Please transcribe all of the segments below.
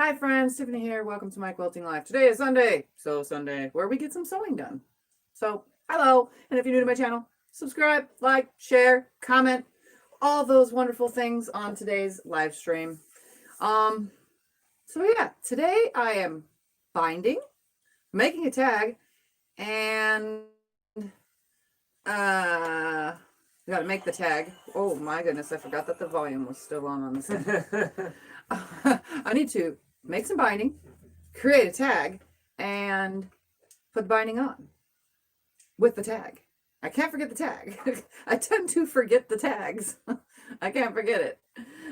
Hi friends, Tiffany here. Welcome to my quilting life. Today is Sunday, where we get some sewing done. So, hello, and if you're new to my channel, subscribe, like, share, comment, all those wonderful things on today's live stream. So yeah, today I am binding, making a tag, and we gotta make the tag. Oh my goodness, I forgot that the volume was still on this end. I need to make some binding, create a tag, and put the binding on with the tag. I can't forget the tag. I tend to forget the tags. I can't forget it.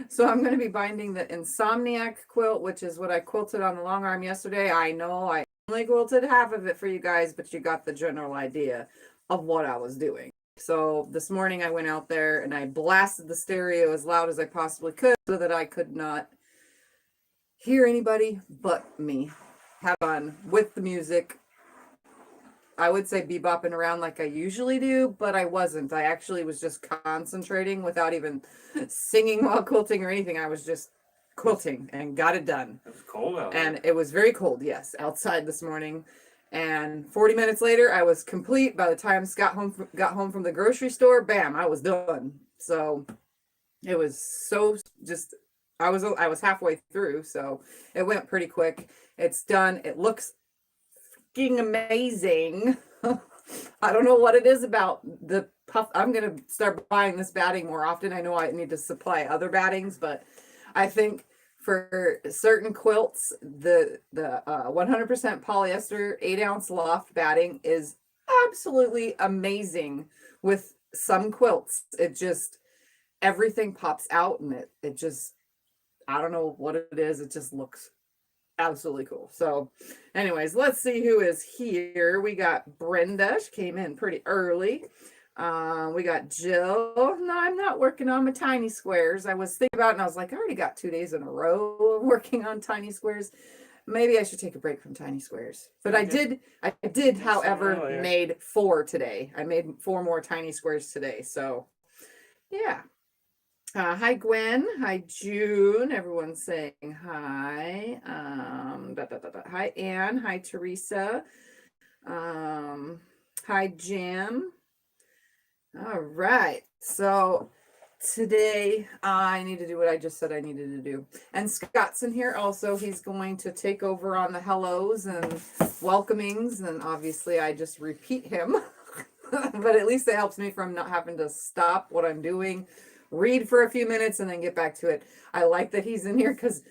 So I'm going to be binding the Insomniac quilt, which is what I quilted on the long arm yesterday. I know I only quilted half of it for you guys, but you got the general idea of what I was doing. So this morning I went out there and I blasted the stereo as loud as I possibly could so that I could not hear anybody but me. Have fun with the music. I would say bebopping around like I usually do, but I wasn't. I actually was just concentrating without even singing while quilting or anything. I was just quilting and got it done. It was cold out there. And it was very cold, yes, outside this morning. And 40 minutes later, I was complete. By the time Scott got home from the grocery store, bam, I was done. So it was so just, I was halfway through, so it went pretty quick. It's done. It looks freaking amazing. I don't know what it is about the puff. I'm going to start buying this batting more often. I know I need to supply other battings, but I think for certain quilts, the 100% polyester 8-ounce loft batting is absolutely amazing. With some quilts, it just, everything pops out, and it just, I don't know what it is. It just looks absolutely cool. So anyways, let's see who is here. We got Brenda. She came in pretty early. We got Jill. No, I'm not working on my tiny squares. I was thinking about it and I was like, I already got 2 days in a row of working on tiny squares. Maybe I should take a break from tiny squares. But I did, however, made 4 today. I made 4 more tiny squares today. So yeah. Hi Gwen, hi June, everyone's saying hi. Hi Anne, hi Teresa, hi Jim. All right, so today I need to do what I just said I needed to do. And Scott's in here also. He's going to take over on the hellos and welcomings, and obviously I just repeat him. But at least it helps me from not having to stop what I'm doing, read for a few minutes, and then get back to it. I like that he's in here because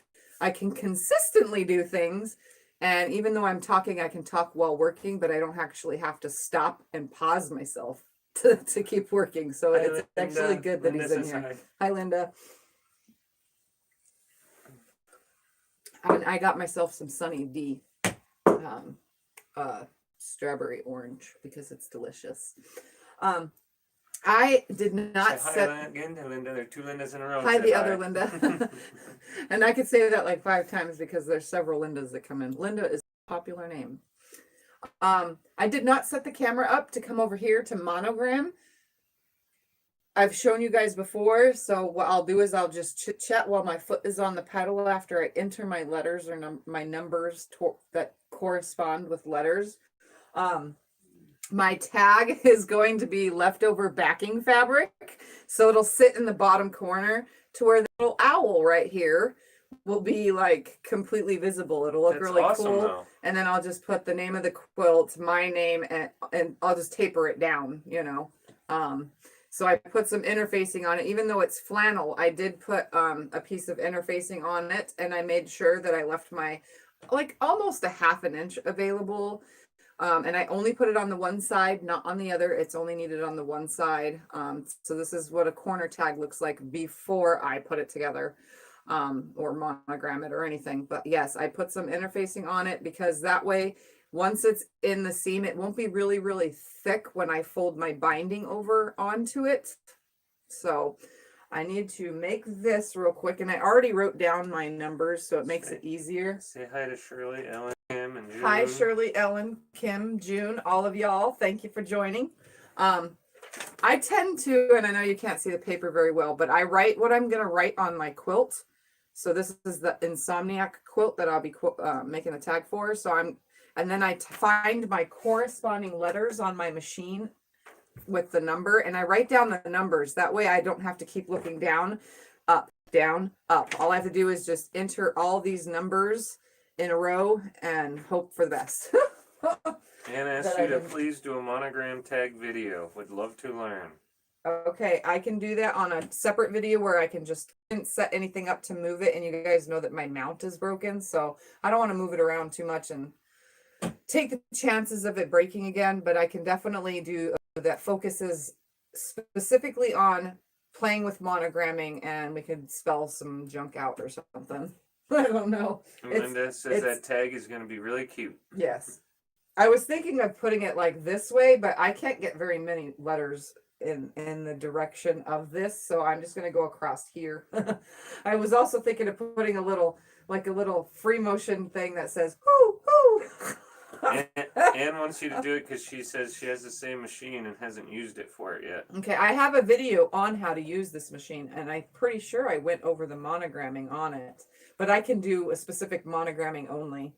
I can consistently do things. And even though I'm talking, I can talk while working, but I don't actually have to stop and pause myself to keep working. So hi, it's actually good that he's in here. Hi, Linda. I got myself some Sunny D strawberry orange because it's delicious. I did not set. Hi again, Linda. There are 2 Lindas in a row. Hi, the other Linda. And I could say that like 5 times because there's several Lindas that come in. Linda is a popular name. I did not set the camera up to come over here to monogram. I've shown you guys before, so what I'll do is I'll just chit chat while my foot is on the pedal after I enter my letters or my numbers that correspond with letters. My tag is going to be leftover backing fabric, so it'll sit in the bottom corner to where the little owl right here will be like completely visible. It'll look really awesome, cool. Though. And then I'll just put the name of the quilt, my name, and I'll just taper it down, you know. So I put some interfacing on it. Even though it's flannel, I did put a piece of interfacing on it, and I made sure that I left my like almost a ½ inch available. And I only put it on the one side, not on the other. It's only needed on the one side. So this is what a corner tag looks like before I put it together, or monogram it or anything. But yes, I put some interfacing on it because that way, once it's in the seam, it won't be really, really thick when I fold my binding over onto it. So I need to make this real quick. And I already wrote down my numbers, so it makes it easier. Say hi to Shirley, Ellen, Kim, and June. Hi, Shirley, Ellen, Kim, June, all of y'all. Thank you for joining. I tend to, and I know you can't see the paper very well, but I write what I'm going to write on my quilt. So this is the Insomniac quilt that I'll be making the tag for. So and then I find my corresponding letters on my machine with the number, and I write down the numbers. That way I don't have to keep looking down, up, down, up. All I have to do is just enter all these numbers in a row and hope for the best. And ask you to please do a monogram tag video. Would love to learn. Okay, I can do that on a separate video where I can just didn't set anything up to move it, and you guys know that my mount is broken, so I don't want to move it around too much and take the chances of it breaking again, but I can definitely do that focuses specifically on playing with monogramming, and we could spell some junk out or something. I don't know. Linda says that tag is going to be really cute. Yes. I was thinking of putting it like this way, but I can't get very many letters in the direction of this, so I'm just going to go across here. I was also thinking of putting a little free motion thing that says "hoo hoo." Anne wants you to do it because she says she has the same machine and hasn't used it for it yet. Okay, I have a video on how to use this machine, and I'm pretty sure I went over the monogramming on it, but I can do a specific monogramming only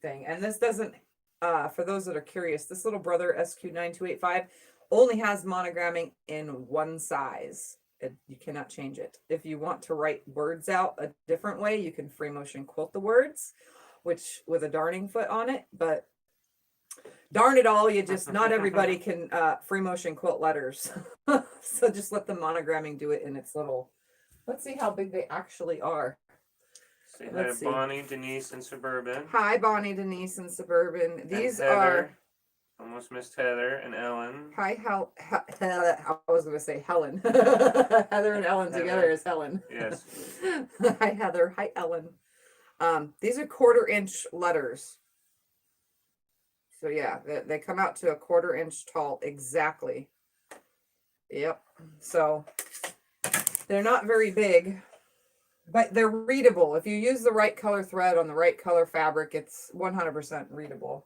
thing. And this doesn't, for those that are curious, this little brother SQ9285 only has monogramming in one size. You cannot change it. If you want to write words out a different way, you can free motion quilt the words, which with a darning foot on it, but darn it all, not everybody can free motion quilt letters. So just let the monogramming do it in its little, let's see how big they actually are. Say hi to Bonnie, Denise, and Suburban. Hi, Bonnie, Denise, and Suburban. These are almost missed Heather and Ellen. Hi, I was going to say Helen. Heather and Ellen together is Helen. Yes. Hi, Heather. Hi, Ellen. These are 1/4 inch letters. So yeah, they come out to a 1/4 inch tall exactly. Yep. So they're not very big, but they're readable. If you use the right color thread on the right color fabric, it's 100% readable.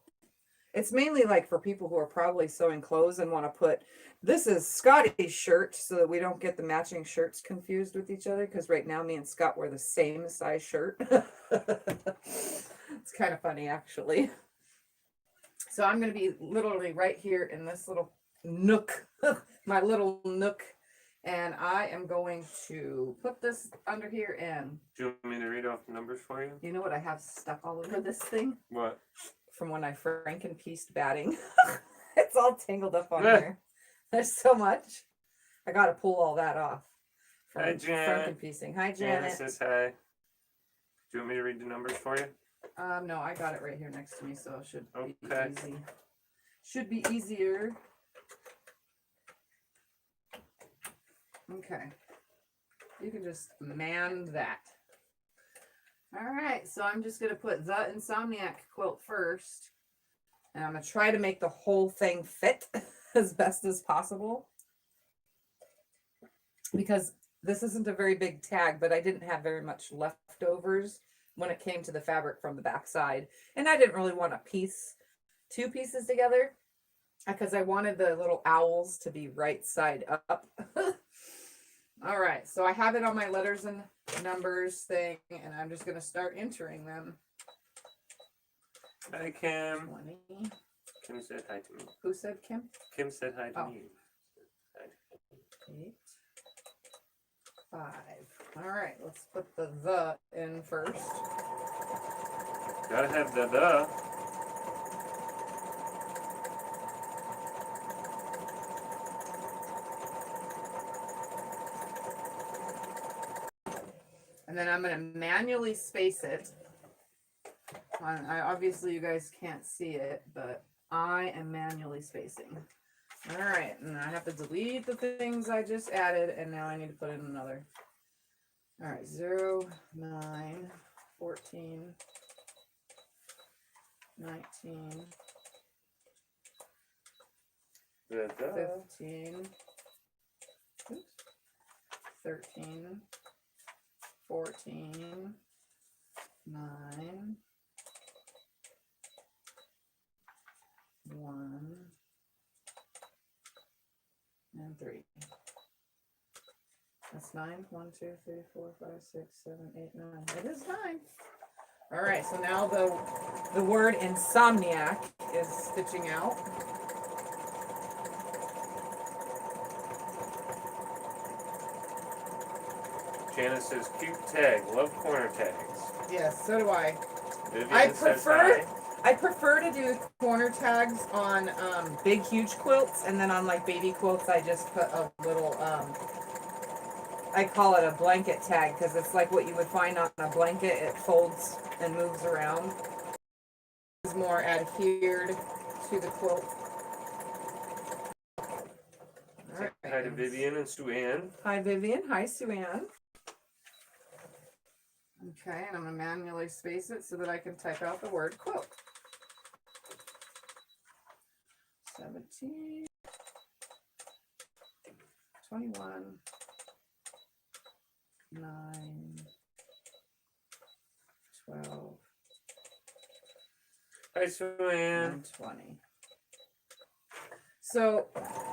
It's mainly like for people who are probably sewing clothes and want to put, this is Scotty's shirt, so that we don't get the matching shirts confused with each other, because right now me and Scott wear the same size shirt. It's kind of funny, actually. So I'm going to be literally right here in this little nook, my little nook, and I am going to put this under here and... Do you want me to read off the numbers for you? You know what I have stuck all over this thing? What? From when I Franken-pieced batting. It's all tangled up on here. There's so much. I got to pull all that off. Hi, Janet. Franken-piecing. Hi, Janet. Janet says hi. Do you want me to read the numbers for you? No, I got it right here next to me, so it should be okay. easy. Should be easier. Okay. You can just man that. All right, so I'm just going to put the Insomniac quilt first. And I'm going to try to make the whole thing fit as best as possible. Because this isn't a very big tag, but I didn't have very much leftovers when it came to the fabric from the back side. And I didn't really want to piece 2 pieces together because I wanted the little owls to be right side up. All right, so I have it on my letters and numbers thing, and I'm just going to start entering them. Hi, Kim. 20. Kim said hi to me. Who said Kim? Kim said hi to me. 8, 5. All right, let's put the in first. Gotta have the. And then I'm going to manually space it. Obviously, you guys can't see it, but I am manually spacing. All right, and I have to delete the things I just added, and now I need to put in another. All right, 0, 9, 14, 19, 15, 13, 14, 9, 1, and 3. That's 9. 1, 2, 3, 4, 5, 6, 7, 8, 9. It is 9. All right, so now the word insomniac is stitching out. Janice says, cute tag. Love corner tags. Yes, so do I. Vivian says hi. I prefer to do corner tags on big, huge quilts, and then on like baby quilts, I just put a little, I call it a blanket tag because it's like what you would find on a blanket. It folds and moves around. It's more adhered to the quilt. All right. Hi to Vivian and Sue Ann. Hi, Vivian. Hi, Sue Ann. Okay, and I'm going to manually space it so that I can type out the word quilt. 17, 21, 9, 12, Hi, Sue Ann. and 20. So,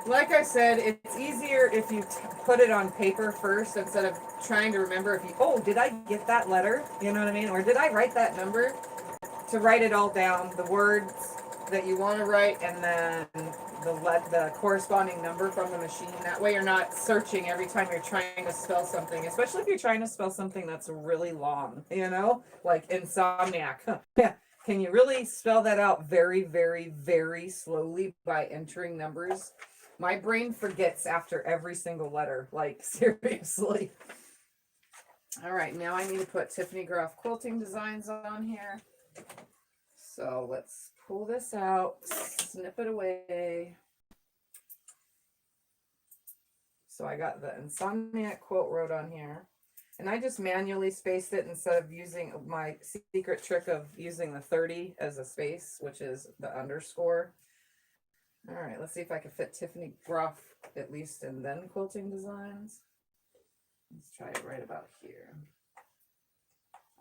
like I said, it's easier if you put it on paper first instead of trying to remember if you, oh, did I get that letter? You know what I mean? Or did I write that number? To write it all down, the words that you want to write, and then the corresponding number from the machine. That way you're not searching every time you're trying to spell something, especially if you're trying to spell something that's really long, you know, like insomniac. Yeah. Can you really spell that out very, very, very slowly by entering numbers? My brain forgets after every single letter, like seriously. All right, now I need to put Tiffany Groff quilting designs on here. So let's pull this out, snip it away. So I got the Insomniac quilt wrote on here. And I just manually spaced it instead of using my secret trick of using the 30 as a space, which is the underscore. All right, let's see if I can fit Tiffany Groff at least in then quilting designs. Let's try it right about here.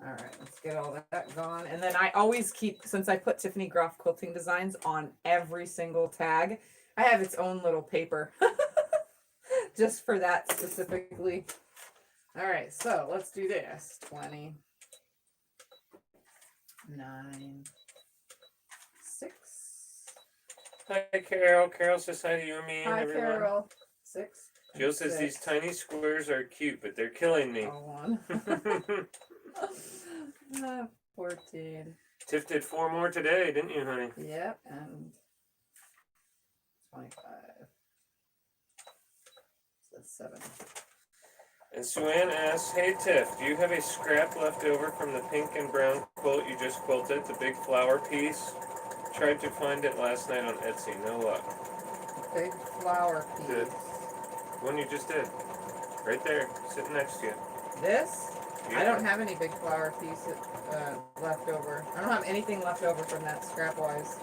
All right, let's get all that gone. And then I always keep, since I put Tiffany Groff quilting designs on every single tag, I have its own little paper just for that specifically. All right, so let's do this. 20, 9, 6. Hi, Carol. Carol says hi to you and me and Hi, everyone. Carol. 6. Jill says these tiny squares are cute, but they're killing me. 1. 14. Tiff did 4 more today, didn't you, honey? Yep, and 25. So that's 7. And Sue Ann asks, hey Tiff, do you have a scrap left over from the pink and brown quilt you just quilted, the big flower piece? Tried to find it last night on Etsy, no luck. Big flower piece. Good. One you just did. Right there, sitting next to you. This? Yeah. I don't have any big flower piece left over. I don't have anything left over from that scrap wise.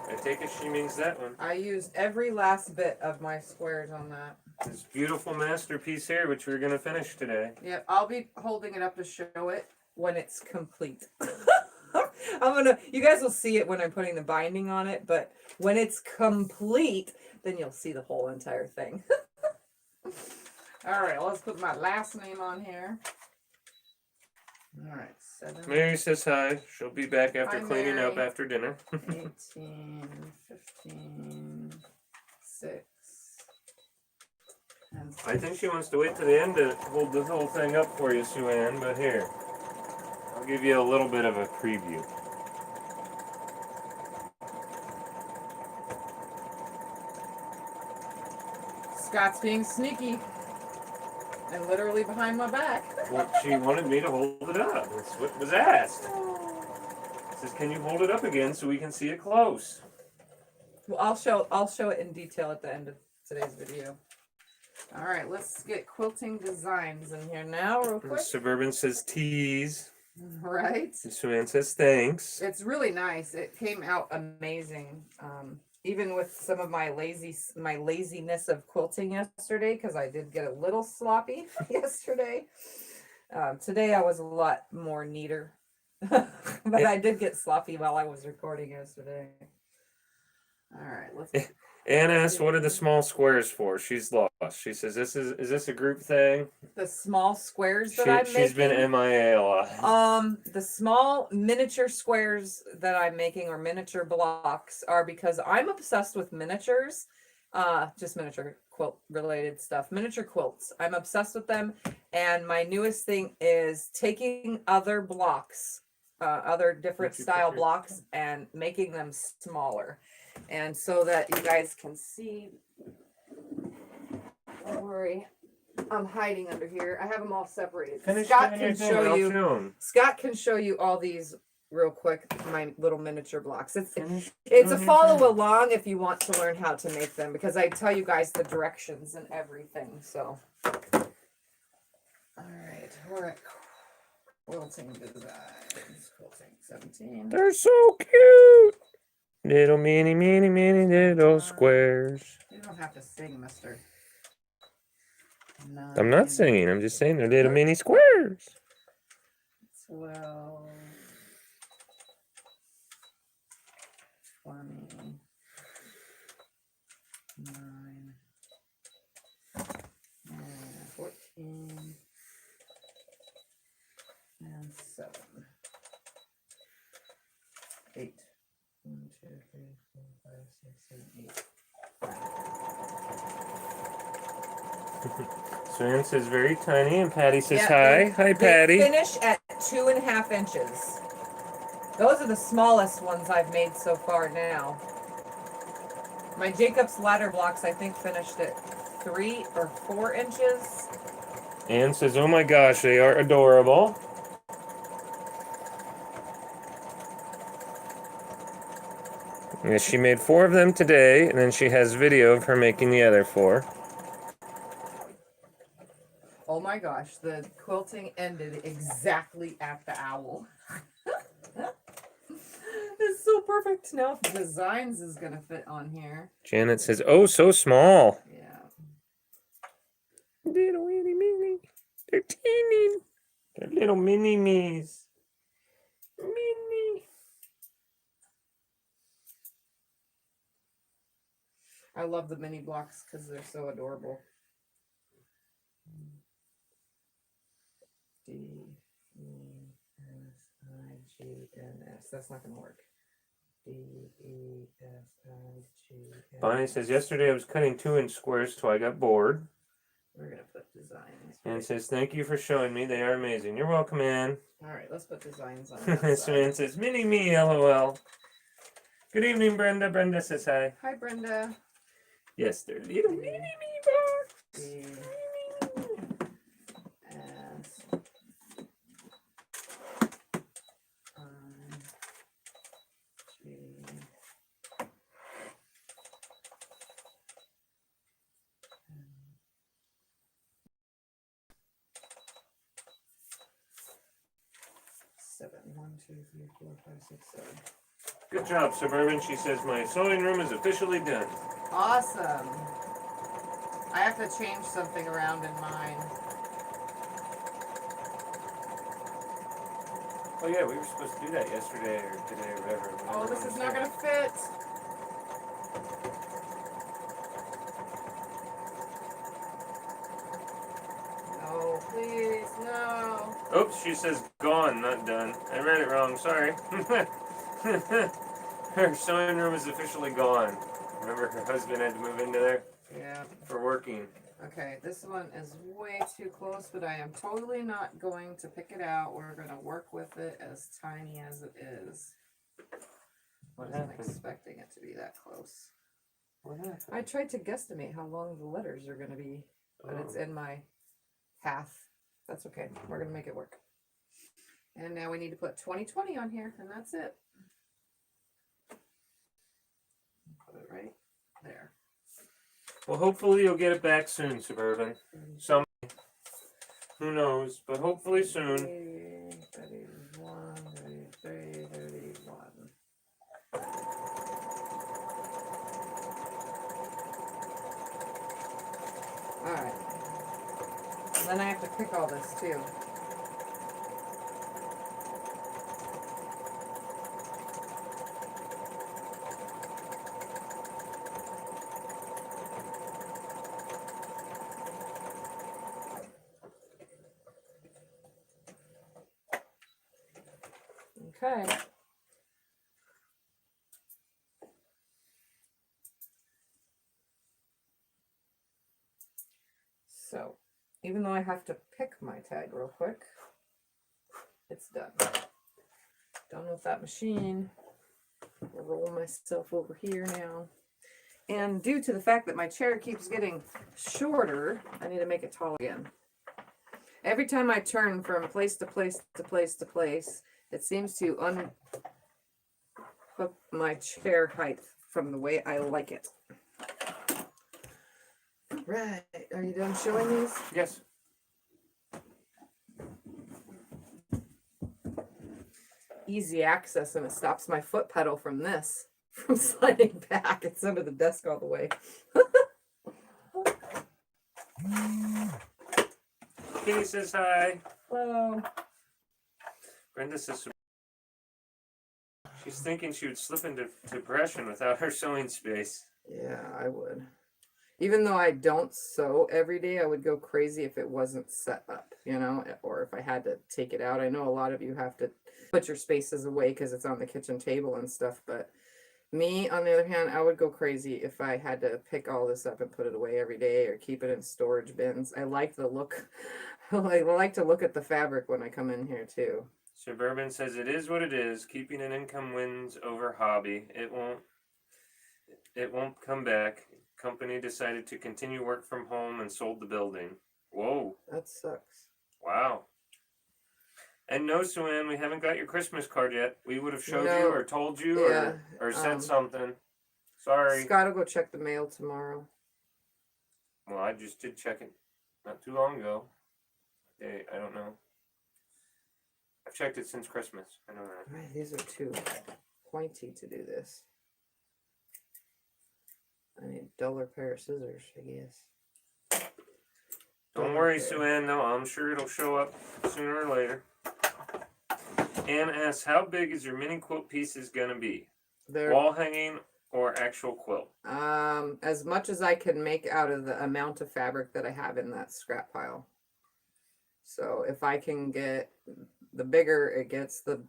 I take it she means that one. I used every last bit of my squares on that. This beautiful masterpiece here, which we're going to finish today. Yep, I'll be holding it up to show it when it's complete. You guys will see it when I'm putting the binding on it, but when it's complete, then you'll see the whole entire thing. All right, let's put my last name on here. All right, 7. Mary says hi. She'll be back after Hi, cleaning up Mary. after dinner. 18, 15, 6. And I think she wants to wait to the end to hold this whole thing up for you, Sue Ann, but here. I'll give you a little bit of a preview. Scott's being sneaky and literally behind my back. Well, she wanted me to hold it up. That's what was asked. Says, can you hold it up again so we can see it close? Well, I'll show it in detail at the end of today's video. All right, let's get quilting designs in here now, real quick. Suburban says tease. Right. Sue Ann says thanks. It's really nice. It came out amazing. Even with some of my laziness of quilting yesterday, because I did get a little sloppy yesterday. Today I was a lot more neater, but I did get sloppy while I was recording yesterday. All right, let's. Anne asks, what are the small squares for? She's lost. She says, is this a group thing? The small squares that I'm She's been making. MIA a lot. The small miniature squares that I'm making, or miniature blocks, are because I'm obsessed with miniatures. Just miniature quilt related stuff. Miniature quilts. I'm obsessed with them. And my newest thing is taking other blocks, other different style blocks, and making them smaller. And so that you guys can see. Don't worry. I'm hiding under here. I have them all separated. Scott can show you. Scott can show you all these real quick. My little miniature blocks. It's a follow along if you want to learn how to make them, because I tell you guys the directions and everything. So, all right, we're at quilting designs. Quilting 17. They're so cute. Little mini little squares. You don't have to sing, mister. I'm not singing. I'm just saying they're little mini squares. 12, 20, 9, and 14, and 7, 8. 1, 2, 3, 4, 5, 6, 7, 8. Suan says very tiny, and Patty says Yeah, hi. Hi, Patty. They finish at 2.5 inches. Those are the smallest ones I've made so far now. My Jacob's ladder blocks, I think, finished at 3 or 4 inches. Anne says, oh my gosh, they are adorable. Yeah, she made 4 of them today, and then she has video of her making the other 4. Oh my gosh, the quilting ended exactly at the owl. It's so perfect. Now if designs is gonna fit on here. Janet says, oh, so small. Yeah. Little itty mini. They're teeny. They're little mini me's. Mini. I love the mini blocks because they're so adorable. D, E, S, I, G, N, S. That's not going to work. D, E, S, I, G, N. Bonnie says, yesterday I was cutting 2-inch squares till I got bored. We're going to put designs. And says, thank you for showing me. They are amazing. You're welcome, Ann. All right, let's put designs on that Suan says, mini me, LOL. Good evening, Brenda. Brenda says hi. Hi, Brenda. Yes, they're little mini me box. D, S, I, G, 7. 1, 2, 3, 4, 5, 6, 7. Good job, Suburban. She says, my sewing room is officially done. Awesome. I have to change something around in mine. Oh yeah, we were supposed to do that yesterday or today or whatever. Oh, this is not going to fit. No, please, no. Oops, she says gone, not done. I read it wrong, sorry. Her sewing room is officially gone. Remember her husband had to move into there? Yeah. For working. Okay, this one is way too close, but I am totally not going to pick it out. We're going to work with it as tiny as it is. I wasn't expecting it to be that close. What happened? I tried to guesstimate how long the letters are going to be, but it's in my path. That's okay. We're going to make it work. And now we need to put 2020 on here, and that's it. Put it right there. Well, hopefully you'll get it back soon, Suburban. Some, who knows, but hopefully soon. 31, 33, 31. Alright. And then I have to pick all this too. Okay. So, even though I have to pick my tag real quick, it's done. Done with that machine. I'll roll myself over here now. And due to the fact that my chair keeps getting shorter, I need to make it tall again. Every time I turn from place to place to place to place, it seems to unhook my chair height from the way I like it. Right, are you done showing these? Yes. Easy access, and it stops my foot pedal from this from sliding back. It's under the desk all the way. Kitty says hi. Hello. Brenda says she's thinking she would slip into depression without her sewing space. Yeah, I would. Even though I don't sew every day, I would go crazy if it wasn't set up, you know, or if I had to take it out. I know a lot of you have to put your spaces away because it's on the kitchen table and stuff, but me, on the other hand, I would go crazy if I had to pick all this up and put it away every day or keep it in storage bins. I like the look. I like to look at the fabric when I come in here too. Suburban says it is what it is. Keeping an income wins over hobby. It won't come back. Company decided to continue work from home and sold the building. Whoa. That sucks. Wow. And no, Sue-Ann, we haven't got your Christmas card yet. We would have showed you No. or told you or said something. Sorry. Scott will go check the mail tomorrow. Well, I just did check it not too long ago. I don't know. I've checked it since Christmas. I know that. Right, these are too pointy to do this. I need a duller pair of scissors, I guess. Don't worry, Sue-Ann. No, I'm sure it'll show up sooner or later. Anne asks, how big is your mini quilt pieces gonna be? They're Wall hanging or actual quilt? as much as I can make out of the amount of fabric that I have in that scrap pile. So if I can get the bigger it gets, the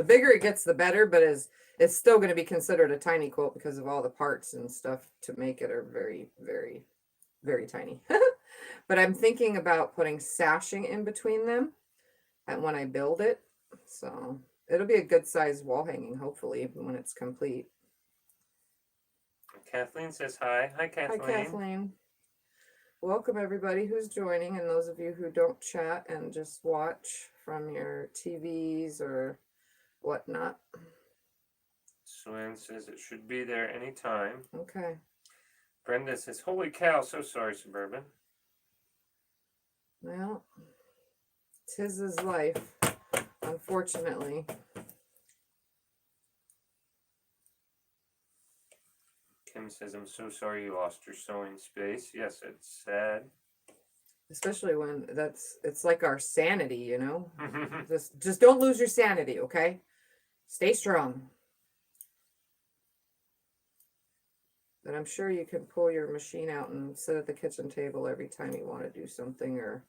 bigger it gets, the better. But it's still going to be considered a tiny quilt because of all the parts and stuff to make it are very, very, very tiny. But I'm thinking about putting sashing in between them, and when I build it, so it'll be a good size wall hanging, hopefully, when it's complete. Kathleen says hi. Hi, Kathleen. Hi, Kathleen. Welcome everybody who's joining, and those of you who don't chat and just watch from your TVs or whatnot. Sue-Ann says it should be there anytime. Okay. Brenda says, holy cow, so sorry, Suburban. Well, 'tis his life, unfortunately. Kim says, I'm so sorry you lost your sewing space. Yes, it's sad. Especially when it's like our sanity, you know? Just don't lose your sanity, okay? Stay strong. But I'm sure you can pull your machine out and sit at the kitchen table every time you want to do something, or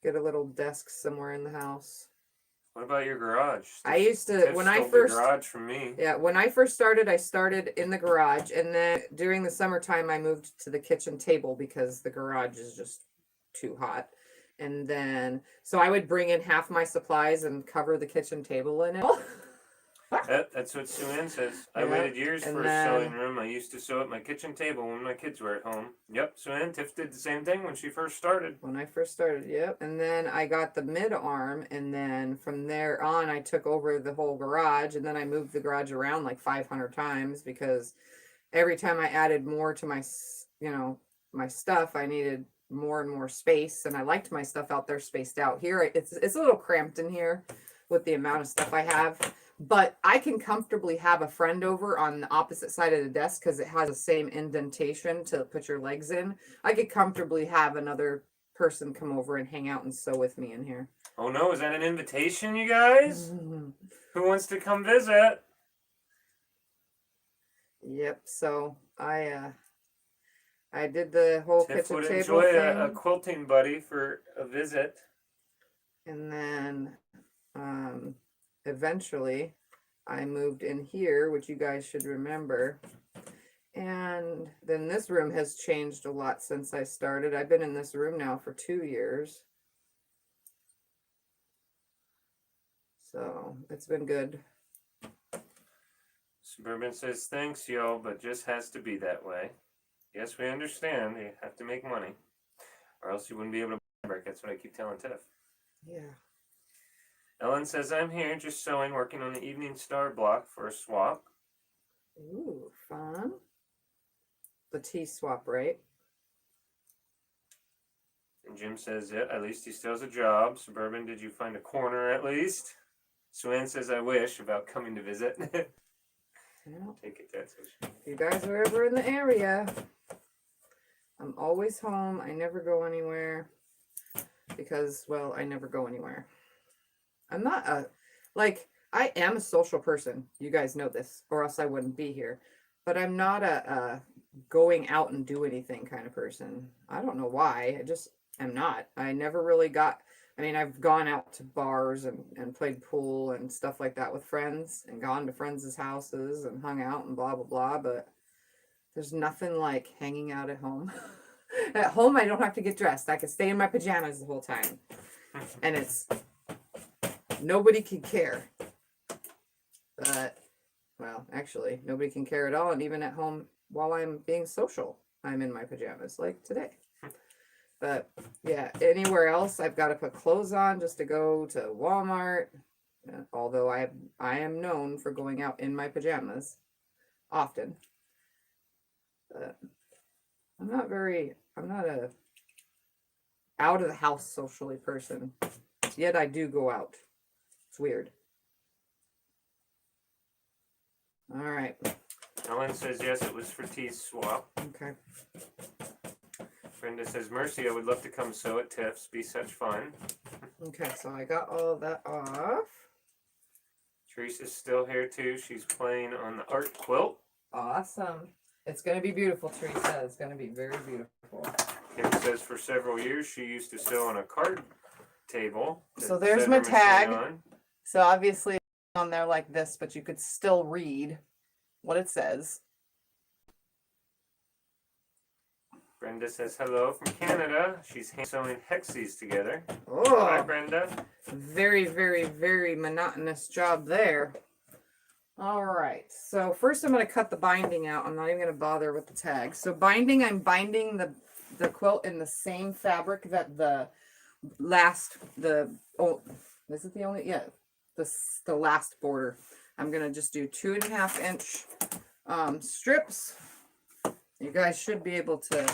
get a little desk somewhere in the house. What about your garage? I used to, Tiff when I stole the first, garage from me. yeah, when I first started, I started in the garage, and then during the summertime, I moved to the kitchen table because the garage is just too hot. And then, so I would bring in half my supplies and cover the kitchen table in it. That's what Sue-Ann says. I Yeah, waited years and for then- a sewing room. I used to sew at my kitchen table when my kids were at home. Yep, Sue-Ann, Tiff did the same thing when she first started. When I first started, yep. And then I got the mid arm, and then from there on, I took over the whole garage, and then I moved the garage around like 500 times because every time I added more to my, you know, my stuff, I needed more and more space, and I liked my stuff out there spaced out. Here, it's a little cramped in here with the amount of stuff I have. But I can comfortably have a friend over on the opposite side of the desk because it has the same indentation to put your legs in. I could comfortably have another person come over and hang out and sew with me in here. Oh no, is that an invitation, you guys? Who wants to come visit? Yep. So I did the whole Tiff kitchen would table enjoy thing, a quilting buddy for a visit. and then eventually I moved in here, which you guys should remember. And then this room has changed a lot since I started. I've been in this room now for 2 years. So it's been good. Suburban says, thanks, y'all, but just has to be that way. Yes, we understand. You have to make money. Or else you wouldn't be able to buy brick. That's what I keep telling Tiff. Yeah. Ellen says, I'm here just sewing, working on the Evening Star block for a swap. Ooh, fun. The T-swap, right? And Jim says, yeah, at least he still has a job. Suburban, did you find a corner at least? Swan says, I wish, about coming to visit. Yeah. Take it, that's If you guys are ever in the area, I'm always home. I never go anywhere because, well, I never go anywhere. I'm not I am a social person. You guys know this, or else I wouldn't be here. But I'm not a going out and do anything kind of person. I don't know why. I just am not. I never really got, I mean, I've gone out to bars and played pool and stuff like that with friends and gone to friends' houses and hung out and blah, blah, blah. But there's nothing like hanging out at home. At home, I don't have to get dressed. I can stay in my pajamas the whole time. And it's, nobody can care. But, well, actually, nobody can care at all. And even at home, while I'm being social, I'm in my pajamas, like today. But, yeah, anywhere else, I've got to put clothes on just to go to Walmart. Although I am known for going out in my pajamas often. But I'm not a out of the house socially person. Yet I do go out. It's weird. All right. Ellen says, yes, it was for T-swap. Okay. Brenda says, Mercy, I would love to come sew at Tiff's. Be such fun. Okay, so I got all of that off. Teresa's still here too. She's playing on the art quilt. Awesome. It's going to be beautiful, Teresa. It's going to be very beautiful. Kim says for several years she used to sew on a card table. So there's my tag. So obviously it's on there like this, but you could still read what it says. Brenda says hello from Canada. She's hand sewing hexies together. Oh, Hi, Brenda. very, very, very monotonous job there. All right. So first I'm going to cut the binding out. I'm not even going to bother with the tag. So binding, I'm binding the quilt in the same fabric that the last, is it the only, yeah, the last border. I'm going to just do 2.5 inch strips. You guys should be able to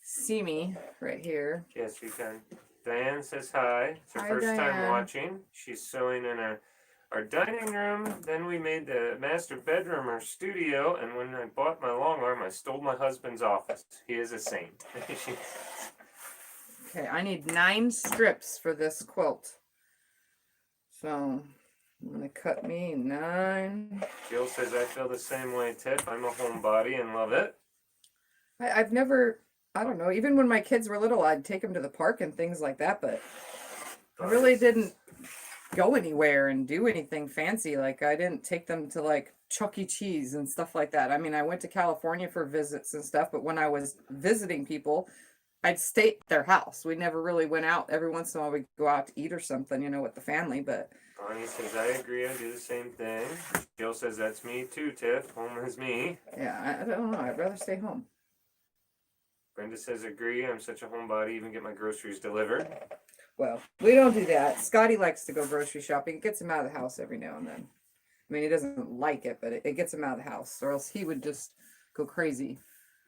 see me right here. Yes, you can. Diane says hi. It's her Hi, first time Diane. watching. She's sewing in our dining room. Then we made the master bedroom our studio. And when I bought my long arm, I stole my husband's office. He is a saint. Okay, I need 9 strips for this quilt. So I'm going to cut me 9. Jill says, I feel the same way, Tiff. I'm a homebody and love it. I've never, I don't know, even when my kids were little, I'd take them to the park and things like that, but I really didn't go anywhere and do anything fancy. Like, I didn't take them to, like, Chuck E. Cheese and stuff like that. I mean, I went to California for visits and stuff, but when I was visiting people, I'd stay at their house. We never really went out. Every once in a while, we'd go out to eat or something, you know, with the family, but... Bonnie says, I agree. I do the same thing. Jill says, that's me too, Tiff. Home is me. Yeah, I don't know. I'd rather stay home. Brenda says, agree. I'm such a homebody. Even get my groceries delivered. Well, we don't do that. Scotty likes to go grocery shopping. It gets him out of the house every now and then. I mean, he doesn't like it, but it gets him out of the house, or else he would just go crazy.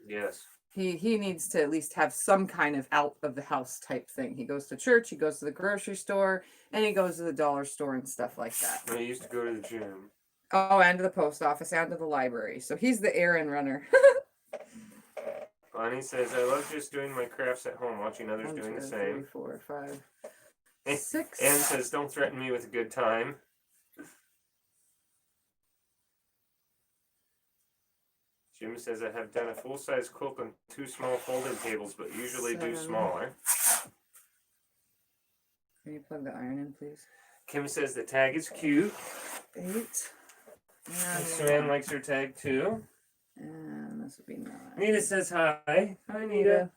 Yes. He needs to at least have some kind of out of the house type thing. He goes to church, he goes to the grocery store, and he goes to the dollar store and stuff like that. I used to go to the gym. Oh, and to the post office, and to the library. So he's the errand runner. Bonnie says, I love just doing my crafts at home, watching others 1, doing 2, the same. 3, 4, 5, Ann 6. says, don't threaten me with a good time. Jim says, I have done a full-size quilt on 2 small folding tables, but usually do 7. smaller. Can you plug the iron in, please? Kim says, the tag is cute. 8. And Suanne likes her tag too. And this would be 9. Nita says hi. Hi, Nita.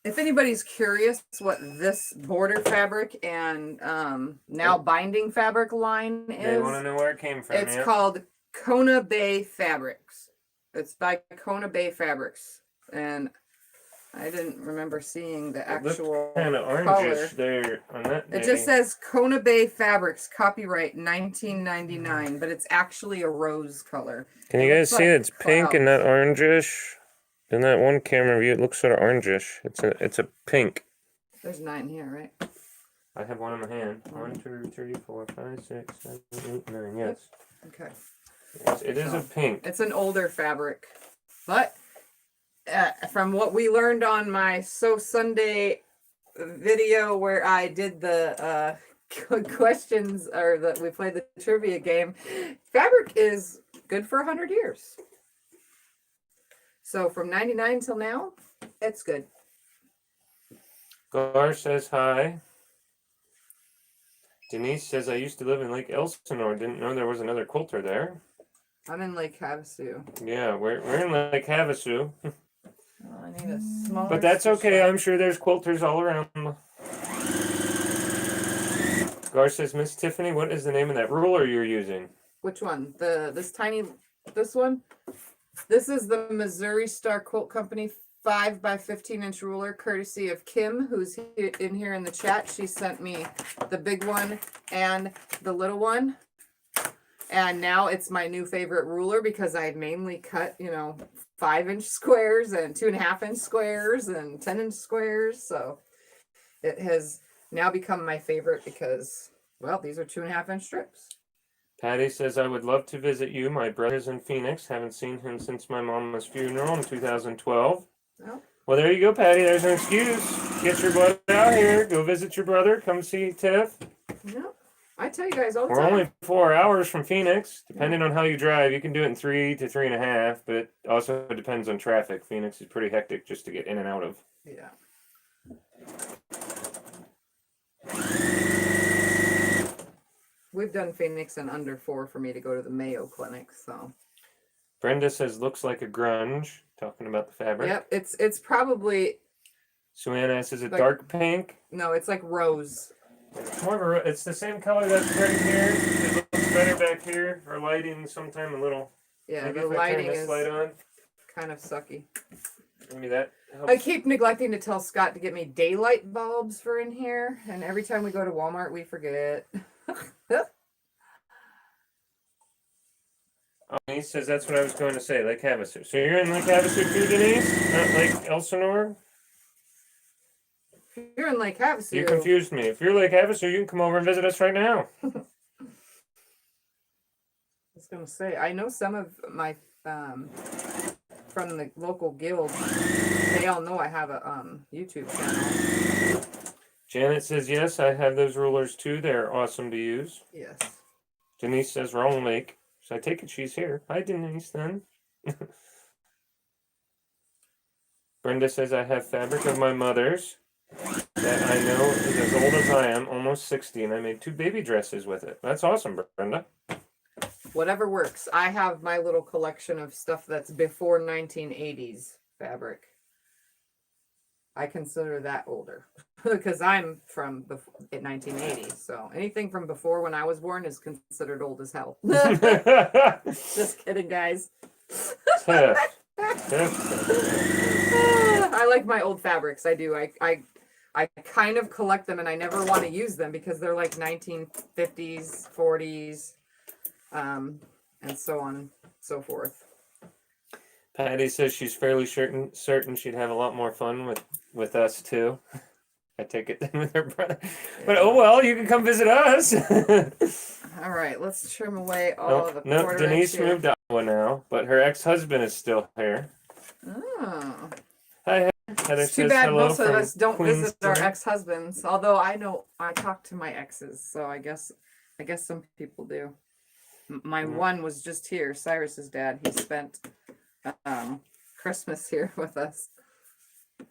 If anybody's curious what this border fabric and now binding fabric line They want to is, know where it came from. it's called Acoma Blvd Fabrics. It's by Acoma Blvd Fabrics, and I didn't remember seeing the actual kind of orangish there on that. It just says Acoma Blvd Fabrics, copyright 1999, but it's actually a rose color. Can you guys see it's pink and not orangish? In that one camera view, it looks sort of orangish. It's a pink. There's 9 here, right? I have one in my hand. 1, 2, 3, 4, 5, 6, 7, 8, 9. Yes. Okay. Yes, it is a pink. It's an older fabric, but from what we learned on my So Sunday video where I did the questions, or we played the trivia game, fabric is good for 100 years. So from 99 till now, it's good. Gar says hi. Denise says, I used to live in Lake Elsinore. Didn't know there was another quilter there. I'm in Lake Havasu. Yeah, we're in Lake Havasu. Oh, I need a smaller. But that's okay. I'm sure there's quilters all around. Gar says, Miss Tiffany, what is the name of that ruler you're using? Which one? This one? This is the Missouri Star Quilt Company 5 by 15-inch ruler, courtesy of Kim, who's in here in the chat. She sent me the big one and the little one. And now it's my new favorite ruler because I mainly cut, 5-inch squares and 2.5-inch squares and 10-inch squares. So it has now become my favorite because, well, these are 2.5-inch strips. Patty says, I would love to visit you. My brother's in Phoenix. Haven't seen him since my mama's funeral in 2012. Oh. Well, there you go, Patty. There's an excuse. Get your butt out here. Go visit your brother. Come see Tiff. No, I tell you guys all the We're time. only 4 hours from Phoenix. Depending on how you drive, you can do it in 3 to 3.5, but it also depends on traffic. Phoenix is pretty hectic just to get in and out of. Yeah. We've done Phoenix in under 4 for me to go to the Mayo Clinic, so. Brenda says, looks like a grunge. Talking about the fabric. Yep, it's probably. Suanna asks, is it like, dark pink? No, it's like rose. It's more of it's the same color that's right here. It looks better back here. Or lighting sometime a little. Yeah, Maybe the if I turn lighting this is light on. kind of sucky. Maybe that helps. I keep neglecting to tell Scott to get me daylight bulbs for in here, and every time we go to Walmart, we forget. Denise says that's what I was going to say, Lake Havasu. So you're in Lake Havasu too, Denise? Not Lake Elsinore? You're in Lake Havasu. You confused me. If you're Lake Havasu, you can come over and visit us right now. I was gonna say, I know some of my from the local guild, they all know I have a YouTube channel. Janet says, yes, I have those rulers too. They're awesome to use. Yes. Denise says, wrong lake. So I take it she's here. Hi, Denise, then. Brenda says, I have fabric of my mother's that I know is as old as I am, almost 60, and I made 2 baby dresses with it. That's awesome, Brenda. Whatever works. I have my little collection of stuff that's before 1980s fabric. I consider that older because I'm from 1980s. So anything from before when I was born is considered old as hell. Just kidding, guys. Tiff. I like my old fabrics. I do. I kind of collect them and I never want to use them because they're like 1950s, 40s, and so on and so forth. Patty says she's fairly certain she'd have a lot more fun with us too. I take it then with her brother. But oh well, you can come visit us. All right, let's trim away all of the quarter Denise inch here. moved to Iowa now, but her ex-husband is still here. Oh. Hi, Heather It's too says bad hello most of from us don't visit our Queensland. ex-husbands. Although I know I talk to my exes, so I guess some people do. My one was just here. Cyrus's dad. He spent Christmas here with us.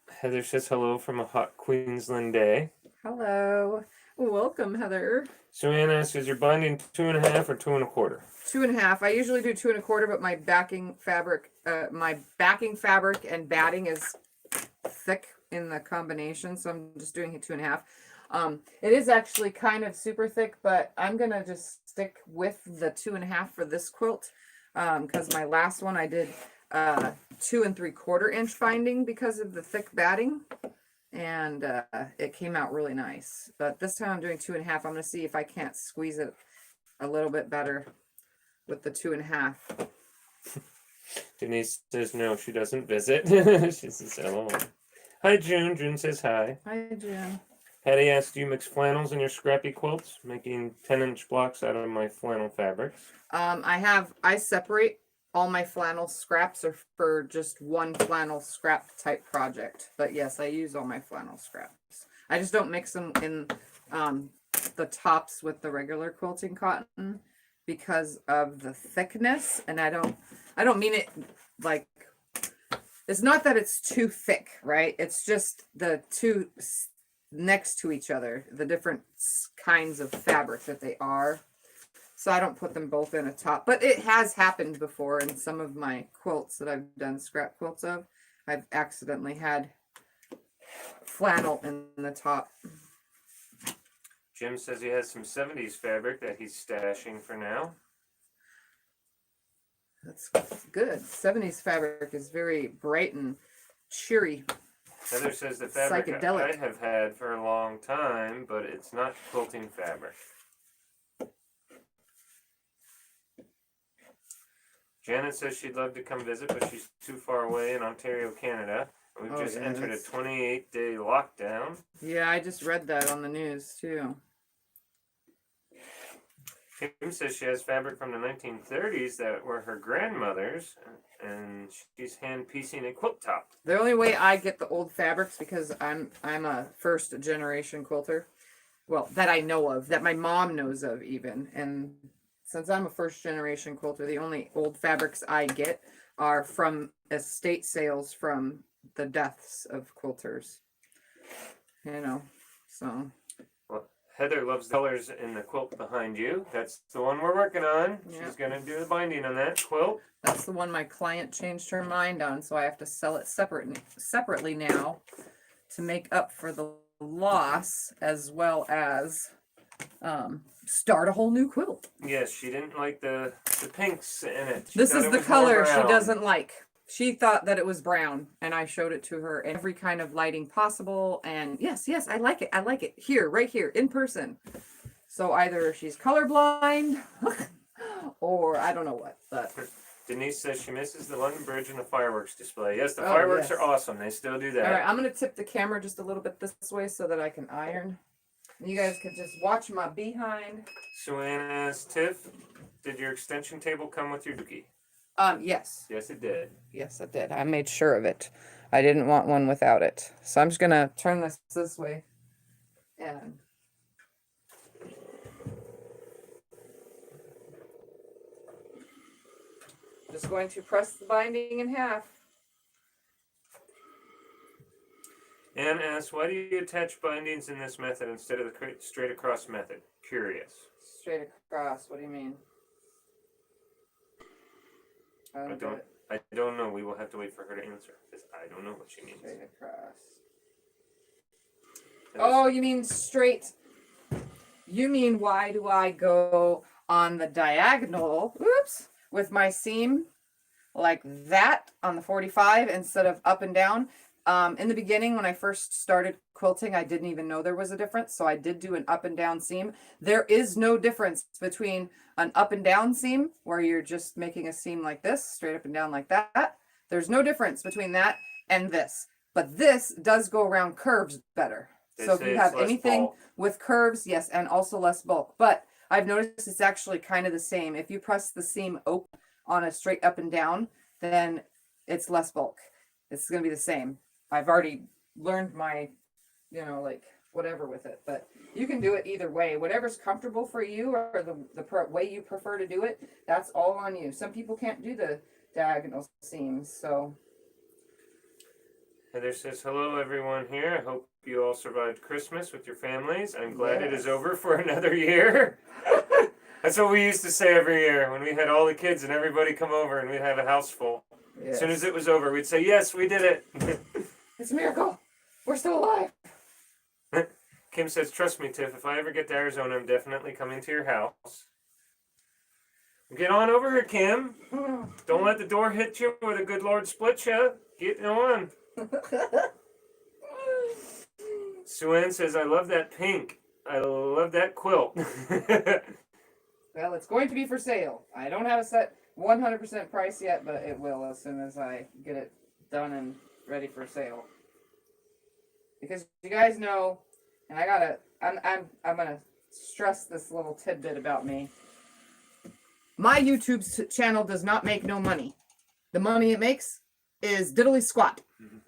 Heather says hello from a hot Queensland day. Hello. Welcome, Heather. Sue-Ann asks, is your binding 2.5 or 2 1/4? 2.5. I usually do 2 1/4, but my backing fabric and batting is thick in the combination, so I'm just doing it 2.5. It is actually kind of super thick, but I'm gonna just stick with the 2.5 for this quilt, because my last one I did 2 3/4 inch binding because of the thick batting, and it came out really nice. But this time I'm doing 2.5. I'm gonna see if I can't squeeze it a little bit better with the 2.5. Denise says no, she doesn't visit. She says hello. Hi, June. June says hi. Hi, Jim. Patty asks, do you mix flannels in your scrappy quilts, making 10-inch blocks out of my flannel fabrics? I separate all my flannel scraps or for just one flannel scrap type project. But yes, I use all my flannel scraps. I just don't mix them in the tops with the regular quilting cotton because of the thickness. And I don't mean it like, it's not that it's too thick, right? It's just the two next to each other, the different kinds of fabric that they are. So I don't put them both in a top, but it has happened before in some of my quilts that I've done scrap quilts of. I've accidentally had flannel in the top. Jim says he has some 70s fabric that he's stashing for now. That's good. 70s fabric is very bright and cheery. Heather says the fabric Psychedelic. I have had for a long time, but it's not quilting fabric. Janet says she'd love to come visit, but she's too far away in Ontario, Canada. We've just entered a 28-day lockdown. Yeah, I just read that on the news too. Kim says she has fabric from the 1930s that were her grandmother's, and she's hand piecing a quilt top. The only way I get the old fabrics, because I'm a first generation quilter, well, that I know of, that my mom knows of even, and since I'm a first generation quilter, the only old fabrics I get are from estate sales from the deaths of quilters, you know. So Well, Heather loves the colors in the quilt behind you. That's the one we're working on. Yeah. She's gonna do the binding on that quilt. that's the one my client changed her mind on, so I have to sell it separately now to make up for the loss, as well as start a whole new quilt. Yes, she didn't like the pinks in it. She This thought is it the was more color she brown. doesn't like. She thought that it was brown, and I showed it to her in every kind of lighting possible. And yes, I like it. I like it here, right here, in person. So either she's colorblind, or I don't know what. But Denise says she misses the London Bridge and the fireworks display. Yes, the Oh, fireworks yes. are awesome. They still do that. all right, I'm gonna tip the camera just a little bit this way so that I can iron. You guys can just watch my behind. Sue-Ann asks, Tiff, did your extension table come with your dookie? Yes. Yes, it did. Yes, it did. I made sure of it. I didn't want one without it. So I'm just gonna turn this way. And just going to press the binding in half. Anne asks, why do you attach bindings in this method instead of the straight across method? Curious. Straight across. What do you mean? I don't get it. I don't know. We will have to wait for her to answer because I don't know what she means. Straight across. And Oh, you mean straight. You mean why do I go on the diagonal, oops, with my seam like that on the 45 instead of up and down? In the beginning, when I first started quilting, I didn't even know there was a difference. So I did do an up and down seam. There is no difference between an up and down seam where you're just making a seam like this, straight up and down like that. There's no difference between that and this. But this does go around curves better. They So if say you it's have less anything bulk. with curves, yes, and also less bulk. But I've noticed it's actually kind of the same. If you press the seam open on a straight up and down, then it's less bulk. It's going to be the same. I've already learned my, like whatever with it, but you can do it either way. Whatever's comfortable for you or the way you prefer to do it, that's all on you. Some people can't do the diagonal seams, so. Heather says, hello everyone here. I hope you all survived Christmas with your families. I'm glad it is Yes. over for another year. That's what we used to say every year when we had all the kids and everybody come over and we'd have a house full. Yes. As soon as it was over, we'd say, yes, we did it. It's a miracle. We're still alive. Kim says, trust me, Tiff, if I ever get to Arizona, I'm definitely coming to your house. Get on over here, Kim. Don't let the door hit you or the good Lord split you. Get on. Sue-Ann says, I love that pink. I love that quilt. Well, it's going to be for sale. I don't have a set 100% price yet, but it will as soon as I get it done and ready for sale. Because you guys know, and I'm gonna stress this little tidbit about me. My YouTube channel does not make no money. The money it makes is diddly squat.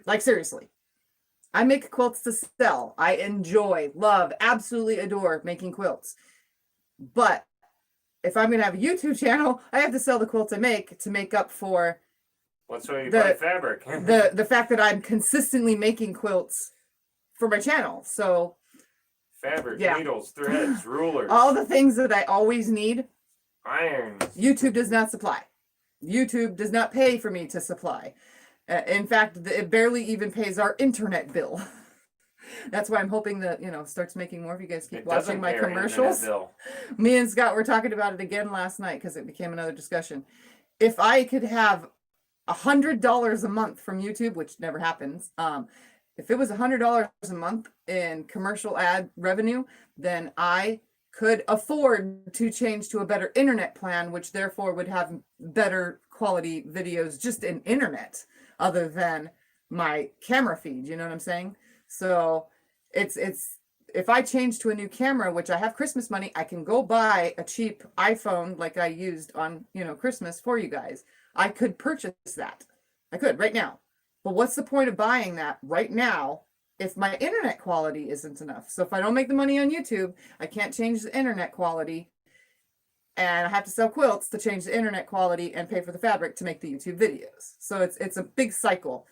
Like, seriously. I make quilts to sell. I enjoy, love, absolutely adore making quilts. But if I'm going to have a YouTube channel, I have to sell the quilts I make to make up for What's why you buy fabric? the fact that I'm consistently making quilts for my channel. So fabric, yeah. needles, threads, rulers. All the things that I always need, irons. YouTube does not supply. YouTube does not pay for me to supply. In fact, it barely even pays our internet bill. That's why I'm hoping that, starts making more of you guys keep watching my commercials. Me and Scott were talking about it again last night because it became another discussion. If I could have $100 a month from YouTube, which never happens, if it was $100 a month in commercial ad revenue, then I could afford to change to a better internet plan, which therefore would have better quality videos just in internet other than my camera feed. You know what I'm saying? So it's if I change to a new camera, which I have Christmas money, I can go buy a cheap iPhone like I used on, Christmas for you guys. I could purchase that. I could right now. But what's the point of buying that right now if my internet quality isn't enough? So if I don't make the money on YouTube, I can't change the internet quality. And I have to sell quilts to change the internet quality and pay for the fabric to make the YouTube videos. So it's a big cycle.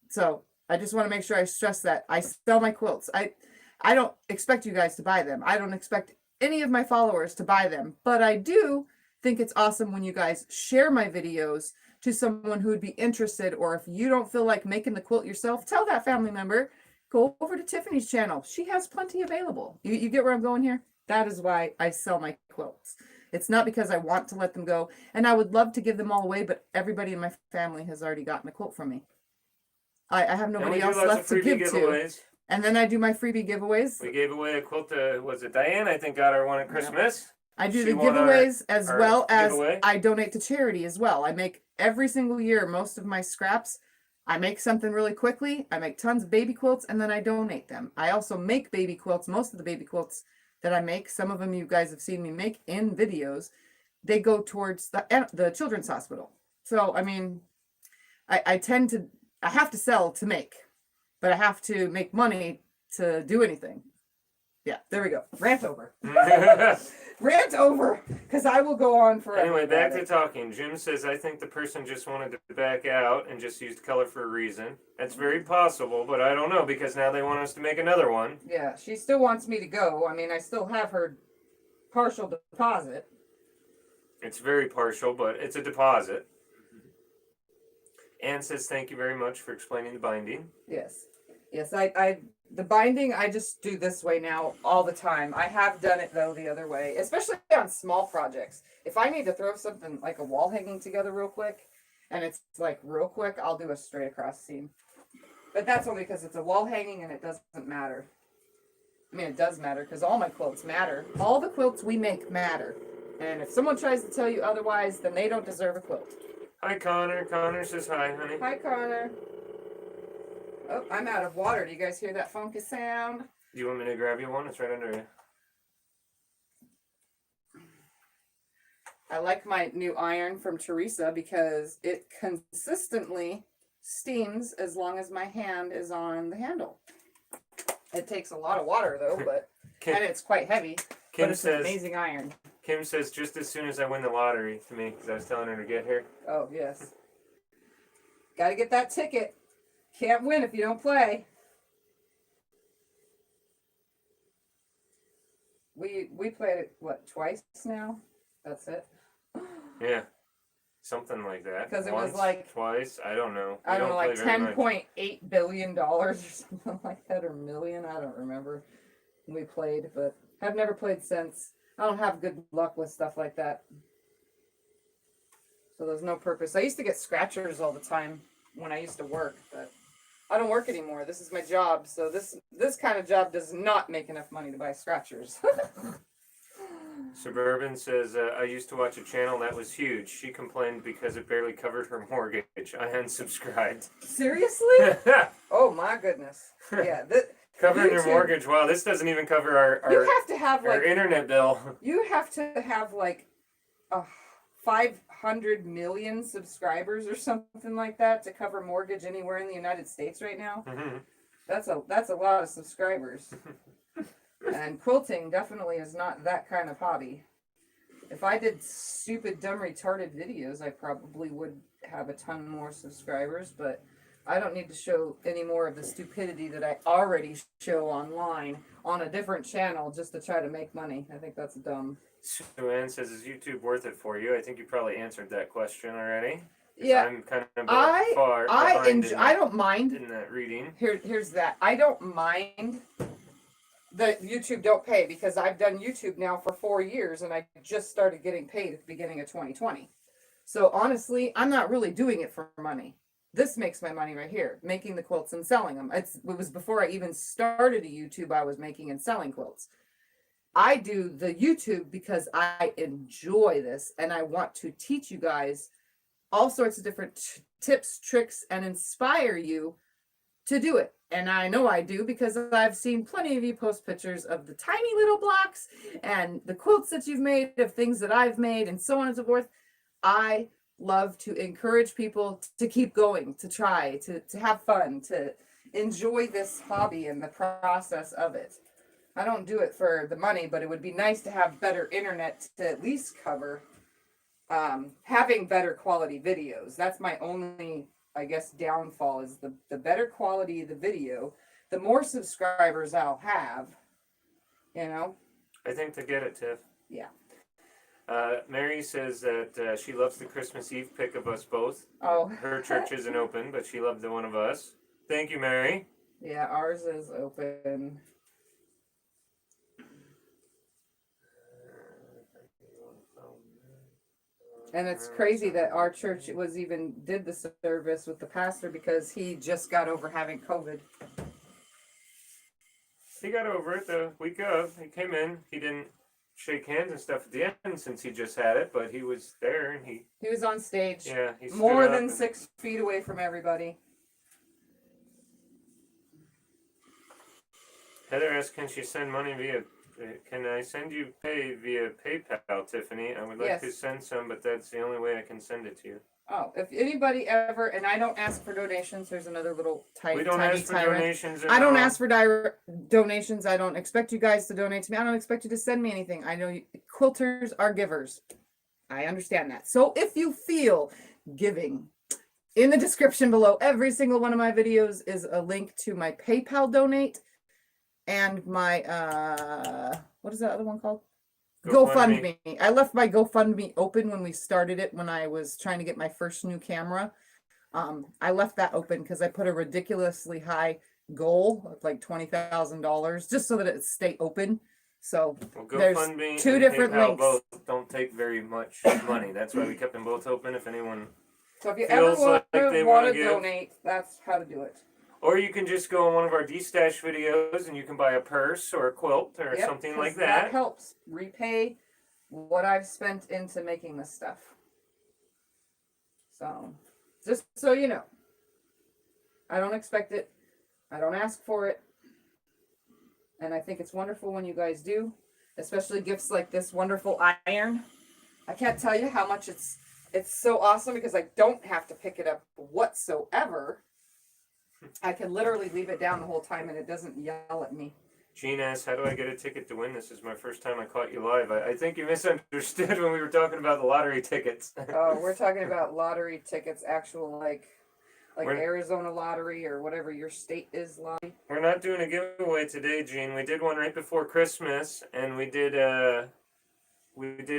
So I just want to make sure I stress that. I sell my quilts. I don't expect you guys to buy them. I don't expect any of my followers to buy them. But I do think it's awesome when you guys share my videos to someone who would be interested. Or if you don't feel like making the quilt yourself, tell that family member, go over to Tiffany's channel. She has plenty available. You get where I'm going here? That is why I sell my quilts. It's not because I want to let them go. And I would love to give them all away, but everybody in my family has already gotten a quilt from me. I have nobody else left to give to. And then I do my freebie giveaways. We gave away a quilt to, was it Diane? I think got our one at Christmas. I do the giveaways as well as I donate to charity as well. I make every single year, most of my scraps. I make something really quickly. I make tons of baby quilts and then I donate them. I also make baby quilts. Most of the baby quilts that I make, some of them you guys have seen me make in videos, they go towards the children's hospital. So, I mean, I have to sell to make, but I have to make money to do anything. Yeah, there we go. Rant over. Rant over, because I will go on forever. Anyway, back to talking. Jim says, I think the person just wanted to back out and just used color for a reason. That's very possible, but I don't know, because now they want us to make another one. Yeah, she still wants me to go. I mean, I still have her partial deposit. It's very partial, but it's a deposit. Anne says, thank you very much for explaining the binding. Yes. Yes, the binding, I just do this way now all the time. I have done it, though, the other way, especially on small projects. If I need to throw something like a wall hanging together real quick, and it's like real quick, I'll do a straight across seam. But that's only because it's a wall hanging and it doesn't matter. I mean, it does matter because all my quilts matter. All the quilts we make matter. And if someone tries to tell you otherwise, then they don't deserve a quilt. Hi, Connor. Connor says hi, honey. Hi, Connor. Oh, I'm out of water. Do you guys hear that funky sound? Do you want me to grab you one? It's right under you. I like my new iron from Teresa because it consistently steams as long as my hand is on the handle. It takes a lot of water, though, but and it's quite heavy. But it's an amazing iron. Kim says, just as soon as I win the lottery to me, because I was telling her to get here. Oh, yes. Got to get that ticket. Can't win if you don't play. We played it, what, twice now? That's it. Yeah. Something like that. 'Cause it was Once, like- twice. I don't know. We I don't know, play like very much. $10.8 billion or something like that, or million. I don't remember. We played, but have never played since. I don't have good luck with stuff like that. So there's no purpose. I used to get scratchers all the time when I used to work, but I don't work anymore. This is my job, so this kind of job does not make enough money to buy scratchers. Suburban says, I used to watch a channel that was huge. She complained because it barely covered her mortgage. I unsubscribed. Seriously? Oh my goodness. Yeah. Covering your YouTube- mortgage. Wow, this doesn't even cover our You have to have our like internet bill. you have to have like 500 million subscribers or something like that to cover mortgage anywhere in the United States right now. Mhm. That's a lot of subscribers. And quilting definitely is not that kind of hobby. If I did stupid, dumb, retarded videos, I probably would have a ton more subscribers, but I don't need to show any more of the stupidity that I already show online on a different channel just to try to make money. I think that's dumb. Sue-Ann says, is YouTube worth it for you? I think you probably answered that question already. 'Cause Yeah, I'm kind of I don't mind. in that reading. Here's that. I don't mind that YouTube don't pay because I've done YouTube now for 4 years and I just started getting paid at the beginning of 2020. So honestly, I'm not really doing it for money. This makes my money right here, making the quilts and selling them. It was before I even started a YouTube, I was making and selling quilts. I do the YouTube because I enjoy this and I want to teach you guys all sorts of different tips, tricks, and inspire you to do it. And I know I do because I've seen plenty of you post pictures of the tiny little blocks and the quilts that you've made of things that I've made and so on and so forth. I love to encourage people to keep going, to try, to have fun, to enjoy this hobby and the process of it. I don't do it for the money, but it would be nice to have better internet to at least cover having better quality videos. That's my only, I guess, downfall is the better quality of the video, the more subscribers I'll have, you know? I think to get it, Tiff. Yeah. Mary says that she loves the Christmas Eve pic of us both. Oh. Her church isn't open, but she loved the one of us. Thank you, Mary. Yeah, ours is open. And it's crazy that our church did the service with the pastor because he just got over having COVID. He got over it the week of. He came in. He didn't shake hands and stuff at the end since he just had it, but he was there and he was on stage. Yeah, he stood more up than and- 6 feet away from everybody. Heather asked, can she send money via? Can I send you pay via PayPal, Tiffany? I would like Yes. to send some, but that's the only way I can send it to you. Oh, if anybody ever, and I don't ask for donations, there's another little tiny, We don't tiny ask for tyrant. donations. at I don't all. ask for donations. I don't expect you guys to donate to me. I don't expect you to send me anything. I know quilters are givers. I understand that. So if you feel giving, in the description below every single one of my videos is a link to my PayPal donate and my, what is that other one called? GoFundMe. I left my GoFundMe open when we started it, when I was trying to get my first new camera. I left that open because I put a ridiculously high goal of like $20,000 just so that it stay open. So Well, there's GoFundMe two and different PayPal links. both don't take very much money. That's why we kept them both open. If anyone, So if you feels ever like they want wanna to give. donate, that's how to do it. or you can just go on one of our D-Stash videos and you can buy a purse or a quilt or Yep, something 'cause like that that. helps repay what I've spent into making this stuff. So, just so you know, I don't expect it. I don't ask for it. And I think it's wonderful when you guys do, especially gifts like this wonderful iron. I can't tell you how much it's so awesome because I don't have to pick it up whatsoever. I can literally leave it down the whole time and it doesn't yell at me. Gene asks, how do I get a ticket to win? This is my first time I caught you live. I think you misunderstood when we were talking about the lottery tickets. Oh, we're talking about lottery tickets, actual like. like We're- Arizona lottery or whatever your state is lottery. We're not doing a giveaway today, Gene. We did one right before Christmas, and we did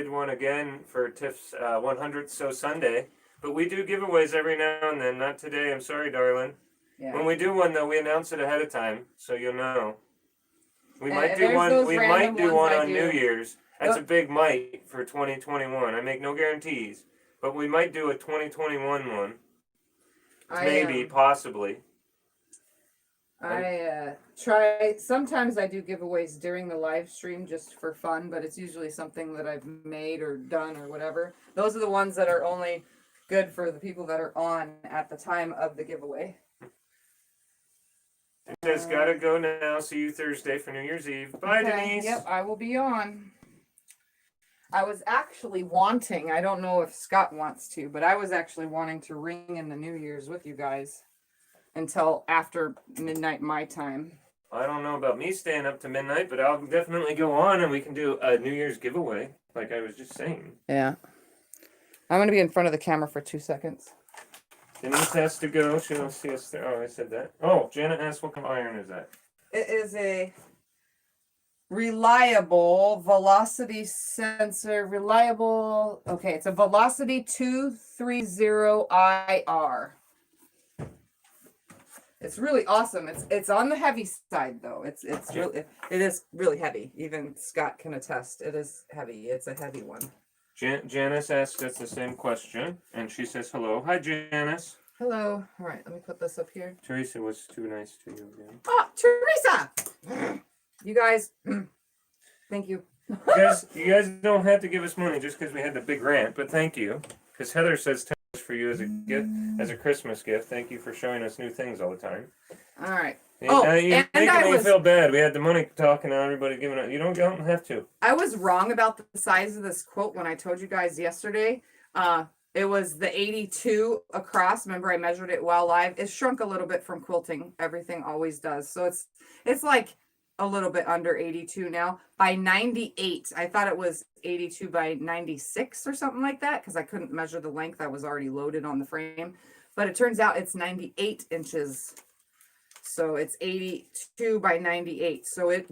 one again for Tiff's 100th So Sunday. But we do giveaways every now and then. Not today. I'm sorry, darling. Yeah. When we do one, though, we announce it ahead of time, so you'll know. We might do there's one. those We random might do ones one I on do. New Year's. That's Yep. a big might for 2021. I make no guarantees, but we might do a 2021 one. Maybe, possibly. I try. Sometimes I do giveaways during the live stream just for fun, but it's usually something that I've made or done or whatever. Those are the ones that are only good for the people that are on at the time of the giveaway. It says, gotta go now. See you Thursday for New Year's Eve. Bye, Okay, Denise. Yep, I will be on. I was actually wanting, I don't know if Scott wants to, but I was actually wanting to ring in the New Year's with you guys until after midnight my time. I don't know about me staying up to midnight, but I'll definitely go on and we can do a New Year's giveaway, like I was just saying. Yeah. I'm going to be in front of the camera for 2 seconds. Denise has to go. She don't see us there. Oh, I said that. Oh, Janet asked what kind of iron is that? It is a reliable velocity sensor. Okay, it's a Velocity 230IR. It's really awesome. It's on the heavy side though. It is really heavy. Even Scott can attest. It is heavy. It's a heavy one. Janice asked us the same question, and she says hello. Hi, Janice. Hello. All right, let me put this up here. Teresa was too nice to you again. Oh, Teresa! You guys, thank you. You guys don't have to give us money just because we had the big rant, but thank you. Because Heather says $10 for you as a gift, as a Christmas gift. Thank you for showing us new things all the time. All right. You're making me feel bad. We had the money talk and now everybody giving it. You don't have to. I was wrong about the size of this quilt when I told you guys yesterday. It was the 82 across. Remember, I measured it while live. It shrunk a little bit from quilting. Everything always does. So it's like a little bit under 82 now by 98. I thought it was 82 by 96 or something like that because I couldn't measure the length. I was already loaded on the frame, but it turns out it's 98 inches. So it's 82 by 98. So it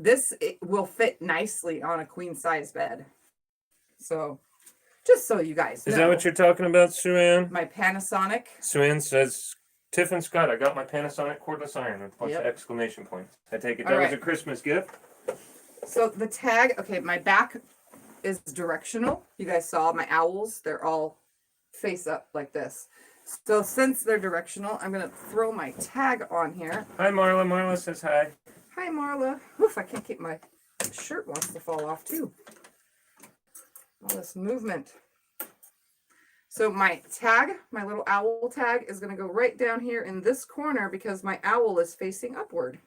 will fit nicely on a queen size bed. So just so you guys know. Is that what you're talking about, Sue-Ann? My Panasonic. Sue-Ann says, Tiff and Scott, I got my Panasonic cordless iron with a bunch of exclamation points. I take it that was a Christmas gift. So the tag, okay, my back is directional. You guys saw my owls. They're all face up like this. So since they're directional, I'm going to throw my tag on here. Hi, Marla. Marla says hi. Hi, Marla. Oof, I can't keep my shirt wants to fall off too. All this movement. So my tag, my little owl tag is going to go right down here in this corner because my owl is facing upward.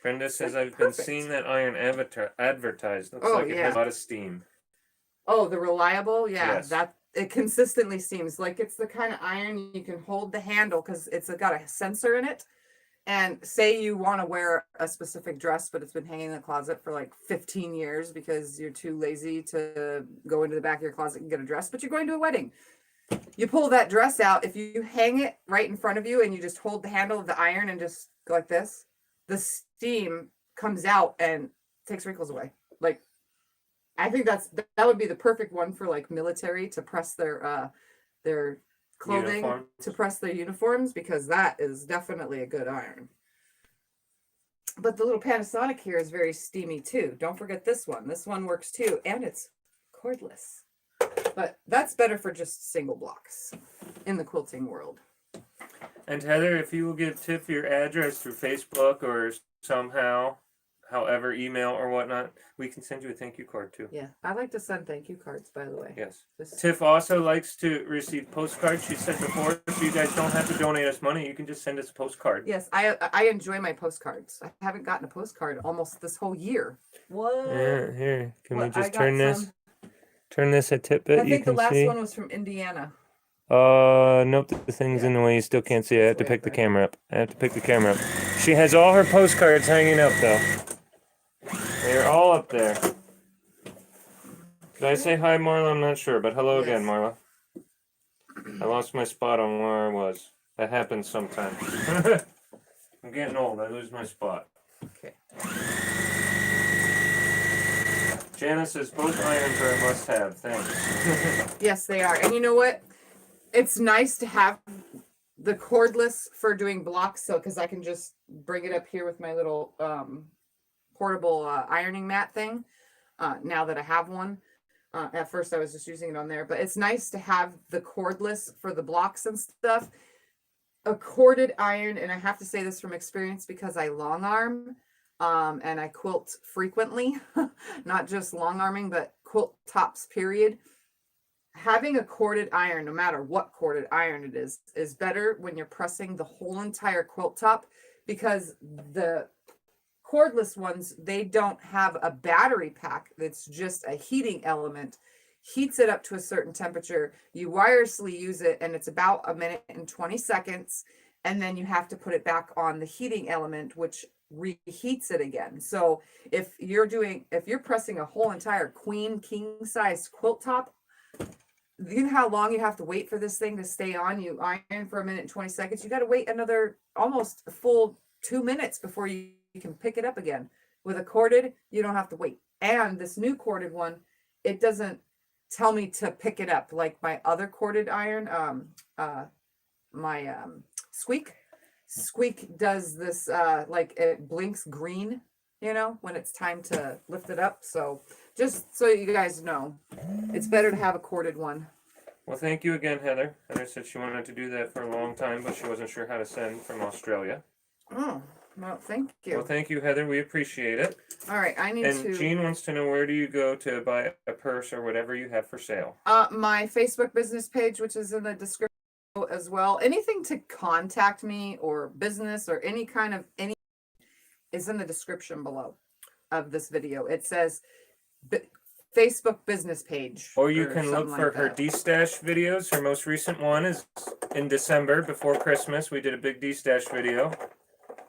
Brenda says, I've been seeing that iron advertised. Looks like it has a lot of steam. Oh, the reliable? Yeah, Yes. It consistently seems like it's the kind of iron you can hold the handle because it's got a sensor in it. And say you want to wear a specific dress, but it's been hanging in the closet for like 15 years because you're too lazy to go into the back of your closet and get a dress, but you're going to a wedding. You pull that dress out. If you hang it right in front of you and you just hold the handle of the iron and just go like this, the steam comes out and takes wrinkles away. Like, I think that would be the perfect one for like military to press their clothing, Uniform. to press their uniforms, because that is definitely a good iron. But the little Panasonic here is very steamy too. Don't forget this one. This one works too, and it's cordless. But that's better for just single blocks in the quilting world. And Heather, if you will give Tiff your address through Facebook or somehow, however, email or whatnot, we can send you a thank you card too. Yeah, I like to send thank you cards, by the way. Yes. Just- Tiff also likes to receive postcards. She said before, so you guys don't have to donate us money. You can just send us a postcard. Yes, I enjoy my postcards. I haven't gotten a postcard almost this whole year. What? Yeah, here. Can Well, we just I got turn this? some- Turn this a tidbit. I You think the can last see. one was from Indiana. Nope, the thing's in the way. You still can't see it. I have to pick the camera up. She has all her postcards hanging up, though. They're all up there. Did I say hi, Marla? I'm not sure, but hello again, Yes. Marla. I lost my spot on where I was. That happens sometimes. I'm getting old. I lose my spot. Okay. Janice says both irons are a must-have. Thanks. Yes, they are. And you know what? It's nice to have the cordless for doing blocks, so because I can just bring it up here with my little portable ironing mat thing. Now that I have one. At first I was just using it on there, but it's nice to have the cordless for the blocks and stuff. A corded iron, and I have to say this from experience because I long arm and I quilt frequently, not just long arming, but quilt tops period. Having a corded iron, no matter what corded iron it is better when you're pressing the whole entire quilt top, because the cordless ones, they don't have a battery pack. It's just a heating element. Heats it up to a certain temperature. You wirelessly use it, and it's about a minute and 20 seconds. And then you have to put it back on the heating element, which reheats it again. So if you're pressing a whole entire queen king size quilt top, you know how long you have to wait for this thing to stay on? You iron for a minute and 20 seconds. You got to wait another almost a full 2 minutes before you can pick it up again. With a corded, you don't have to wait. And this new corded one, it doesn't tell me to pick it up like my other corded iron. My Squeak does this, like it blinks green, you know, when it's time to lift it up. So just so you guys know, it's better to have a corded one. Well, thank you again, Heather. Heather said she wanted to do that for a long time, but she wasn't sure how to send from Australia. Oh, well, thank you. Well, thank you, Heather. We appreciate it. All right, I need And Jean wants to know, where do you go to buy a purse or whatever you have for sale? My Facebook business page, which is in the description as well. Anything to contact me or business or any is in the description below of this video. It says Facebook business page. Or you can look for her D-Stash videos. Her most recent one is in December, before Christmas. We did a big D-Stash video.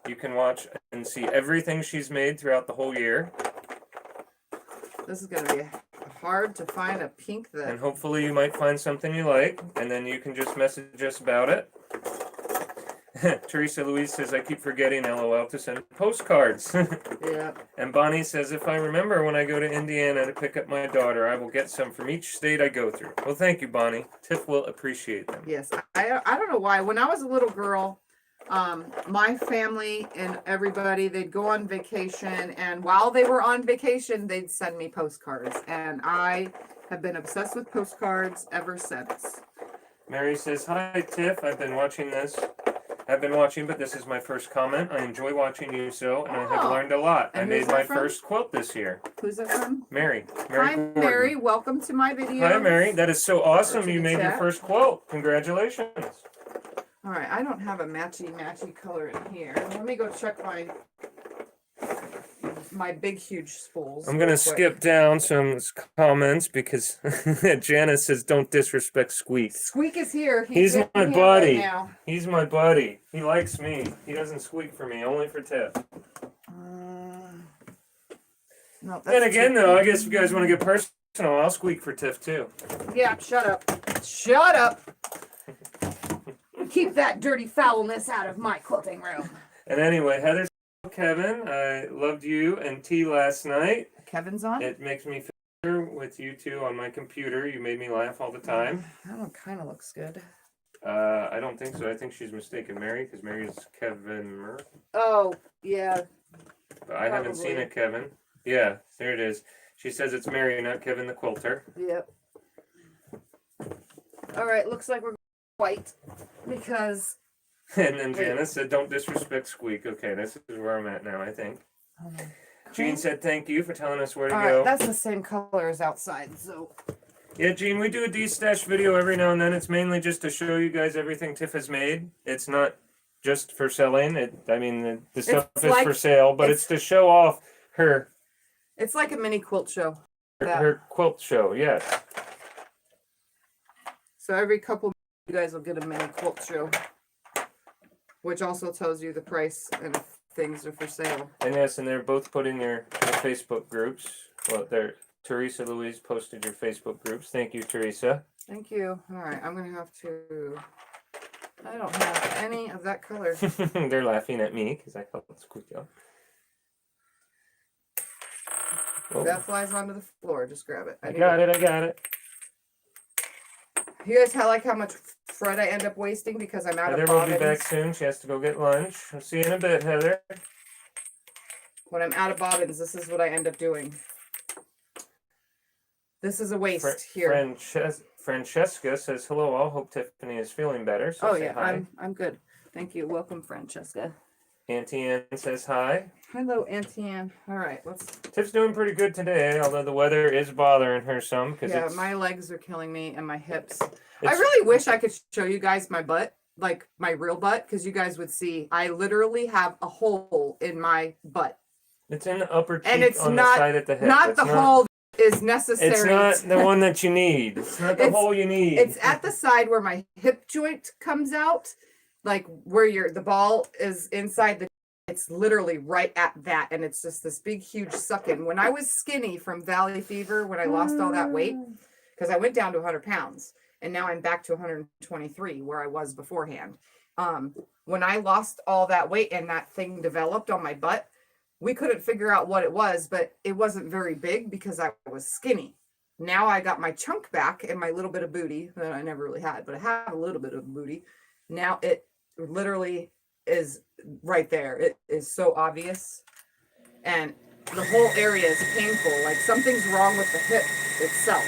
You can watch and see everything she's made throughout the whole year. This is going to be hard to find a pink that... And hopefully you might find something you like, and then you can just message us about it. Teresa Louise says, I keep forgetting, LOL, to send postcards. Yeah. And Bonnie says, if I remember when I go to Indiana to pick up my daughter, I will get some from each state I go through. Well, thank you, Bonnie. Tiff will appreciate them. Yes. I don't know why. When I was a little girl, my family and everybody, they'd go on vacation, and while they were on vacation, they'd send me postcards. And I have been obsessed with postcards ever since. Mary says, hi, Tiff. I've been watching, but this is my first comment. I enjoy watching you sew, and I have learned a lot. I made my first quilt this year. Who's that from? Mary. Hi, Gordon. Mary. Welcome to my video. Hi, Mary. That is so awesome. You made chat. your first quilt. Congratulations. All right. I don't have a matchy color in here. Let me go check my big, huge spools. I'm going to skip down some comments because Janice says, don't disrespect Squeak. Squeak is here. He's my buddy. Right now. He's my buddy. He likes me. He doesn't squeak for me, only for Tiff. No, Then again, though, I guess if you guys want to get personal, I'll squeak for Tiff, too. Yeah, shut up. Shut up. Keep that dirty foulness out of my quilting room. And anyway, Heather, Kevin, I loved you and T last night. Kevin's on? It makes me feel better with you two on my computer. You made me laugh all the time. That one kind of looks good. I don't think so. I think she's mistaken Mary, because Mary is Kevin Murphy. Oh, yeah. But I haven't seen it, Kevin. Yeah, there it is. She says it's Mary, not Kevin the quilter. Yep. All right, looks like we're white because... And then Janice said, don't disrespect Squeak. Okay, this is where I'm at now, I think. Jean said, thank you for telling us where to go. That's the same color as outside, so... Yeah, Jean, we do a D-Stash video every now and then. It's mainly just to show you guys everything Tiff has made. It's not just for selling. The stuff is for sale, but it's to show off her... It's like a mini quilt show. Her quilt show, yes. So every couple you guys will get a mini quilt show, which also tells you the price and if things are for sale. And yes, and they're both put in their Facebook groups. Well, Teresa Louise posted your Facebook groups. Thank you, Teresa. Thank you. All right, I'm going to have to I don't have any of that color. They're laughing at me because I call it squeaky. That flies onto the floor. Just grab it. I got it. I got it. You guys like how much thread I end up wasting because I'm out Heather of will bobbins? be back soon. She has to go get lunch. I'll see you in a bit, Heather. When I'm out of bobbins, this is what I end up doing. This is a waste here. Francesca says hello. All hope Tiffany is feeling better. So say hi. I'm good. Thank you. Welcome, Francesca. Auntie Ann says hi. Hello, Auntie Ann. All right, let's. Tiff's doing pretty good today, although the weather is bothering her some because Yeah, my legs are killing me and my hips. I really wish I could show you guys my butt, like my real butt, because you guys would see. I literally have a hole in my butt. It's in the upper cheek And it's on not, the side at the hip. not the hole is necessary. It's not the one that you need. It's not the hole you need. It's at the side where my hip joint comes out, like where the ball is inside the. It's literally right at that, and it's just this big, huge suck in. When I was skinny from Valley Fever, when I lost all that weight, because I went down to 100 pounds, and now I'm back to 123 where I was beforehand. When I lost all that weight and that thing developed on my butt, we couldn't figure out what it was, but it wasn't very big because I was skinny. Now I got my chunk back and my little bit of booty that I never really had, but I have a little bit of booty. Now it literally is right there. It is so obvious. And the whole area is painful. Like something's wrong with the hip itself.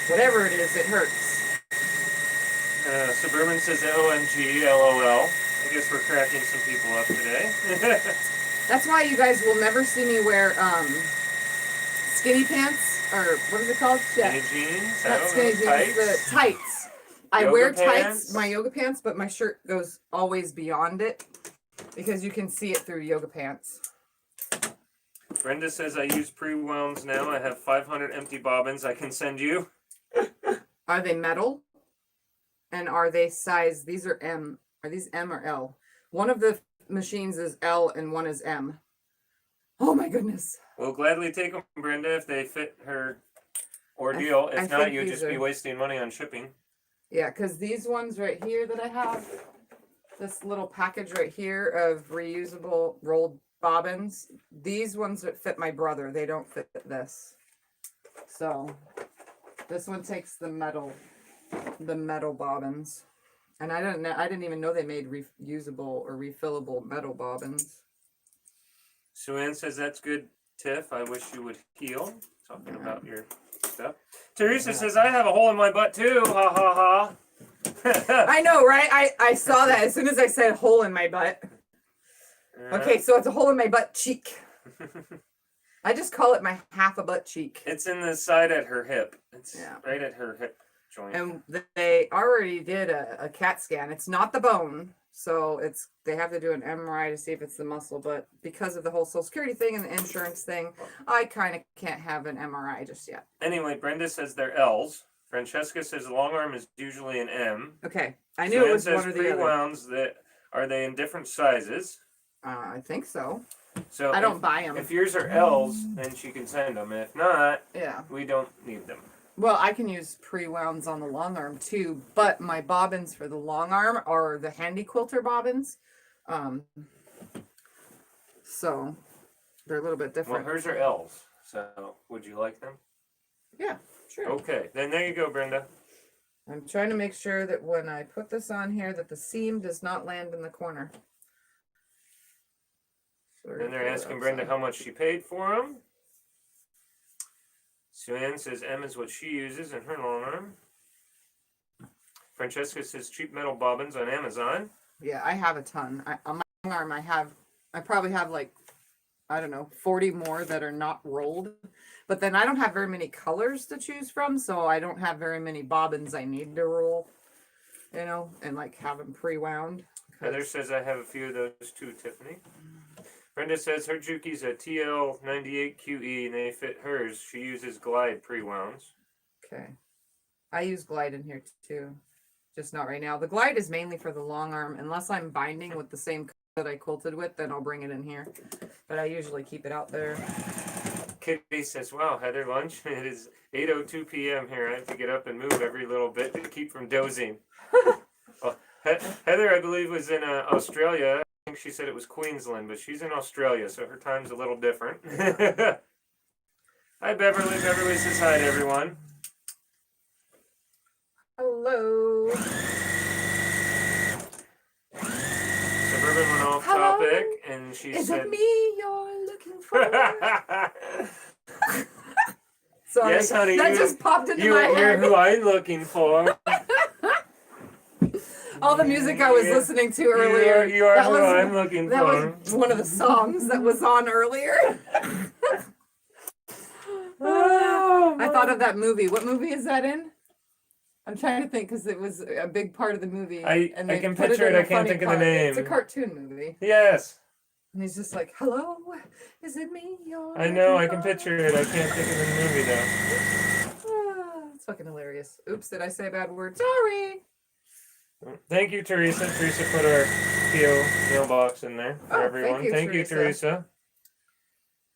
Whatever it is, it hurts. Suburban says OMG, LOL. I guess we're cracking some people up today. That's why you guys will never see me wear skinny pants, or what is it called? Skinny jeans? Not skinny jeans, the tights. I wear tights, my yoga pants, but my shirt goes always beyond it because you can see it through yoga pants. Brenda says I use pre-wounds now. I have 500 empty bobbins I can send you. Are they metal? And are they size? These are M. Are these M or L? One of the machines is L and one is M. Oh my goodness. We'll gladly take them, Brenda, if they fit her ordeal. If not, you'd just be wasting money on shipping. Yeah, because these ones right here that I have, this little package right here of reusable rolled bobbins, these ones that fit my brother, they don't fit this. So this one takes the metal bobbins. And I didn't even know they made reusable or refillable metal bobbins. Sue Ann says that's good, Tiff. I wish you would heal. Talking about your stuff. Teresa says I have a hole in my butt too. Ha ha ha. I know, right? I saw that as soon as I said hole in my butt. Okay, so it's a hole in my butt cheek. I just call it my half a butt cheek. It's in the side at her hip. It's right at her hip joint. And they already did a CAT scan. It's not the bone, so they have to do an MRI to see if it's the muscle. But because of the whole Social Security thing and the insurance thing, I kind of can't have an MRI just yet. Anyway, Brenda says they're L's. Francesca says the long arm is usually an M. Okay, I knew it was one or the other. Pre-wounds, are they in different sizes? I think so. So I don't buy them. If yours are L's, then she can send them. And if not, we don't need them. Well, I can use pre-wounds on the long arm too, but my bobbins for the long arm are the handy quilter bobbins. So they're a little bit different. Well, hers are L's. So would you like them? Yeah, sure. Okay, then there you go, Brenda. I'm trying to make sure that when I put this on here that the seam does not land in the corner. And they're asking Brenda how much she paid for them. Sue Ann says M is what she uses in her long arm. Francesca says cheap metal bobbins on Amazon. Yeah, I have a ton. On my long arm, I probably have like, I don't know, 40 more that are not rolled. But then I don't have very many colors to choose from, so I don't have very many bobbins I need to roll, and like have them pre-wound. Heather says I have a few of those too, Tiffany. Brenda says her Juki's a TL98QE and they fit hers. She uses Glide pre-wounds. Okay. I use Glide in here too. Just not right now. The Glide is mainly for the long arm. Unless I'm binding with the same that I quilted with, then I'll bring it in here. But I usually keep it out there. Kitty says, wow, Heather, lunch? It is 8:02 p.m. here. I have to get up and move every little bit to keep from dozing. Oh, Heather, I believe, was in Australia. I think she said it was Queensland, but she's in Australia, so her time's a little different. Hi, Beverly. Beverly says hi to everyone. Hello. Suburban went off Hello? topic, and she Is said, it me you're looking for? Sorry, yes, honey, that you, just popped into my you're head. who I'm looking for. All the music I was listening to earlier. You are that who was, I'm looking that for. was one of the songs that was on earlier. I thought of that movie. What movie is that in? I'm trying to think because it was a big part of the movie. I they can put picture in it. a I can't funny think of the part. name. It's a cartoon movie. Yes. And he's just like, hello, is it me? You're I know. I looking can for?" picture it. I can't think of the movie, though. It's fucking hilarious. Oops, did I say a bad word? Sorry. Thank you, Teresa. Teresa put our PO mailbox in there for everyone. Thank you, Teresa. Teresa.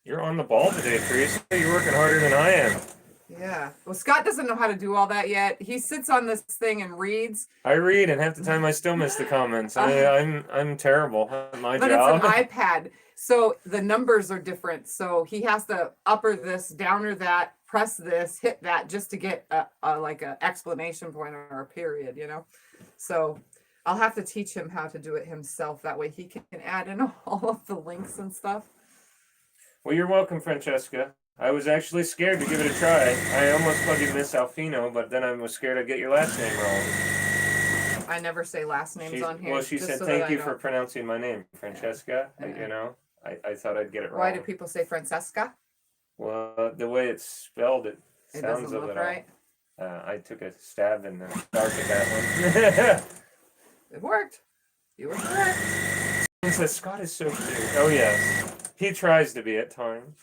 You're on the ball today, Teresa. You're working harder than I am. Yeah. Well, Scott doesn't know how to do all that yet. He sits on this thing and reads. I read, and half the time I still miss the comments. I'm terrible at my But job. it's an iPad, so the numbers are different. So he has to upper this, downer that, press this, hit that, just to get a like a exclamation point or a period, you know. So I'll have to teach him how to do it himself. That way he can add in all of the links and stuff. Well, you're welcome, Francesca. I was actually scared to give it a try. I almost called you Miss Alfino, but then I was scared I'd get your last name wrong. I never say last names on here. Well, she said so thank that you I for don't- pronouncing my name, Francesca. Yeah. You know, I thought I'd get it wrong. Why do people say Francesca? Well, the way it's spelled, it It sounds doesn't a look little. right. I took a stab in the dark at that one. It worked. You were correct. He says Scott is so cute. Oh yes, he tries to be at times.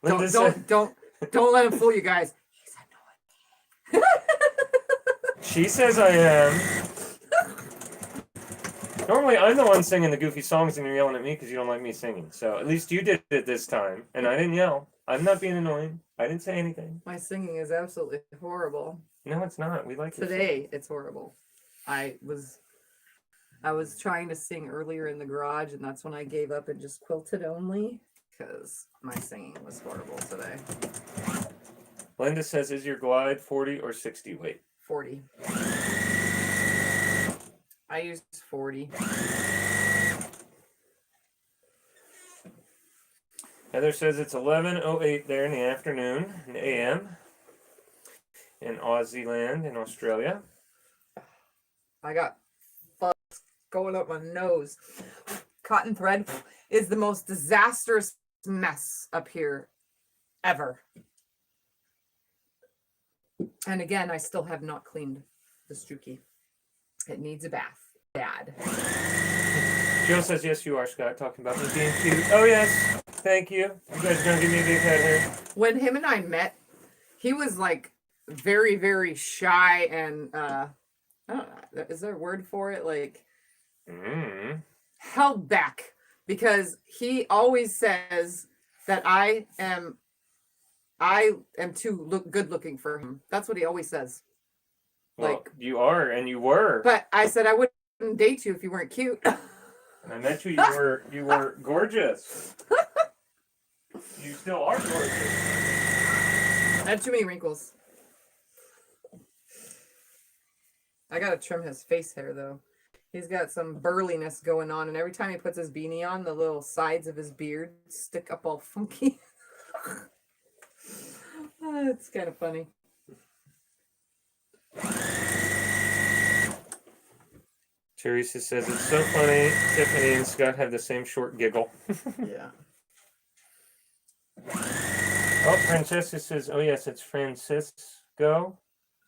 Linda Don't let him fool you guys. She says I am. Normally, I'm the one singing the goofy songs, and you're yelling at me because you don't like me singing. So at least you did it this time, and I didn't yell. I'm not being annoying. I didn't say anything. My singing is absolutely horrible. No, it's not. We like Today. It's horrible. I was trying to sing earlier in the garage, and that's when I gave up and just quilted only because my singing was horrible today. Linda says, "Is your glide 40 or 60 weight?" 40. I used 40. Heather says it's 11:08 there in the afternoon, in the AM, in Aussie land in Australia. I got fuzz going up my nose. Cotton thread is the most disastrous mess up here ever. And again, I still have not cleaned the Struki. It needs a bath. Bad. Jill says, "Yes, you are, Scott, talking about me being cute." Oh, yes. Thank you. You guys are going to give me a big head here. When him and I met, he was like very, very shy and I don't know, is there a word for it? Like held back, because he always says that I am too good looking for him. That's what he always says. Well, Like, you are, and you were. but I said I wouldn't date you if you weren't cute. I met you. You were gorgeous. You still are gorgeous. I have too many wrinkles. I gotta trim his face hair though. He's got some burliness going on, and every time he puts his beanie on, the little sides of his beard stick up all funky. It's kind of funny. Teresa says, "It's so funny. Tiffany and Scott have the same short giggle." Yeah. Oh, Francesca says, "Oh, yes, it's Francisco."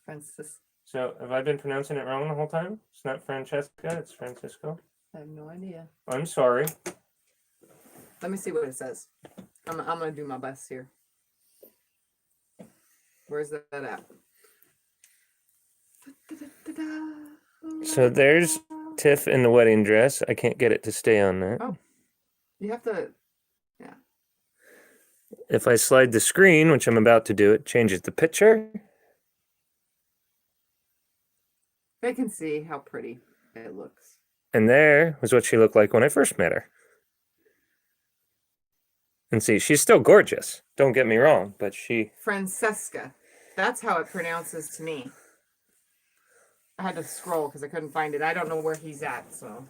Francis. So, have I been pronouncing it wrong the whole time? It's not Francesca, it's Francisco. I have no idea. I'm sorry. Let me see what it says. I'm gonna do my best here. Where's that at? So, there's Tiff in the wedding dress. I can't get it to stay on that. Oh. You have to. If I slide the screen, which I'm about to do, it changes the picture. I can see how pretty it looks. And there was what she looked like when I first met her. And see, she's still gorgeous. Don't get me wrong, but she... Francesca. That's how it pronounces to me. I had to scroll because I couldn't find it. I don't know where he's at, so.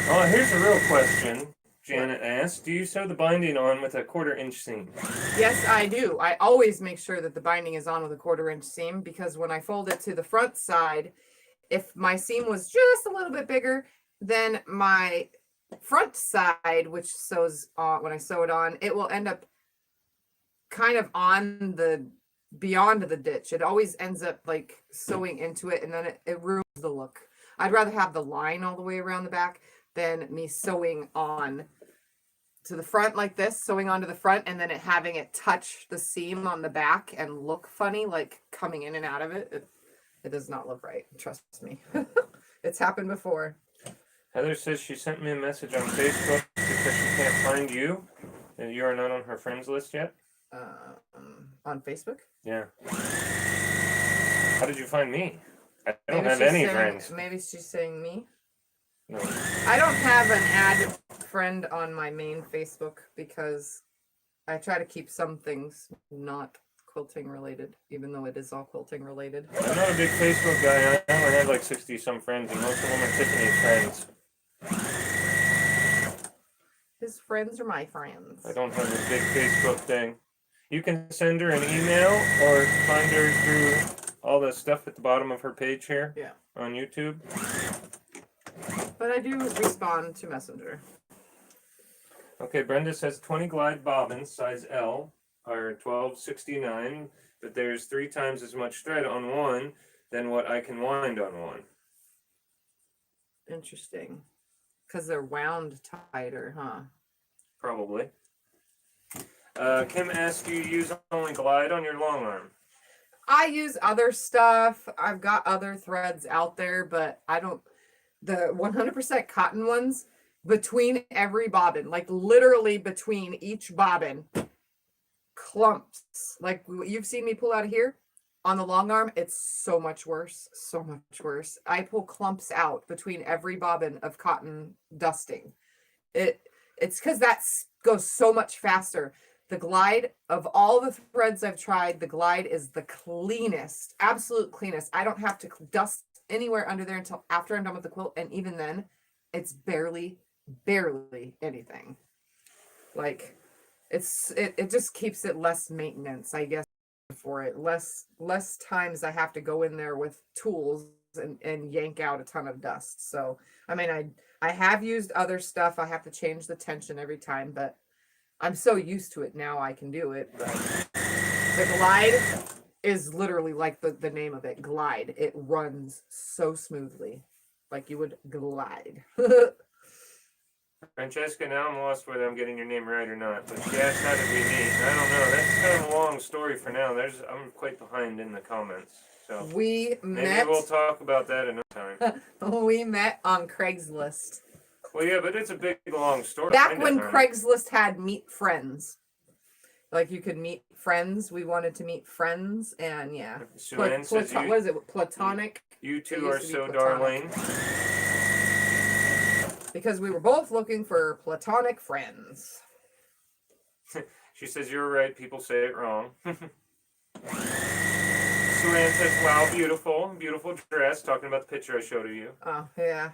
Oh, here's a real question. Janet asked, do you sew the binding on with a 1/4-inch seam? Yes, I do. I always make sure that the binding is on with a 1/4-inch seam because when I fold it to the front side, if my seam was just a little bit bigger, then my front side, which sews on, when I sew it on, it will end up kind of on the, beyond the ditch. It always ends up like sewing into it and then it ruins the look. I'd rather have the line all the way around the back than me sewing on to the front like this, sewing onto the front and then it having it touch the seam on the back and look funny, like coming in and out of it. It does not look right. Trust me. It's happened before. Heather says she sent me a message on Facebook because she can't find you. And you are not on her friends list yet? On Facebook? Yeah. How did you find me? I don't Maybe have she's any saying- friends. Maybe she's saying me. No. I don't have an add friend on my main Facebook because I try to keep some things not quilting related, even though it is all quilting related. I'm not a big Facebook guy. I only have like 60-some friends, and most of them are Tiffany's friends. His friends are my friends. I don't have a big Facebook thing. You can send her an email or find her through all the stuff at the bottom of her page here. Yeah. On YouTube. But I do respond to Messenger. Okay, Brenda says 20 glide bobbins, size L, are $12.69, but there's 3 times as much thread on one than what I can wind on one. Interesting. Because they're wound tighter, huh? Probably. Kim asked, do you use only glide on your long arm? I use other stuff. I've got other threads out there, but I don't. The 100% cotton ones, between every bobbin, like literally between each bobbin, clumps. Like you've seen me pull out of here on the long arm, it's so much worse. So much worse. I pull clumps out between every bobbin of cotton dusting. It's because that goes so much faster. The glide, of all the threads I've tried, the glide is the cleanest, absolute cleanest. I don't have to dust anywhere under there until after I'm done with the quilt. And even then, it's barely anything. Like it just keeps it less maintenance, I guess, for it. Less times I have to go in there with tools and yank out a ton of dust. So, I mean, I have used other stuff. I have to change the tension every time, but I'm so used to it now I can do it. But the glide is literally like the name of it, glide. It runs so smoothly, like you would glide. Francesca, now I'm lost whether I'm getting your name right or not. But she asked how did we meet. I don't know. That's kind of a long story for now. I'm quite behind in the comments. So We maybe met. we'll talk about that another time. We met on Craigslist. Well, yeah, but it's a big, long story. Back when Craigslist had meet friends. Like you could meet friends. We wanted to meet friends, and yeah. Suan says what is it? Platonic? You It two used are to be so platonic. darling. Because we were both looking for platonic friends. She says you're right. People say it wrong. Suan says, wow, beautiful. Beautiful dress. Talking about the picture I showed of you. Oh, yeah.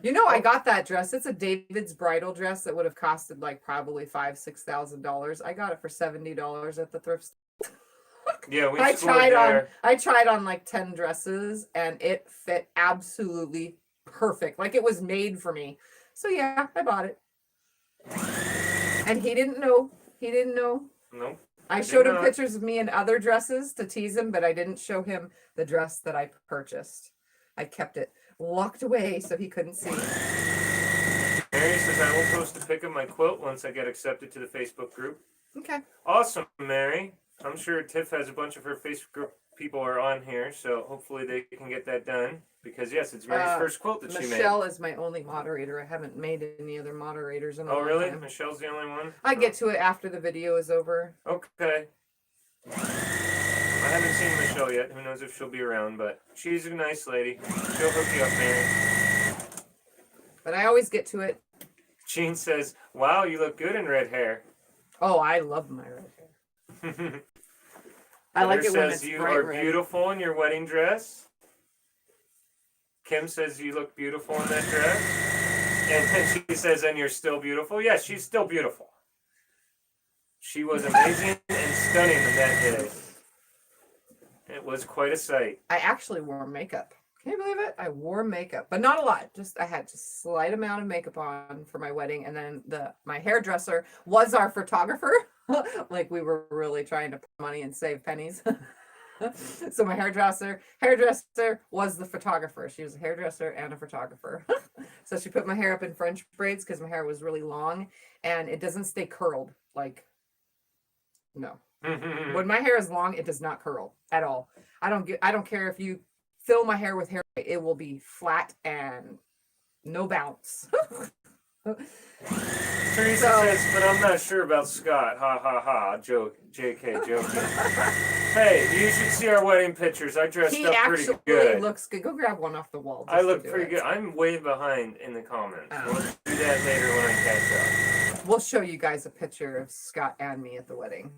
You know, I got that dress. It's a David's bridal dress that would have costed like probably $5,000-$6,000. I got it for $70 at the thrift store. Yeah, we I scored tried there. I tried on like 10 dresses and it fit absolutely perfect. Like it was made for me. So yeah, I bought it. And he didn't know. He didn't know. Nope. I did showed him not. pictures of me in other dresses to tease him, but I didn't show him the dress that I purchased. I kept it locked away so he couldn't see. Mary says I will post a pic of my quilt once I get accepted to the Facebook group. Okay. Awesome, Mary. I'm sure Tiff has a bunch of her Facebook people are on here, so hopefully they can get that done. Because yes, it's Mary's first quilt that she made. Michelle is my only moderator. I haven't made any other moderators in a Oh long really? time. Michelle's the only one? I get to it after the video is over. Okay. I haven't seen Michelle yet. Who knows if she'll be around, but she's a nice lady. She'll hook you up, Mary. But I always get to it. Jean says, wow, you look good in red hair. Oh, I love my red hair. I like it when it's you bright are red. beautiful in your wedding dress. Kim says you look beautiful in that dress. And then she says, and you're still beautiful. Yes, she's still beautiful. She was amazing and stunning in that day. It was quite a sight. I actually wore makeup. Can you believe it? I wore makeup, but not a lot. Just I had just slight amount of makeup on for my wedding, and then my hairdresser was our photographer. Like we were really trying to put money and save pennies. So my hairdresser was the photographer. She was a hairdresser and a photographer. So she put my hair up in French braids because my hair was really long and it doesn't stay curled. Like, no. When my hair is long, it does not curl at all. I don't care if you fill my hair with hair, it will be flat and no bounce. Teresa says, but I'm not sure about Scott. Ha ha ha. Joke. JK joking. Hey, you should see our wedding pictures. I dressed up pretty good. He actually looks good. Go grab one off the wall. I look pretty good. I'm way behind in the comments. We'll do that later when I catch up. We'll show you guys a picture of Scott and me at the wedding.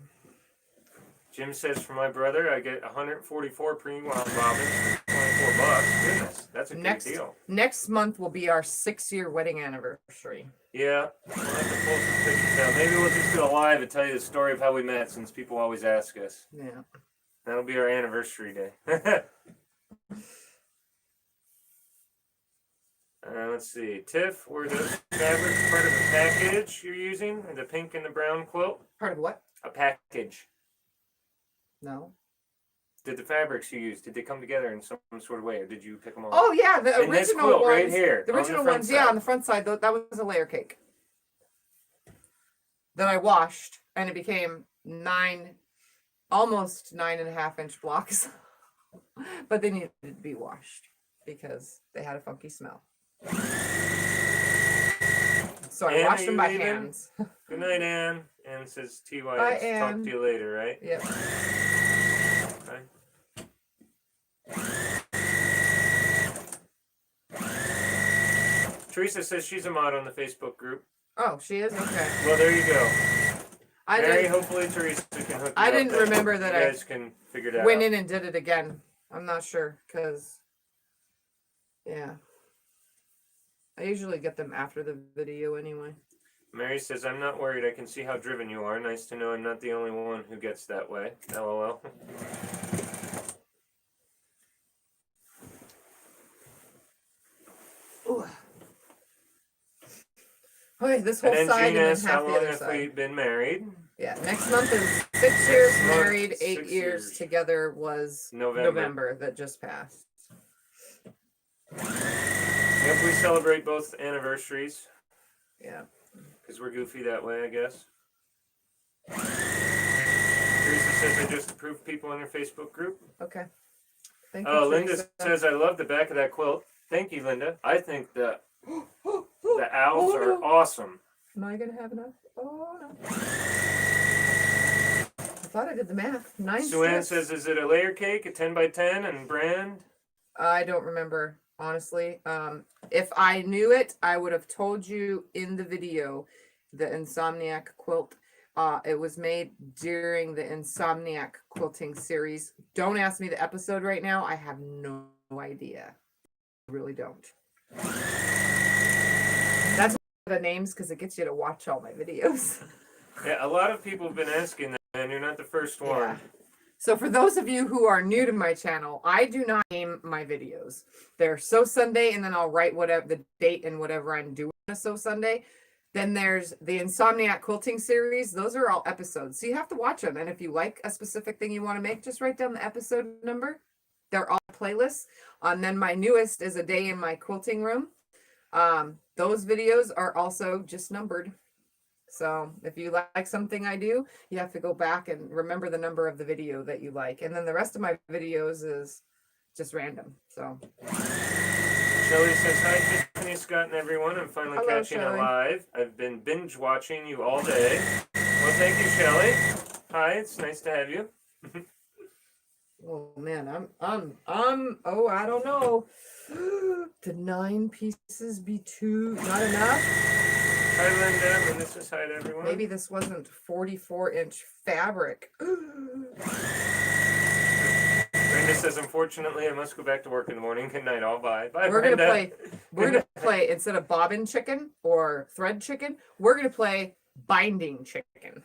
Jim says, for my brother, I get 144 premium wound bobbins for $24. Goodness, that's a good deal. Next month will be our 6-year wedding anniversary. Yeah, we'll have to pull some pictures out. Maybe we'll just do a live and tell you the story of how we met, since people always ask us. Yeah. That'll be our anniversary day. Let's see. Tiff, were those fabrics part of a package you're using? The pink and the brown quilt? Part of what? A package. No. Did the fabrics you used, did they come together in some sort of way, or did you pick them all? Oh yeah, the in this original quilt ones. right here. The original front ones, side. yeah, on the front side. That was a layer cake that I washed, and it became almost 9.5-inch blocks. But they needed to be washed because they had a funky smell. So I washed them by hands. Good night, Ann. Ann says TY. Bye, Talk Ann. to you later, right? Yep. Okay. Teresa says she's a mod on the Facebook group. Oh, she is? Okay. Well, there you go. Mary, I hopefully Teresa can hook you up. I didn't remember that you I guys can figure it out. went in and did it again. I'm not sure because, yeah. I usually get them after the video anyway. Mary says, I'm not worried. I can see how driven you are. Nice to know I'm not the only one who gets that way. LOL. Ooh. Okay, this whole And then side Gina and asks, then how half the long other have side. we been married? Yeah, next month is 6 years Next month, married, 8 6 years years. together was November. that just passed. Yep, we celebrate both anniversaries. Yeah. Because we're goofy that way, I guess. Teresa says I just approved people in her Facebook group. Okay. Thank you. Oh, Linda Teresa. says I love the back of that quilt. Thank you, Linda. I think the owls are awesome. Am I gonna have enough? Oh no. I thought I did the math. 9 Sue Ann strips. says, is it a layer cake, a 10 by 10 and brand? I don't remember, honestly. If I knew it, I would have told you in the video. The Insomniac Quilt. It was made during the Insomniac Quilting series. Don't ask me the episode right now. I have no idea. I really don't. That's one of the names because it gets you to watch all my videos. Yeah, a lot of people have been asking that, and you're not the first one. Yeah. So for those of you who are new to my channel, I do not name my videos. They're So Sunday, and then I'll write whatever the date and whatever I'm doing on a So Sunday. Then there's the Insomniac Quilting series. Those are all episodes. So you have to watch them. And if you like a specific thing you want to make, just write down the episode number. They're all playlists. And then my newest is A Day in My Quilting Room. Those videos are also just numbered. So if you like something I do, you have to go back and remember the number of the video that you like. And then the rest of my videos is just random. So Shelly says, hi, Tiffany, Scott, and everyone. I'm finally Hello, catching Shelley. it live. I've been binge watching you all day. Well, thank you, Shelly. Hi, it's nice to have you. oh man, oh, I don't know. Could 9 pieces be not enough? Hi, Linda. Linda says hi to everyone. Maybe this wasn't 44-inch fabric. Brenda says, unfortunately, I must go back to work in the morning. Good night, all. Bye. Bye, We're Brenda. gonna play instead of bobbin chicken or thread chicken, we're gonna play binding chicken.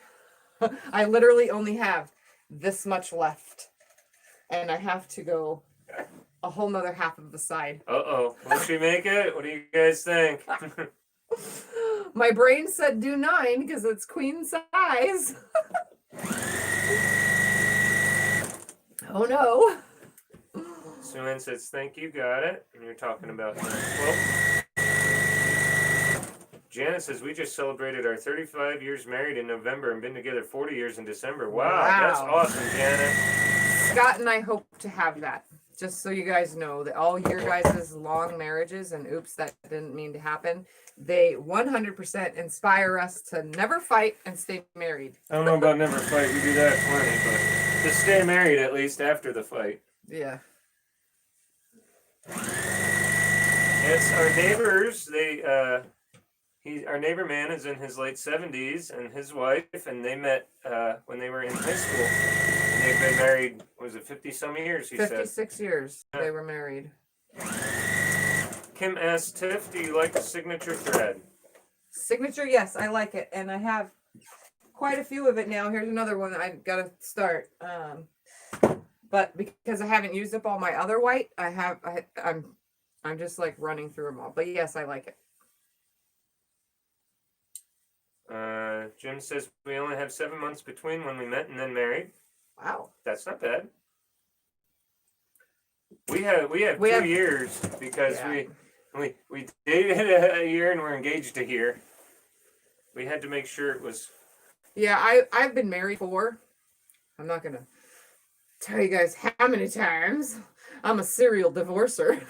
I literally only have this much left. And I have to go a whole nother half of the side. Uh-oh. Will she make it? What do you guys think? My brain said do 9 because it's queen size. Oh no. Suan says, thank you, got it. And you're talking about quilt. Janice says, we just celebrated our 35 years married in November and been together 40 years in December. Wow. That's awesome, Janice. Scott and I hope to have that. Just so you guys know that all your guys' long marriages, and oops, that didn't mean to happen, they 100% inspire us to never fight and stay married. I don't know about never fight. We do that plenty, but to stay married at least after the fight. Yeah. Yes, our neighbors, our neighbor man is in his late 70s, and his wife, and they met when they were in high school. And they've been married, was it 50-some years, he 56 years they were married. Kim asks, Tiff, do you like the signature thread? Signature, yes, I like it. And I have quite a few of it now. Here's another one that I gotta start. But because I haven't used up all my other white, I'm just like running through them all. But yes, I like it. Jim says we only have 7 months between when we met and then married. Wow. That's not bad. We have 2 years because we dated a year and we're engaged a year. We had to make sure it was. Yeah, I've been married 4. I'm not gonna tell you guys how many times. I'm a serial divorcer.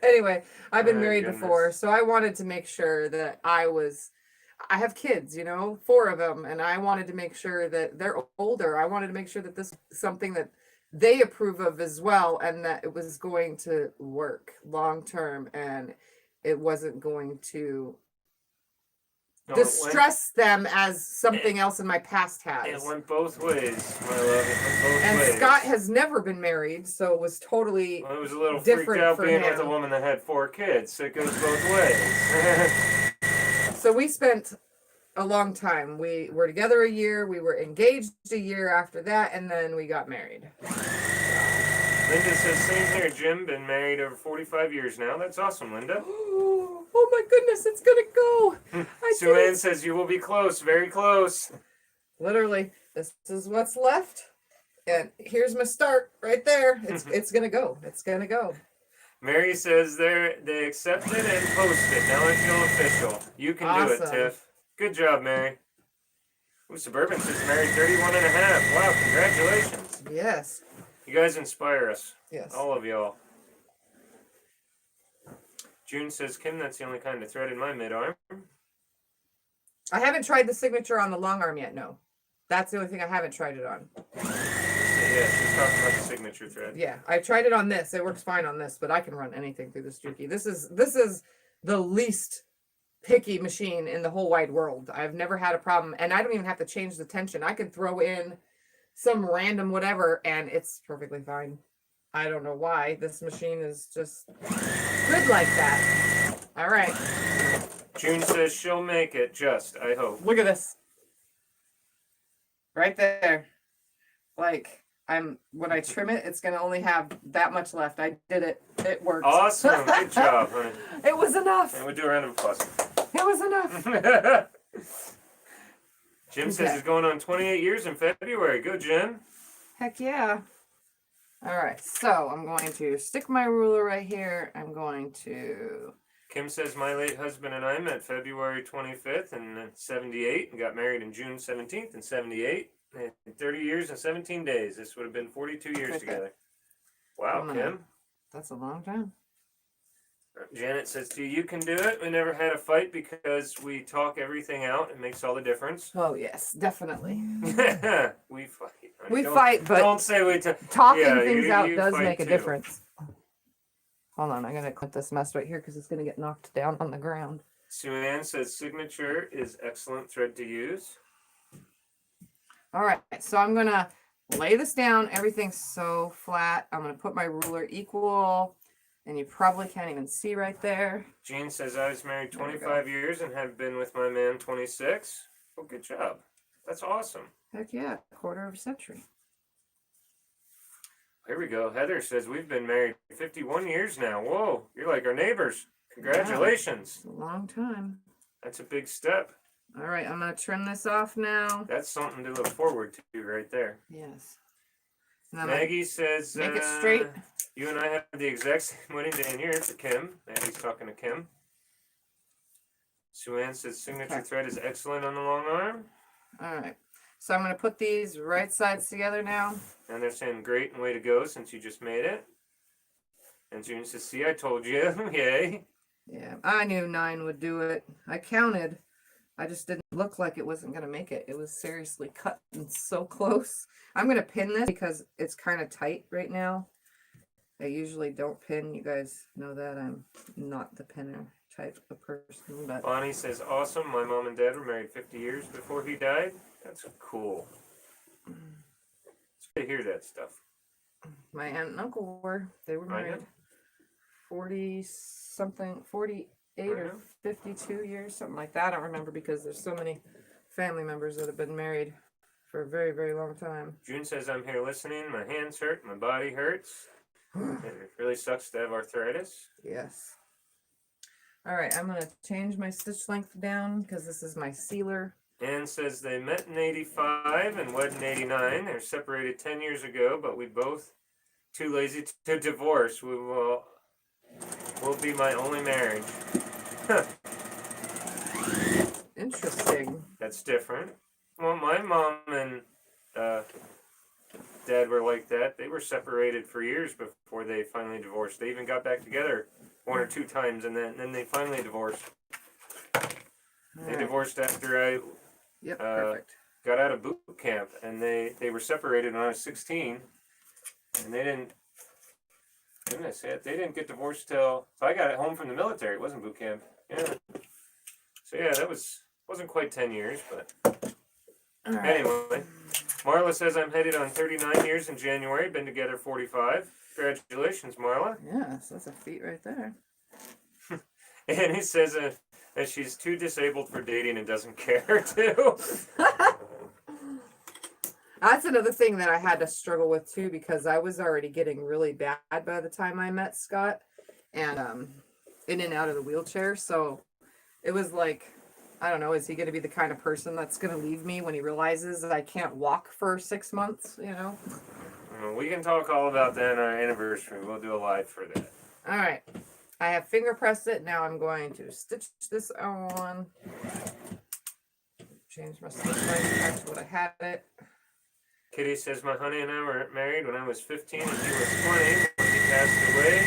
Anyway, I've been married before, so I wanted to make sure that I have kids, 4 of them, and I wanted to make sure that they're older. I wanted to make sure that this is something that they approve of as well, and that it was going to work long term, and it wasn't going to distress them as something else in my past has. It went both ways, my love. It went both ways. And Scott has never been married, so it was totally it was a little freaked out being with a woman that had 4 kids. It goes both ways. So we spent a long time. We were together a year. We were engaged a year after that, and then we got married. Linda says, same here, Jim. Been married over 45 years now. That's awesome, Linda. Oh my goodness, it's gonna go. Sue-Ann says you will be close, very close. Literally, this is what's left. And here's my start right there. It's gonna go. It's gonna go. Mary says they accepted and posted. Now I feel official. You can do it, Tiff. Good job, Mary. Ooh, Suburban says married 31 and a half. Wow, congratulations. Yes. You guys inspire us. Yes. All of y'all. June says, Kim, that's the only kind of thread in my mid-arm. I haven't tried the signature on the long arm yet, no. That's the only thing I haven't tried it on. Yeah, she's talking about the signature thread. Yeah, I tried it on this. It works fine on this, but I can run anything through this Juki. This is the least picky machine in the whole wide world. I've never had a problem, and I don't even have to change the tension. I can throw in some random whatever, and it's perfectly fine. I don't know why. This machine is just good like that. All right. June says she'll make it, I hope. Look at this. Right there. Like, when I trim it, it's going to only have that much left. I did it. It worked. Awesome. Good job, honey. It was enough. And we'll do a round of applause. It was enough. Jim says it's going on 28 years in February. Go, Jim. Heck yeah. All right. So I'm going to stick my ruler right here. I'm going to Kim says my late husband and I met February 25th in 78 and got married in June 17th in 78. And 30 years and 17 days. This would have been 42 years Okay. together. Wow, Kim. That's a long time. Janet says, you can do it. We never had a fight because we talk everything out. It makes all the difference. Oh, yes, definitely. We fight. We fight, but don't say we talking yeah, things out you does fight make a too. difference. Hold on, I'm going to clip this mess right here because it's going to get knocked down on the ground. Sue Ann says signature is excellent thread to use. All right, so I'm going to lay this down. Everything's so flat. I'm going to put my ruler equal, and you probably can't even see right there. Jean says I was married 25 years and have been with my man 26. Well, good job. That's awesome. Heck yeah, quarter of a century. Here we go. Heather says we've been married 51 years now. Whoa, you're like our neighbors. Congratulations. Wow, a long time. That's a big step. All right, I'm going to trim this off now. That's something to look forward to right there. Yes. And I'm Maggie says make it straight. You and I have the exact same wedding day in here for Kim. Maggie's talking to Kim. Sue Ann says signature thread is excellent on the long arm. All right. So I'm going to put these right sides together now. And they're saying great and way to go since you just made it. And June says, see, I told you. Yay. Yeah, I knew 9 would do it. I counted. I just didn't look like it wasn't going to make it. It was seriously cut and so close. I'm going to pin this because it's kind of tight right now. I usually don't pin. You guys know that. I'm not the pinner type of person. But Bonnie says, awesome. My mom and dad were married 50 years before he died. That's cool. It's good to hear that stuff. my aunt and uncle were. They were I know. married 40-something, 48 or 52 years, something like that. I don't remember because there's so many family members that have been married for a very, very long time. June says, I'm here listening. My hands hurt. My body hurts. It really sucks to have arthritis. Yes. All right, I'm going to change my stitch length down because this is my sealer. Ann says they met in 85 and wed in 89. They're separated 10 years ago, but we both too lazy to divorce. Will be my only marriage. Interesting. That's different. Well, my mom and dad were like that. They were separated for years before they finally divorced. They even got back together 1 or 2 times, and then they finally divorced. They divorced after I Perfect. got out of boot camp, and they were separated when I was 16, and they didn't. Didn't I say it? They didn't get divorced till I got home from the military. It wasn't boot camp. Yeah. So yeah, that wasn't quite 10 years, but anyway. Marla says I'm headed on 39 years in January. Been together 45. Congratulations, Marla. Yes, that's a feat right there. And he says that she's too disabled for dating and doesn't care too. That's another thing that I had to struggle with too, because I was already getting really bad by the time I met Scott, and in and out of the wheelchair. So it was like, I don't know, is he going to be the kind of person that's going to leave me when he realizes that I can't walk for 6 months, you know? We can talk all about that on our anniversary. We'll do a live for that. All right. I have finger pressed it. Now I'm going to stitch this on. Change my stitch length back to what I had it. Kitty says my honey and I were married when I was 15 and he was 20. When he passed away,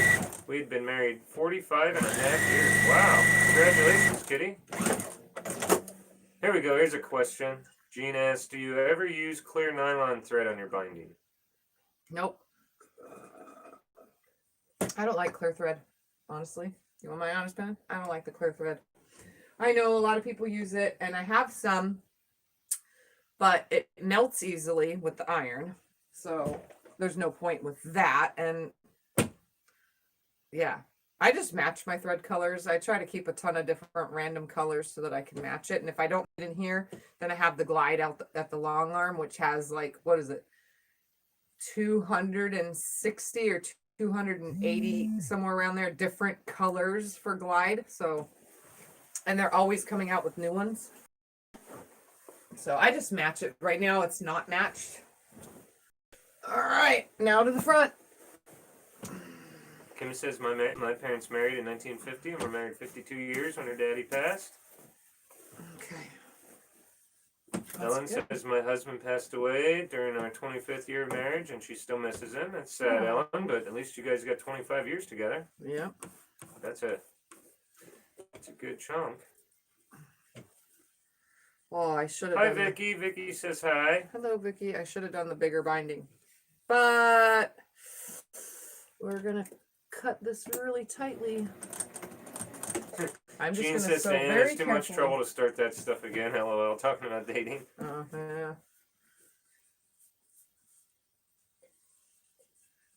we'd been married 45 and a half years. Wow. Congratulations, Kitty. Here we go. Here's a question. Jean asks, do you ever use clear nylon thread on your binding? Nope. I don't like clear thread, honestly. You want my honest opinion? I don't like the clear thread. I know a lot of people use it, and I have some, but it melts easily with the iron. So there's no point with that. And yeah, I just match my thread colors. I try to keep a ton of different random colors so that I can match it. And if I don't get in here, then I have the glide out at the long arm, which has like, what is it? 260 or 280, somewhere around there, different colors for glide. So, and they're always coming out with new ones. So I just match it. Right now it's not matched. All right, now to the front. Kim says my parents married in 1950 and were married 52 years when her daddy passed. Okay. Ellen good. says my husband passed away during our 25th year of marriage and she still misses him. That's sad, Oh. Ellen, but at least you guys got 25 years together. Yep. That's a good chunk. Oh, I should have Hi, done the- Vicky. Vicky says hi. Hello, Vicky. I should have done the bigger binding. But we're going to cut this really tightly. I'm just Jean going to says, sew Dan, very it's too much carefully. trouble to start that stuff again. LOL. Talking about dating. Yeah.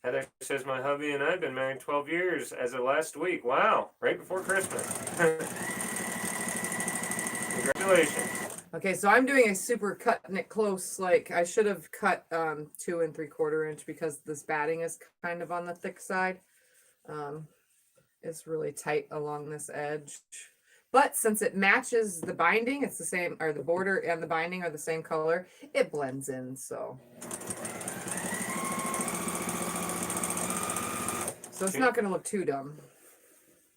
Heather says, my hubby and I have been married 12 years as of last week. Wow. Right before Christmas. Congratulations. Okay, so I'm doing a super cutting it close. Like I should have cut 2 3/4 inch because this batting is kind of on the thick side. It's really tight along this edge. But since it matches the binding, it's the same, or the border and the binding are the same color, it blends in, so. So it's not going to look too dumb.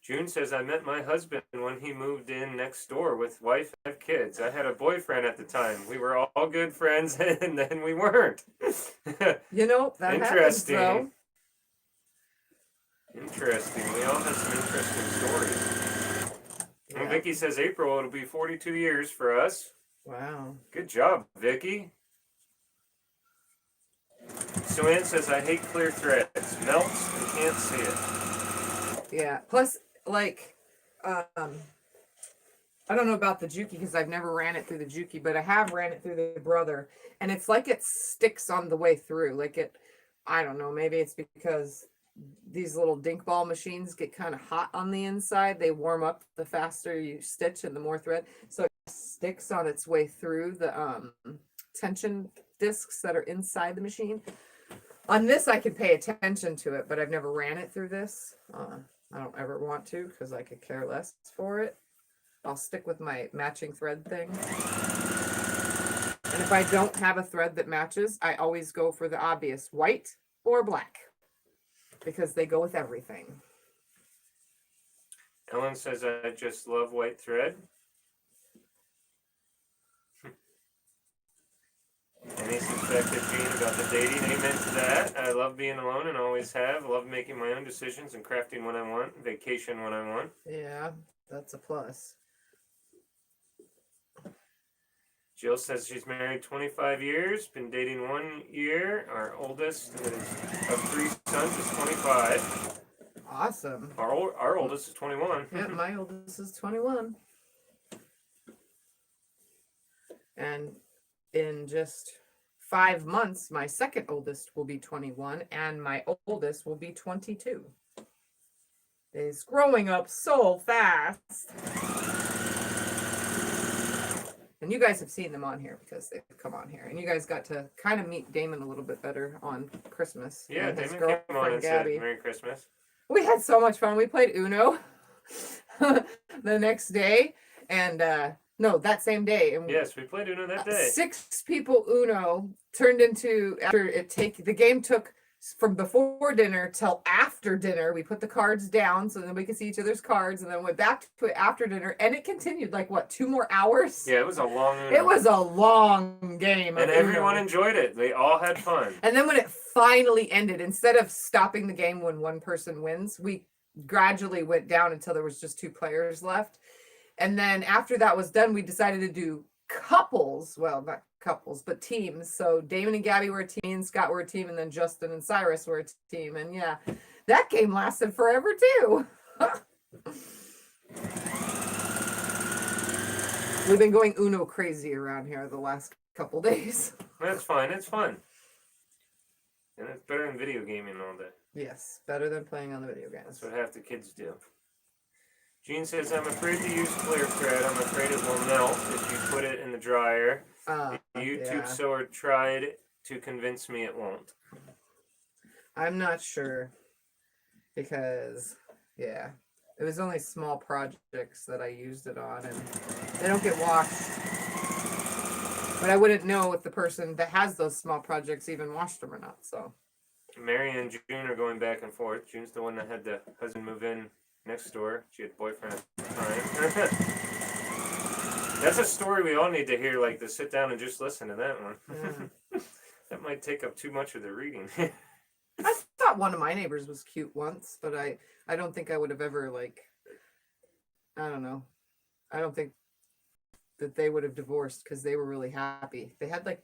June says, I met my husband when he moved in next door with wife and 5 kids. I had a boyfriend at the time. We were all good friends and then we weren't. You know, that Interesting. happens, though. Interesting. We all have some interesting stories. Yeah. And Vicky says, April, it'll be 42 years for us. Wow. Good job, Vicky. So Ann says, I hate clear threads. Melts and can't see it. Yeah. Plus, like, I don't know about the Juki because I've never ran it through the Juki, but I have ran it through the Brother, and it's like it sticks on the way through. Like it, I don't know, maybe it's because these little dink ball machines get kind of hot on the inside. They warm up the faster you stitch and the more thread. So it sticks on its way through the tension discs that are inside the machine. On this, I can pay attention to it, but I've never ran it through this. I don't ever want to because I could care less for it. I'll stick with my matching thread thing. And if I don't have a thread that matches, I always go for the obvious white or black because they go with everything. Ellen says, I just love white thread. Any suspected Jean about the dating? Amen to that. I love being alone and always have. Love making my own decisions and crafting when I want. Vacation when I want. Yeah, that's a plus. Jill says she's married 25 years, been dating 1 year. Our oldest of 3 sons is 25. Awesome. Our oldest is 21. Yeah, my oldest is 21. And in just 5 months, my second oldest will be 21 and my oldest will be 22. It's growing up so fast. And you guys have seen them on here because they've come on here. And you guys got to kind of meet Damon a little bit better on Christmas. Yeah, and his Damon came on and said Gabby. Merry Christmas. We had so much fun. We played Uno the next day. And no, that same day. And Yes, we played Uno that day. 6 people Uno turned into, after the game took from before dinner till after dinner. We put the cards down so then we could see each other's cards and then went back to it after dinner. And it continued like, what, 2 more hours? Yeah, it was a long Uno. It was a long game. And of everyone Uno. enjoyed it. They all had fun. And then when it finally ended, instead of stopping the game when one person wins, we gradually went down until there was just 2 players left. And then after that was done, we decided to do couples. Well, not couples, but teams. So Damon and Gabby were a team, and Scott were a team, and then Justin and Cyrus were a team. And yeah, that game lasted forever too. We've been going Uno crazy around here the last couple days. That's fine. It's fun. And it's better than video gaming all day. Yes, better than playing on the video games. That's what half the kids do. Jean says, I'm afraid to use clear thread. I'm afraid it will melt if you put it in the dryer. YouTube sewer tried to convince me it won't. I'm not sure because, yeah, it was only small projects that I used it on and they don't get washed. But I wouldn't know if the person that has those small projects even washed them or not, so. Mary and June are going back and forth. June's the one that had the husband move in next door. She had a boyfriend at the time. That's a story we all need to hear, like to sit down and just listen to that one. Yeah. That might take up too much of the reading. I thought one of my neighbors was cute once, but I don't think I would have ever like, I don't know. I don't think that they would have divorced because they were really happy. They had like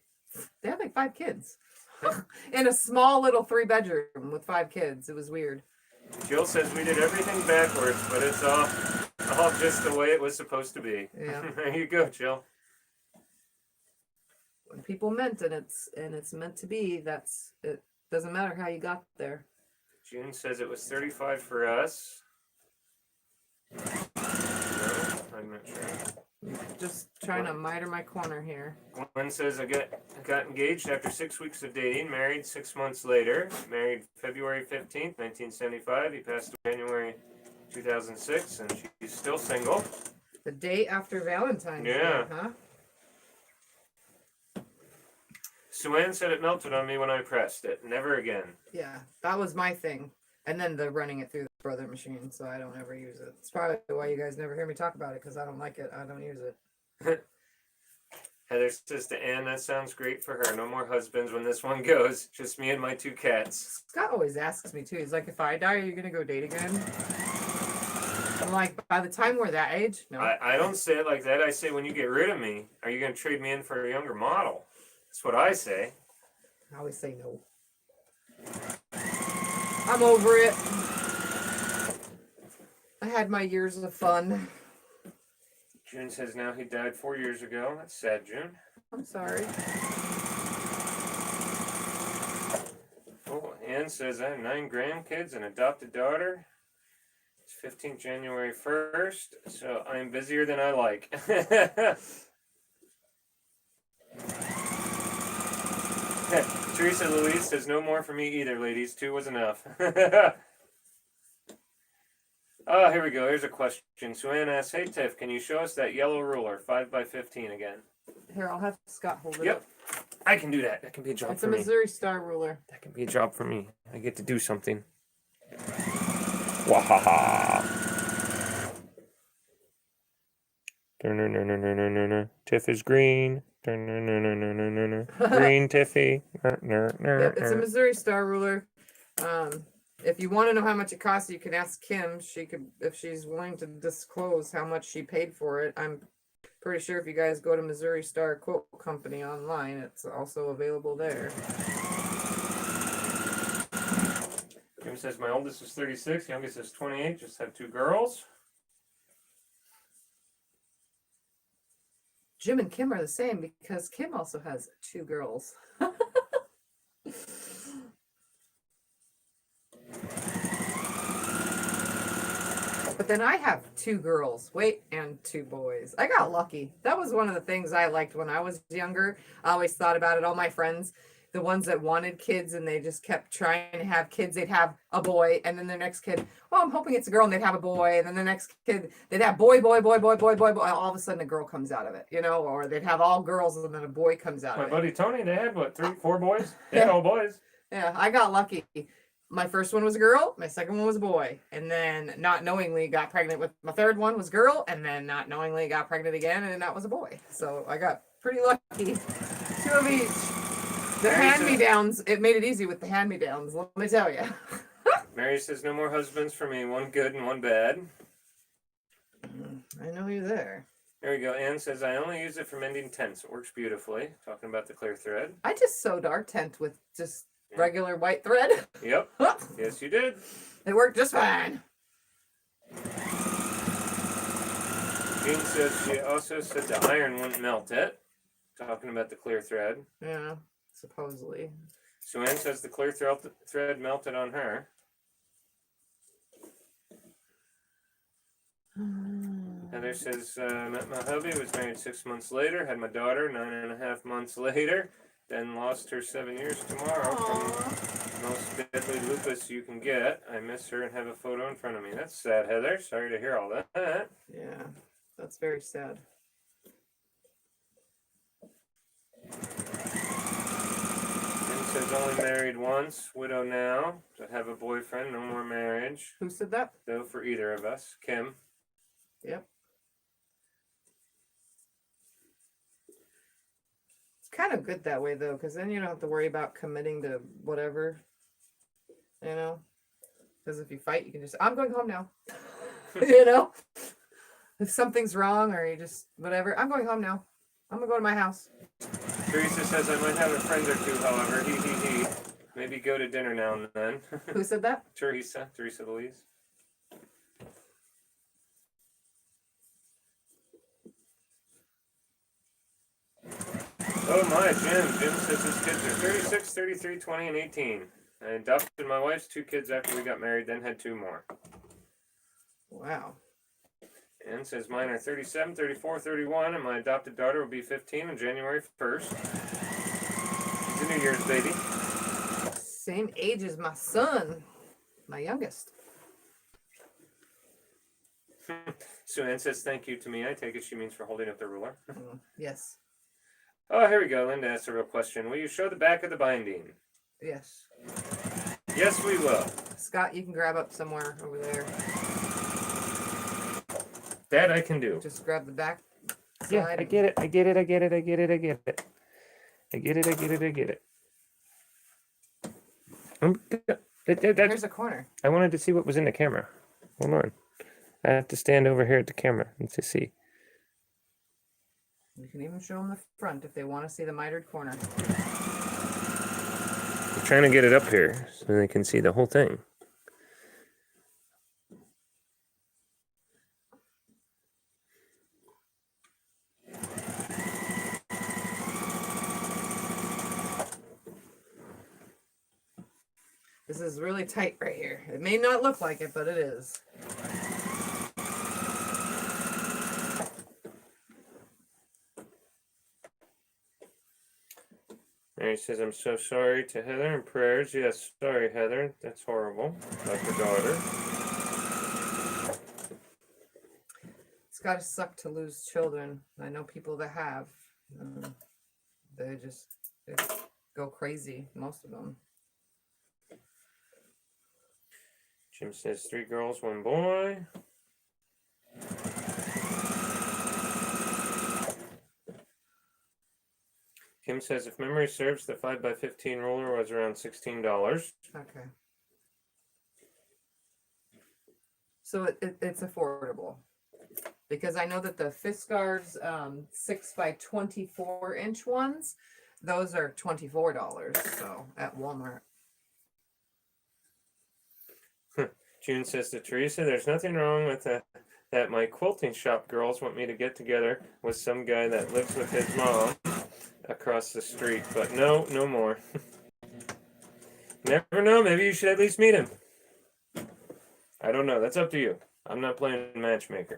5 kids in a small little 3-bedroom with 5 kids. It was weird. Jill says we did everything backwards, but it's all just the way it was supposed to be. Yeah. There you go, Jill. When people meant and it's meant to be, it doesn't matter how you got there. June says it was 35 for us. No, I'm not sure. Just trying to miter my corner here. Glenn says I got engaged after 6 weeks of dating, married 6 months later. Married February 15th, 1975. He passed away January 2006, and she's still single. The day after Valentine's Day, huh? Sue-Ann said it melted on me when I pressed it. Never again. Yeah, that was my thing. And then the running it through the brother machine, so I don't ever use it. It's probably why you guys never hear me talk about it, because I don't like it. I don't use it. Heather says to Ann, that sounds great for her. No more husbands when this one goes. Just me and my 2 cats. Scott always asks me too. He's like, if I die, are you going to go date again? I'm like, by the time we're that age, no. I don't say it like that. I say, when you get rid of me, are you going to trade me in for a younger model? That's what I say. I always say no. I'm over it. I had my years of fun. June says now he died 4 years ago. That's sad, June. I'm sorry. Oh, Ann says I have 9 grandkids and adopted daughter. It's 15th January 1st, so I'm busier than I like. Teresa Louise says no more for me either, ladies. 2 was enough. Oh, here we go. Here's a question. Sue-Ann asks, hey Tiff, can you show us that yellow ruler, 5x15 again? Here, I'll have Scott hold it Yep. up. I can do that. That can be a job It's for a me. Missouri Star ruler. That can be a job for me. I get to do something. Wahaha. Tiff is green. Green Tiffy. Yep, it's a Missouri Star ruler. If you want to know how much it costs, you can ask Kim. She could, if she's willing to disclose how much she paid for it. I'm pretty sure if you guys go to Missouri Star Quilt Company online, it's also available there. Kim says my oldest is 36, youngest is 28. Just have 2 girls. Jim and Kim are the same because Kim also has 2 girls. But then I have 2 girls, and 2 boys. I got lucky. That was one of the things I liked when I was younger. I always thought about it. All my friends, the ones that wanted kids and they just kept trying to have kids, they'd have a boy, and then their next kid, well, I'm hoping it's a girl, and they'd have a boy, and then the next kid, they'd have boy. All of a sudden a girl comes out of it, or they'd have all girls and then a boy comes out My of it. buddy Tony, they had what, 3, 4 boys? They had all boys. Yeah, I got lucky. My first one was a girl, my second one was a boy, and then not knowingly got pregnant with my third one was girl, and then not knowingly got pregnant again, and that was a boy. So I got pretty lucky. 2 of each. The hand-me-downs, it made it easy with the hand-me-downs, let me tell you. Mary says no more husbands for me, 1 good and 1 bad. I know you're there. There we go. Ann says I only use it for mending tents. It works beautifully. Talking about the clear thread. I just sewed our tent with just regular white thread. Yep. Yes, you did. It worked just fine. Jean says she also said the iron wouldn't melt it. Talking about the clear thread. Yeah, supposedly. Sue-Ann says the clear thread melted on her. Heather says, met my hubby, was married 6 months later, had my daughter 9.5 months later, then lost her 7 years tomorrow from most deadly lupus you can get. I miss her and have a photo in front of me. That's sad, Heather. Sorry to hear all that. Yeah, that's very sad. And says only married once, widow now, but have a boyfriend, no more marriage. Who said that? No for either of us. Kim. Yep. It's kind of good that way though, because then you don't have to worry about committing to whatever, you know. Because if you fight, you can just, I'm going home now. You know, if something's wrong or you just whatever, I'm going home now. I'm gonna go to my house. Teresa says I might have a friend or two, however. He. Maybe go to dinner now and then. Who said that? Teresa Louise. Oh my, Jim. Jim says his kids are 36, 33, 20, and 18. I adopted my wife's 2 kids after we got married, then had 2 more. Wow. And says mine are 37, 34, 31, and my adopted daughter will be 15 on January 1st. It's a New Year's baby. Same age as my son, my youngest. Sue Ann says thank you to me. I take it she means for holding up the ruler. Yes. Oh, here we go. Linda asked a real question. Will you show the back of the binding? Yes. Yes, we will. Scott, you can grab up somewhere over there. That I can do. Just grab the back side. Yeah, I get it. I get it. I get it. I get it. I get it. I get it. I get it. I get it. Here's a corner. I wanted to see what was in the camera. Hold on. I have to stand over here at the camera and to see. You can even show them the front if they want to see the mitered corner. I'm trying to get it up here so they can see the whole thing. This is really tight right here. It may not look like it, but it is. And he says, I'm so sorry to Heather and prayers. Yes, sorry, Heather. That's horrible. Like her daughter. It's got to suck to lose children. I know people that have. They go crazy, most of them. Jim says 3 girls, 1 boy. Kim says, if memory serves, the 5x15 ruler was around $16. Okay. So it's affordable. Because I know that the Postcards 6x24 ones, those are $24. So at Walmart. June says to Teresa, there's nothing wrong with that my quilting shop girls want me to get together with some guy that lives with his mom across the street, but no more. Never know, maybe you should at least meet him. I don't know, that's up to you. I'm not playing matchmaker.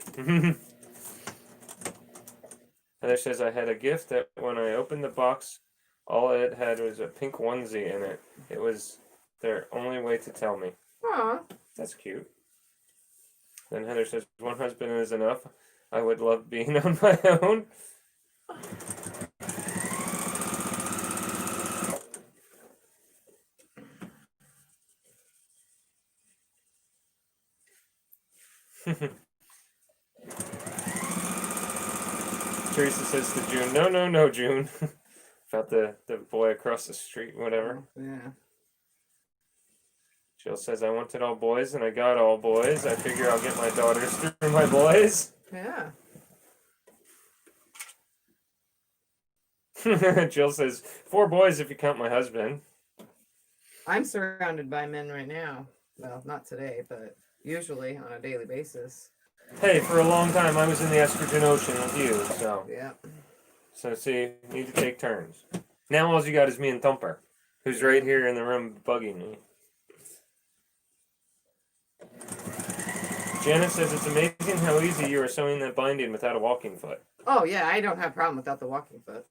Heather says I had a gift that when I opened the box, all it had was a pink onesie in it. It was their only way to tell me. Aw. That's cute. Then Heather says, 1 husband is enough. I would love being on my own. Teresa says to June, no, June. About the boy across the street, whatever. Yeah. Jill says, I wanted all boys and I got all boys. I figure I'll get my daughters through my boys. Yeah. Jill says, 4 boys if you count my husband. I'm surrounded by men right now. Well, not today, but usually on a daily basis. Hey, for a long time I was in the estrogen ocean with you, so. Yeah. So see, you need to take turns. Now all you got is me and Thumper, who's right here in the room bugging me. Janet says it's amazing how easy you are sewing that binding without a walking foot. Oh yeah, I don't have a problem without the walking foot.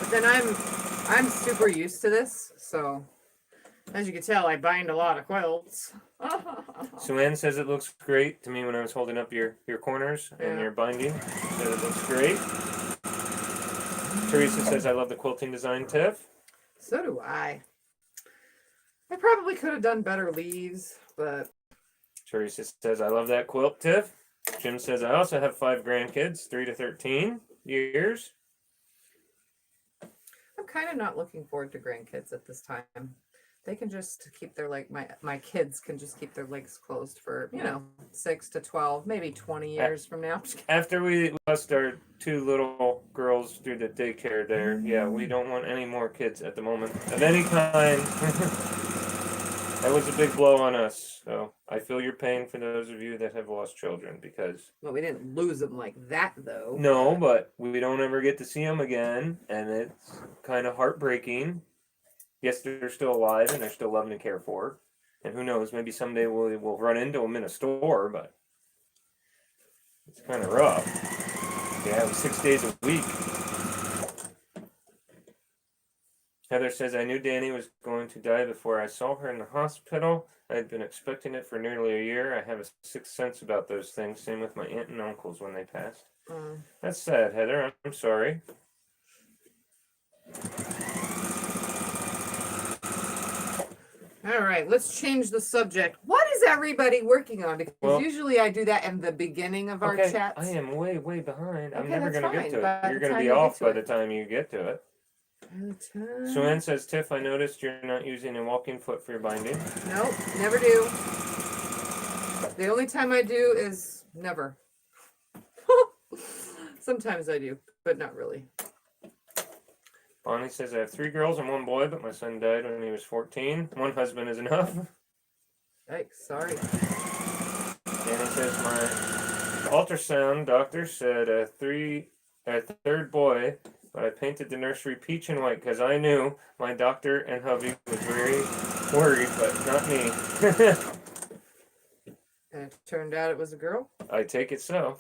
But then I'm super used to this, so As you can tell, I bind a lot of quilts. Sue Ann says it looks great to me when I was holding up your corners and Yeah. your binding. Said it looks great. Teresa says I love the quilting design, Tiff. So do I. I probably could have done better leaves, but Teresa says I love that quilt, Tiff. Jim says I also have 5 grandkids, 3 to 13 years. I'm kind of not looking forward to grandkids at this time. They can just keep their my kids can just keep their legs closed for 6 to 12, maybe 20 years from now. After we lost our 2 little girls through the daycare there, yeah, we don't want any more kids at the moment of any kind. That was a big blow on us. So I feel your pain for those of you that have lost children because. Well, we didn't lose them like that though. No, but we don't ever get to see them again, and it's kind of heartbreaking. Yes, they're still alive and they're still loving and cared for, and who knows, maybe someday we'll run into them in a store, but it's kind of rough. Yeah, it was 6 days a week. Heather says, I knew Danny was going to die before I saw her in the hospital. I had been expecting it for nearly a year. I have a sixth sense about those things. Same with my aunt and uncles when they passed. That's sad, Heather. I'm sorry. All right, let's change the subject. What is everybody working on? Because usually I do that in the beginning of our chats. I am way behind. I'm Okay, never that's going to get fine. to By it. You're the going to time be you get off to by it. the time you get to it. Suan says, Tiff, I noticed you're not using a walking foot for your binding. Nope, never do. The only time I do is never. Sometimes I do, but not really. Bonnie says, I have 3 girls and 1 boy, but my son died when he was 14. 1 husband is enough. Yikes, sorry. Danny says, my ultrasound doctor said a 3rd boy, but I painted the nursery peach and white because I knew my doctor and hubby was very worried, but not me. And it turned out it was a girl? I take it so.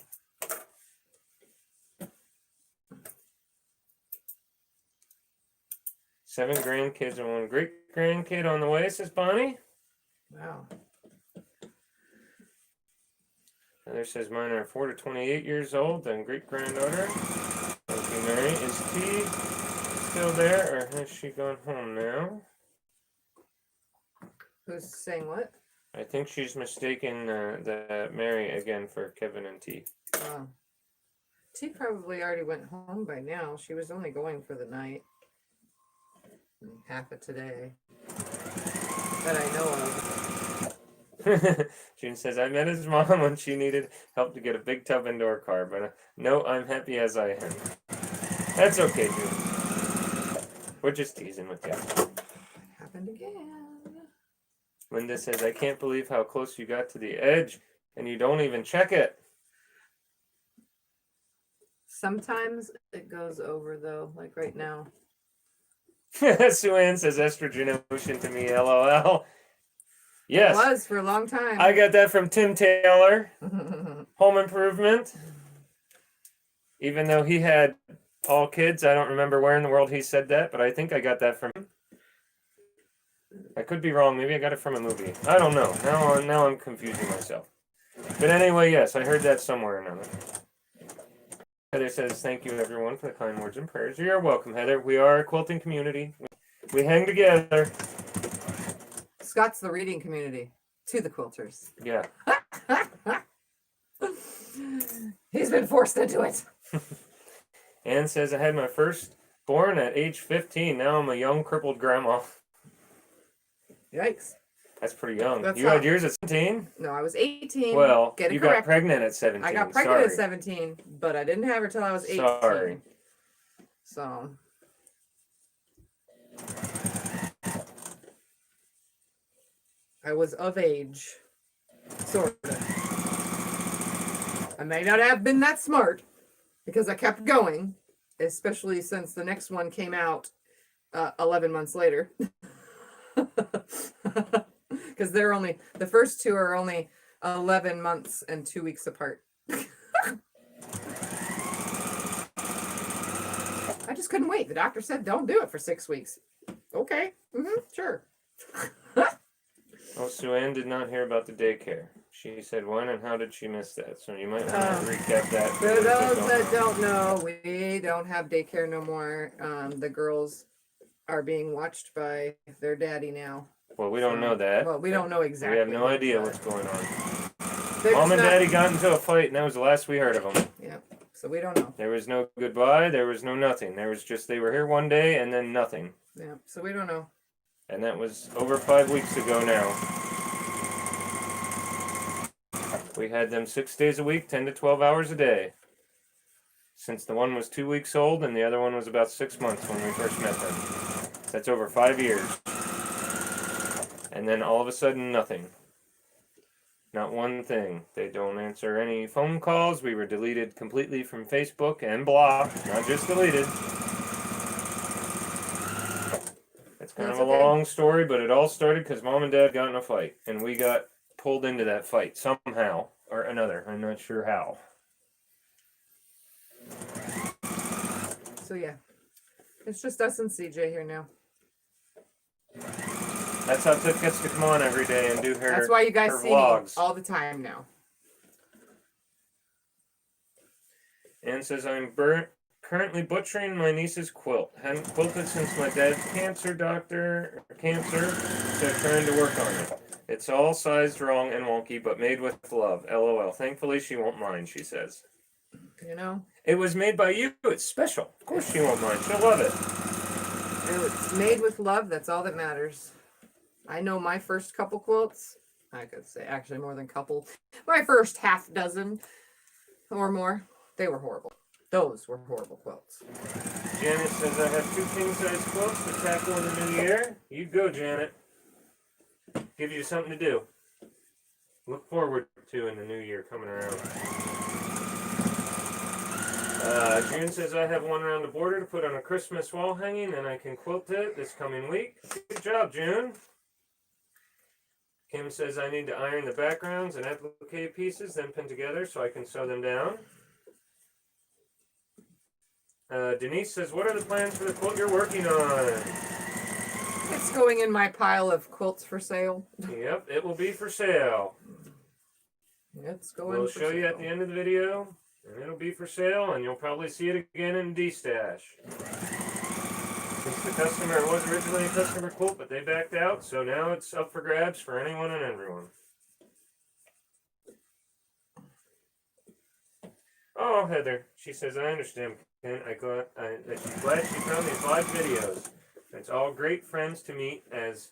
Seven grandkids and 1 great grandkid on the way, says Bonnie. Wow. Heather says mine are 4 to 28 years old and great granddaughter. Thank you, Mary. Is T still there or has she gone home now? Who's saying what? I think she's mistaken the Mary again for Kevin and T. Oh. T probably already went home by now. She was only going for the night. Half of today. That I know of. June says, I met his mom when she needed help to get a big tub indoor car, but no, I'm happy as I am. That's okay, June. We're just teasing with you. Happened again. Linda says, I can't believe how close you got to the edge and you don't even check it. Sometimes it goes over though, like right now. Sue Ann says estrogen ocean to me, LOL. Yes. It was for a long time. I got that from Tim Taylor, Home Improvement. Even though he had all kids, I don't remember where in the world he said that, but I think I got that from him. I could be wrong. Maybe I got it from a movie. I don't know. Now I'm confusing myself. But anyway, yes, I heard that somewhere or another. Heather says, thank you, everyone, for the kind words and prayers. You're welcome, Heather. We are a quilting community. We hang together. Scott's the reading community to the quilters. Yeah. He's been forced into it. Anne says, I had my first born at age 15. Now I'm a young, crippled grandma. Yikes. That's pretty young. That's you had yours at 17? No, I was 18. Well, Get it you correct. got pregnant at 17. I got pregnant Sorry. at 17, but I didn't have her till I was 18. Sorry. So. I was of age. Sort of. I may not have been that smart because I kept going, especially since the next one came out 11 months later. Because the first 2 are only 11 months and 2 weeks apart. I just couldn't wait. The doctor said, don't do it for 6 weeks. Okay. Sure. Oh, Sue Ann did not hear about the daycare. She said when and how did she miss that? So you might want to recap that. For those that don't know, we don't have daycare no more. The girls are being watched by their daddy now. Well, we don't know that. Well, we don't know exactly. We have no idea what's going on. They're Mom and just not- Daddy got into a fight, and that was the last we heard of them. Yeah, so we don't know. There was no goodbye. There was no nothing. There was just they were here one day and then nothing. Yeah, so we don't know. And that was over 5 weeks ago now. We had them 6 days a week, 10 to 12 hours a day. Since the one was 2 weeks old and the other one was about 6 months when we first met them. That's over 5 years. And then all of a sudden, nothing. Not one thing. They don't answer any phone calls. We were deleted completely from Facebook and blocked, not just deleted. It's kind of a long story, but it all started because Mom and Dad got in a fight. And we got pulled into that fight somehow or another. I'm not sure how. So yeah, it's just us and CJ here now. That's how Tiff gets to come on every day and do her That's why you guys see vlogs. me all the time now. Ann says, I'm currently butchering my niece's quilt. Hadn't quilted since my dad's cancer, so trying to work on it. It's all sized wrong and wonky, but made with love. LOL. Thankfully, she won't mind, she says. You know? It was made by you. It's special. Of course she won't mind. She'll love it. It's made with love. That's all that matters. I know my first couple quilts. I could say actually more than couple. My first half dozen or more. They were horrible. Those were horrible quilts. Janet says, I have 2 king-size quilts to tackle in the new year. You go, Janet. Give you something to do. Look forward to in the new year coming around. June says, I have one around the border to put on a Christmas wall hanging, and I can quilt it this coming week. Good job, June. Kim says, I need to iron the backgrounds and applique pieces, then pin together so I can sew them down. Denise says, what are the plans for the quilt you're working on? It's going in my pile of quilts for sale. Yep, it will be for sale. It's going We'll for show sale. you at the end of the video, and it'll be for sale, and you'll probably see it again in D-Stash. Since the customer was originally a customer quilt, but they backed out, so now it's up for grabs for anyone and everyone. Oh, Heather, she says, I understand, and she's glad she found these live videos. It's all great friends to meet, as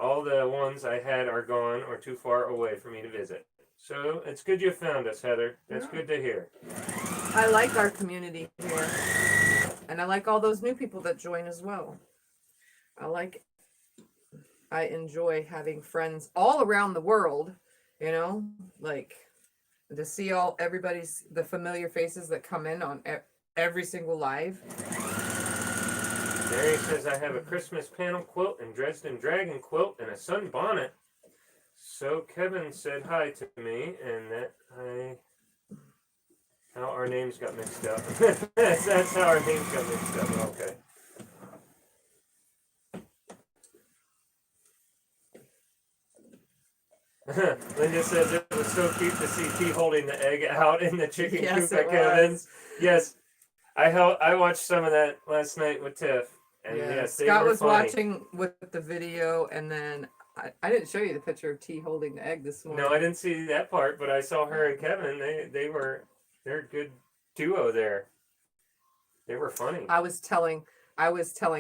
all the ones I had are gone or too far away for me to visit. So it's good you found us, Heather. That's good to hear. I like our community here. And I like all those new people that join as well. I enjoy having friends all around the world, you know, like to see the familiar faces that come in on every single live. Mary says, I have a Christmas panel quilt and Dresden Dragon quilt and a sun bonnet. So Kevin said hi to me, and how our names got mixed up. that's how our names got mixed up. Okay. Linda says it was so cute to see T holding the egg out in the chicken coop at Kevin's. Yes, I watched some of that last night with Tiff, and yes, they Scott were was funny. watching with the video, and then I didn't show you the picture of T holding the egg this morning. No, I didn't see that part, but I saw her and Kevin. They're a good duo there. They were funny. I was telling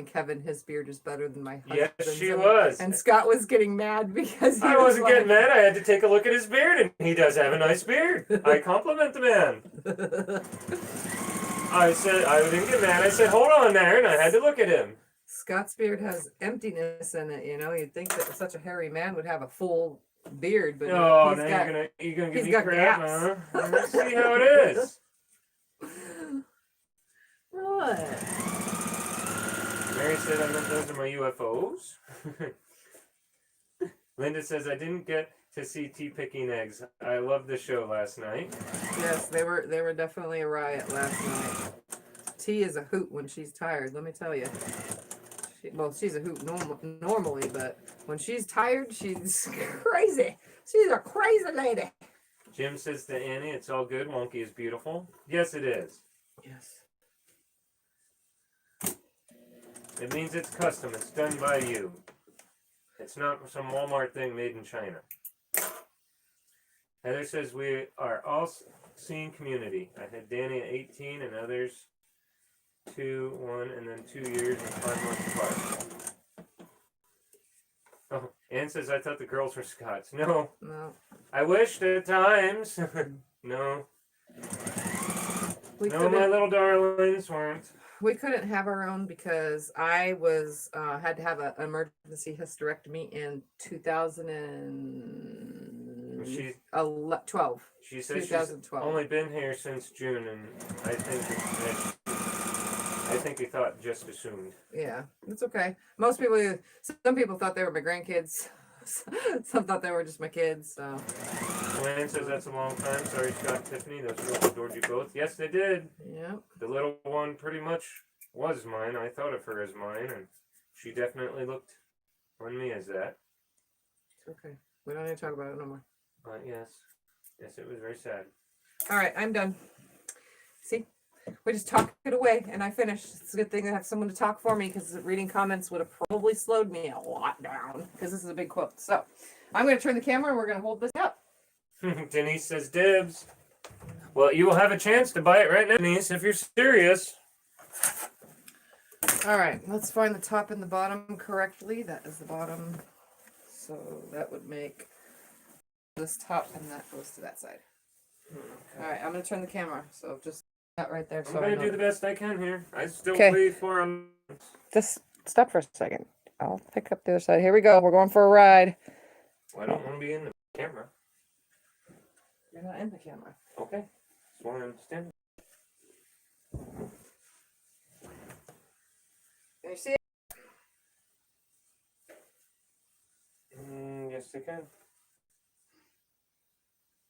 Kevin his beard is better than my husband's. Yes, she was. And Scott was getting mad because I wasn't getting mad. I had to take a look at his beard, and he does have a nice beard. I compliment the man. I didn't get mad. I said, hold on there, and I had to look at him. Scott's beard has emptiness in it, you know. You'd think that such a hairy man would have a full beard, but you're gonna give me crap, huh? Let's see how it is. What? Mary said, I meant those are my UFOs. Linda says, I didn't get to see T picking eggs. I loved the show last night. Yes, they were definitely a riot last night. T is a hoot when she's tired, let me tell you. She's a hoot normally, but when she's tired, she's crazy. She's a crazy lady. Jim says to Annie, it's all good. Wonky is beautiful. Yes, it is. Yes. It means it's custom. It's done by you. It's not some Walmart thing made in China. Heather says we are all seeing community. I had Danny at 18 and others 2, 1, and then 2 years and 5 months apart. Oh, Ann says I thought the girls were Scots. No. No. I wished at times. No. No, my little darlings weren't. We couldn't have our own because I was had to have an emergency hysterectomy in 2012. She says she's 2012. only been here since June, and I think he thought just assumed. Yeah, it's okay. Some people thought they were my grandkids. Some thought they were just my kids. So. Joanne says that's a long time. Sorry, Scott and Tiffany. Those girls adored you both. Yes, they did. Yep. The little one pretty much was mine. I thought of her as mine, and she definitely looked on me as that. It's okay. We don't need to talk about it no more. Yes. Yes, it was very sad. All right, I'm done. See? We just talk it away, and I finished. It's a good thing to have someone to talk for me because reading comments would have probably slowed me a lot down because this is a big quilt. So I'm going to turn the camera and we're going to hold this up. Denise says dibs. Well, you will have a chance to buy it right now, Denise, if you're serious. All right, let's find the top and the bottom correctly. That is the bottom. So that would make this top, and that goes to that side. Okay. All right, I'm going to turn the camera. So just that right there. I'm going to do the best I can here. I still Okay. believe for them. Just stop for a second. I'll pick up the other side. Here we go. We're going for a ride. Well, I don't want to be in the camera. You're not in the camera. Okay. Just want to understand. Can you see it? Yes, I can.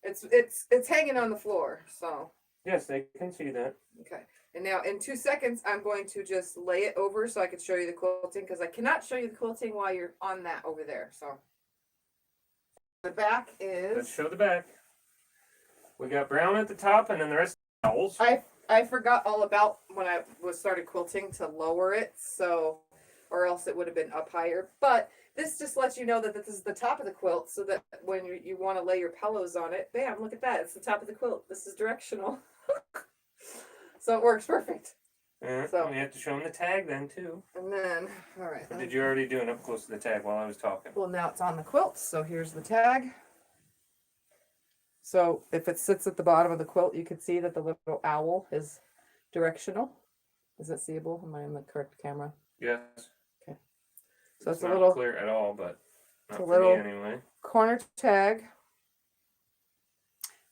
It's hanging on the floor. So Yes, they can see that. okay. And now in 2 seconds, I'm going to just lay it over so I can show you the quilting because I cannot show you the quilting while you're on that over there. So the back is. Let's show the back. We got brown at the top, and then the rest of the towels. I forgot all about when I started quilting to lower it, so or else it would have been up higher. But this just lets you know that this is the top of the quilt, so that when you want to lay your pillows on it, bam! Look at that. It's the top of the quilt. This is directional, so it works perfect. So we have to show them the tag then too. And then, all right. Or did you already do an up close to the tag while I was talking? Well, now it's on the quilt, so here's the tag. So if it sits at the bottom of the quilt, you can see that the little owl is directional. Is it seeable? Am I in the correct camera? Yes. Okay. So it's a not little clear at all, but not a for little me anyway. corner tag.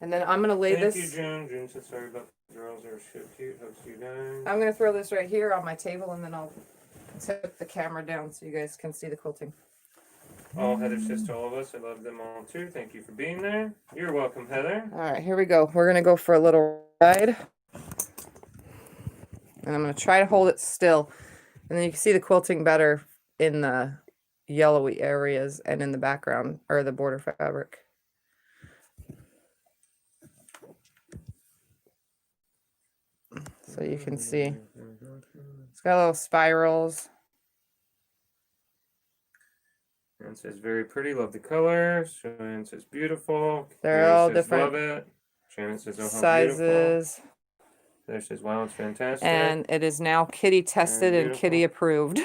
And then I'm going to lay Thank this. you, June. June said sorry about the girls. They were so cute. Hope you guys. I'm going to throw this right here on my table, and then I'll tip the camera down so you guys can see the quilting. All Heather says to all of us, I love them all too. Thank you for being there. You're welcome, Heather. All right, here we go. We're going to go for a little ride. And I'm going to try to hold it still. And then you can see the quilting better in the yellowy areas and in the background or the border fabric. So you can see it's got little spirals. And it says very pretty, love the colors. Shannon says beautiful. They're Mary all says, different love it. Shannon says oh how beautiful. sizes. Heather says wow, it's fantastic. And it is now kitty tested and beautiful. kitty approved.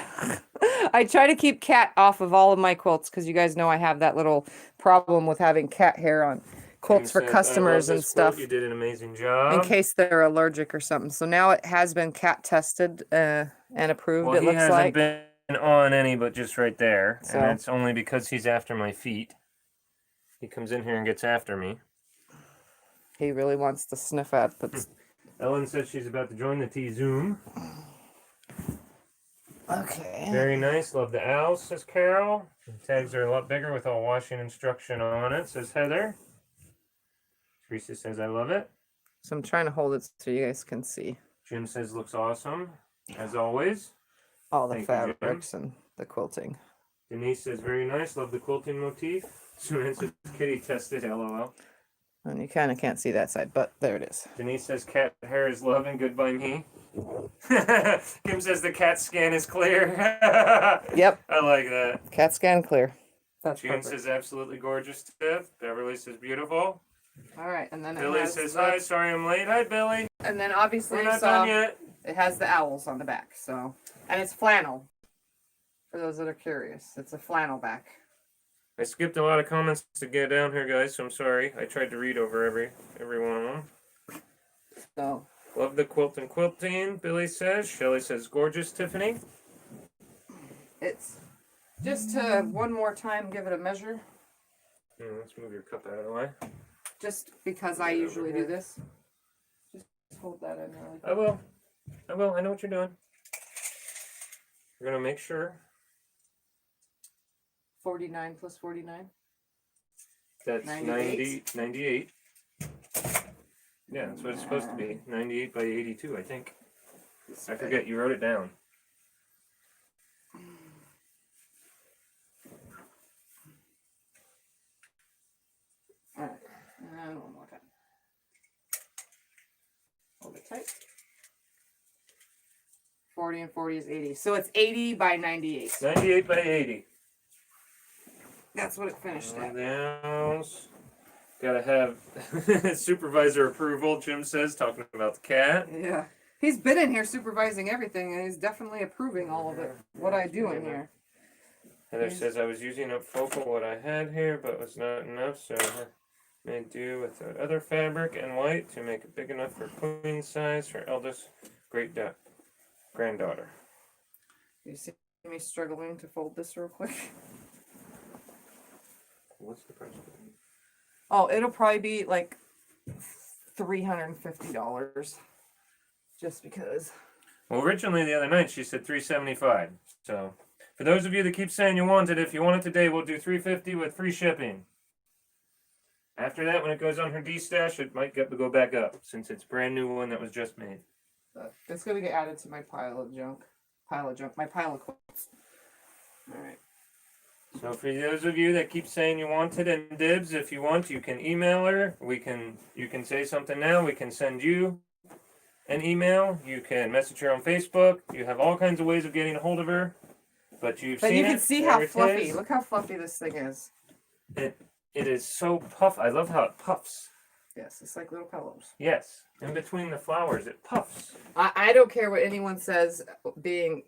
I try to keep cat off of all of my quilts because you guys know I have that little problem with having cat hair on quilts for Says, customers I love and this quilt. stuff You did an amazing job. in case they're allergic or something. So now it has been cat tested and approved. Well, It he looks hasn't like. been on any but just right there. So- And it's only because he's after my feet. He comes in here and gets after me. He really wants to sniff at the. Ellen says she's about to join the T-Zoom. Okay. Very nice. Love the owl, says Carol. The tags are a lot bigger with all washing instruction on it, says Heather. Teresa says I love it. So I'm trying to hold it so you guys can see. Jim says looks awesome, as always. all the Thank you, Jim. fabrics and the quilting. Denise says, very nice. Love the quilting motif. Suan says, kitty tested. LOL. And you kind of can't see that side, but there it is. Denise says, cat hair is love and good by me. Kim says, the cat scan is clear. Yep. I like that. Cat scan clear. That's June perfect. says, absolutely gorgeous, Tiff. Beverly says, beautiful. All right, and then Billy it has says, the, hi, sorry I'm late. Hi, Billy. and then obviously We're you not saw done yet. it has the owls on the back. So, and it's flannel. For those that are curious, it's a flannel back. I skipped a lot of comments to get down here, guys, so I'm sorry. I tried to read over every one of them. So, Love the quilt and quilting, Billy says. Shelly says, gorgeous, Tiffany. it's just to one more time give it a measure, Let's move your cup out of the way. just because I usually do this. Just hold that in really quick. I will. I know what you're doing. We're going to make sure 49 plus 49. that's 98. 98. Yeah, that's what it's supposed to be. 98 by 82, I think. I forget, you wrote it down. All right, and one more time. Hold it tight. 40 and 40 is 80. So it's 80 by 98. 98 by 80. That's what it finished at. Else. Gotta have supervisor approval, Jim says, talking about the cat. Yeah. He's been in here supervising everything, and he's definitely approving all of it, what I do in here. Heather says, I was using up focal what I had here, but was not enough, so I made do with the other fabric and white to make it big enough for queen size for eldest granddaughter. You see me struggling to fold this real quick? What's the price? Oh, it'll probably be like $350. Just because. Well, originally the other night she said $375. So, for those of you that keep saying you want it, if you want it today, we'll do $350 with free shipping. After that, when it goes on her D stash, it might go back up since it's a brand new one that was just made. It's gonna get added to my pile of junk. My pile of quilts. All right. So for those of you that keep saying you want it and dibs, if you want, you can email her. You can say something now. We can send you an email. You can message her on Facebook. You have all kinds of ways of getting a hold of her. But you can see how There it fluffy. is. Look how fluffy this thing is. It is so puff. I love how it puffs. Yes, it's like little pillows. Yes, in between the flowers, it puffs. I don't care what anyone says being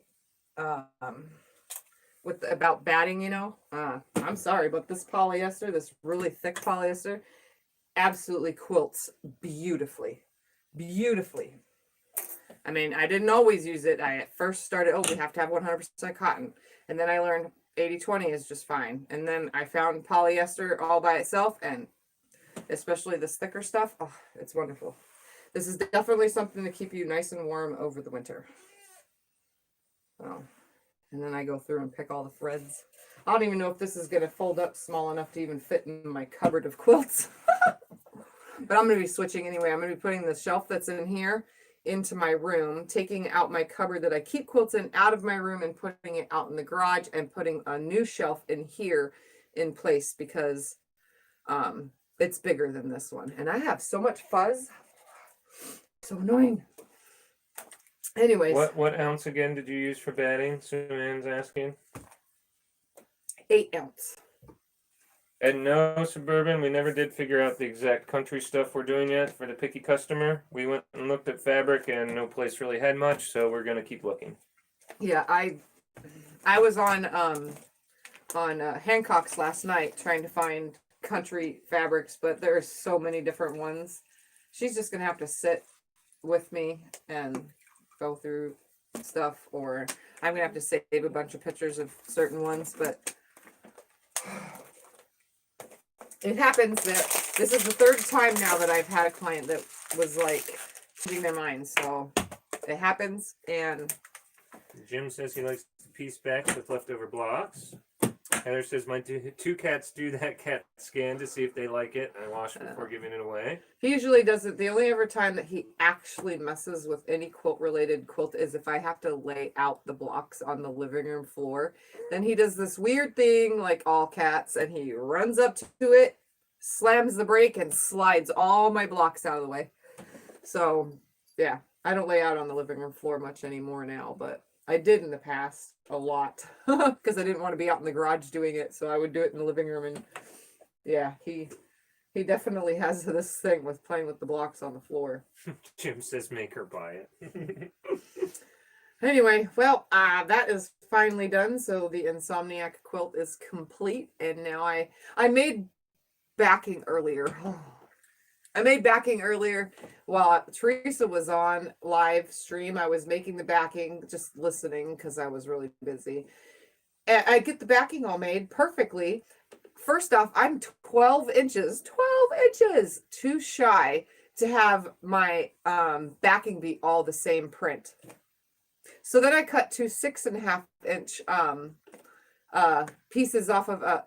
about batting, you know. I'm sorry, but this polyester, this really thick polyester, absolutely quilts beautifully. Beautifully. I mean, I didn't always use it. I at first started, we have to have 100% cotton. And then I learned 80-20 is just fine. And then I found polyester all by itself, and especially this thicker stuff. Oh, it's wonderful. This is definitely something to keep you nice and warm over the winter. Oh, and then I go through and pick all the threads. I don't even know if this is going to fold up small enough to even fit in my cupboard of quilts. But I'm going to be switching anyway. I'm going to be putting the shelf that's in here into my room, taking out my cupboard that I keep quilts in out of my room and putting it out in the garage, and putting a new shelf in here in place because it's bigger than this one. And I have so much fuzz. So annoying. Anyways. What ounce again did you use for batting? Suan's asking. 8 ounce. And no, Suburban, we never did figure out the exact country stuff we're doing yet for the picky customer. We went and looked at fabric and no place really had much, so we're gonna keep looking. Yeah, I was on Hancock's last night trying to find country fabrics, but there's so many different ones. She's just gonna have to sit with me and go through stuff, or I'm gonna have to save a bunch of pictures of certain ones, but it happens that this is the third time now that I've had a client that was like changing their mind. So it happens. And Jim says he likes the piece backs with leftover blocks. Heather says my two cats do that cat scan to see if they like it. I wash before giving it away. He usually doesn't. The only ever time that he actually messes with any quilt related quilt is if I have to lay out the blocks on the living room floor. Then he does this weird thing like all cats, and he runs up to it, slams the brake, and slides all my blocks out of the way. So yeah, I don't lay out on the living room floor much anymore now, but I did in the past a lot because I didn't want to be out in the garage doing it. So I would do it in the living room, and yeah, he definitely has this thing with playing with the blocks on the floor. Jim says make her buy it. Anyway, well, that is finally done. So the Insomniac quilt is complete, and now I made backing earlier. I made backing earlier while Teresa was on live stream. I was making the backing, just listening because I was really busy. And I get the backing all made perfectly. First off, I'm 12 inches too shy to have my backing be all the same print. So then I cut two 6.5 inch pieces off of a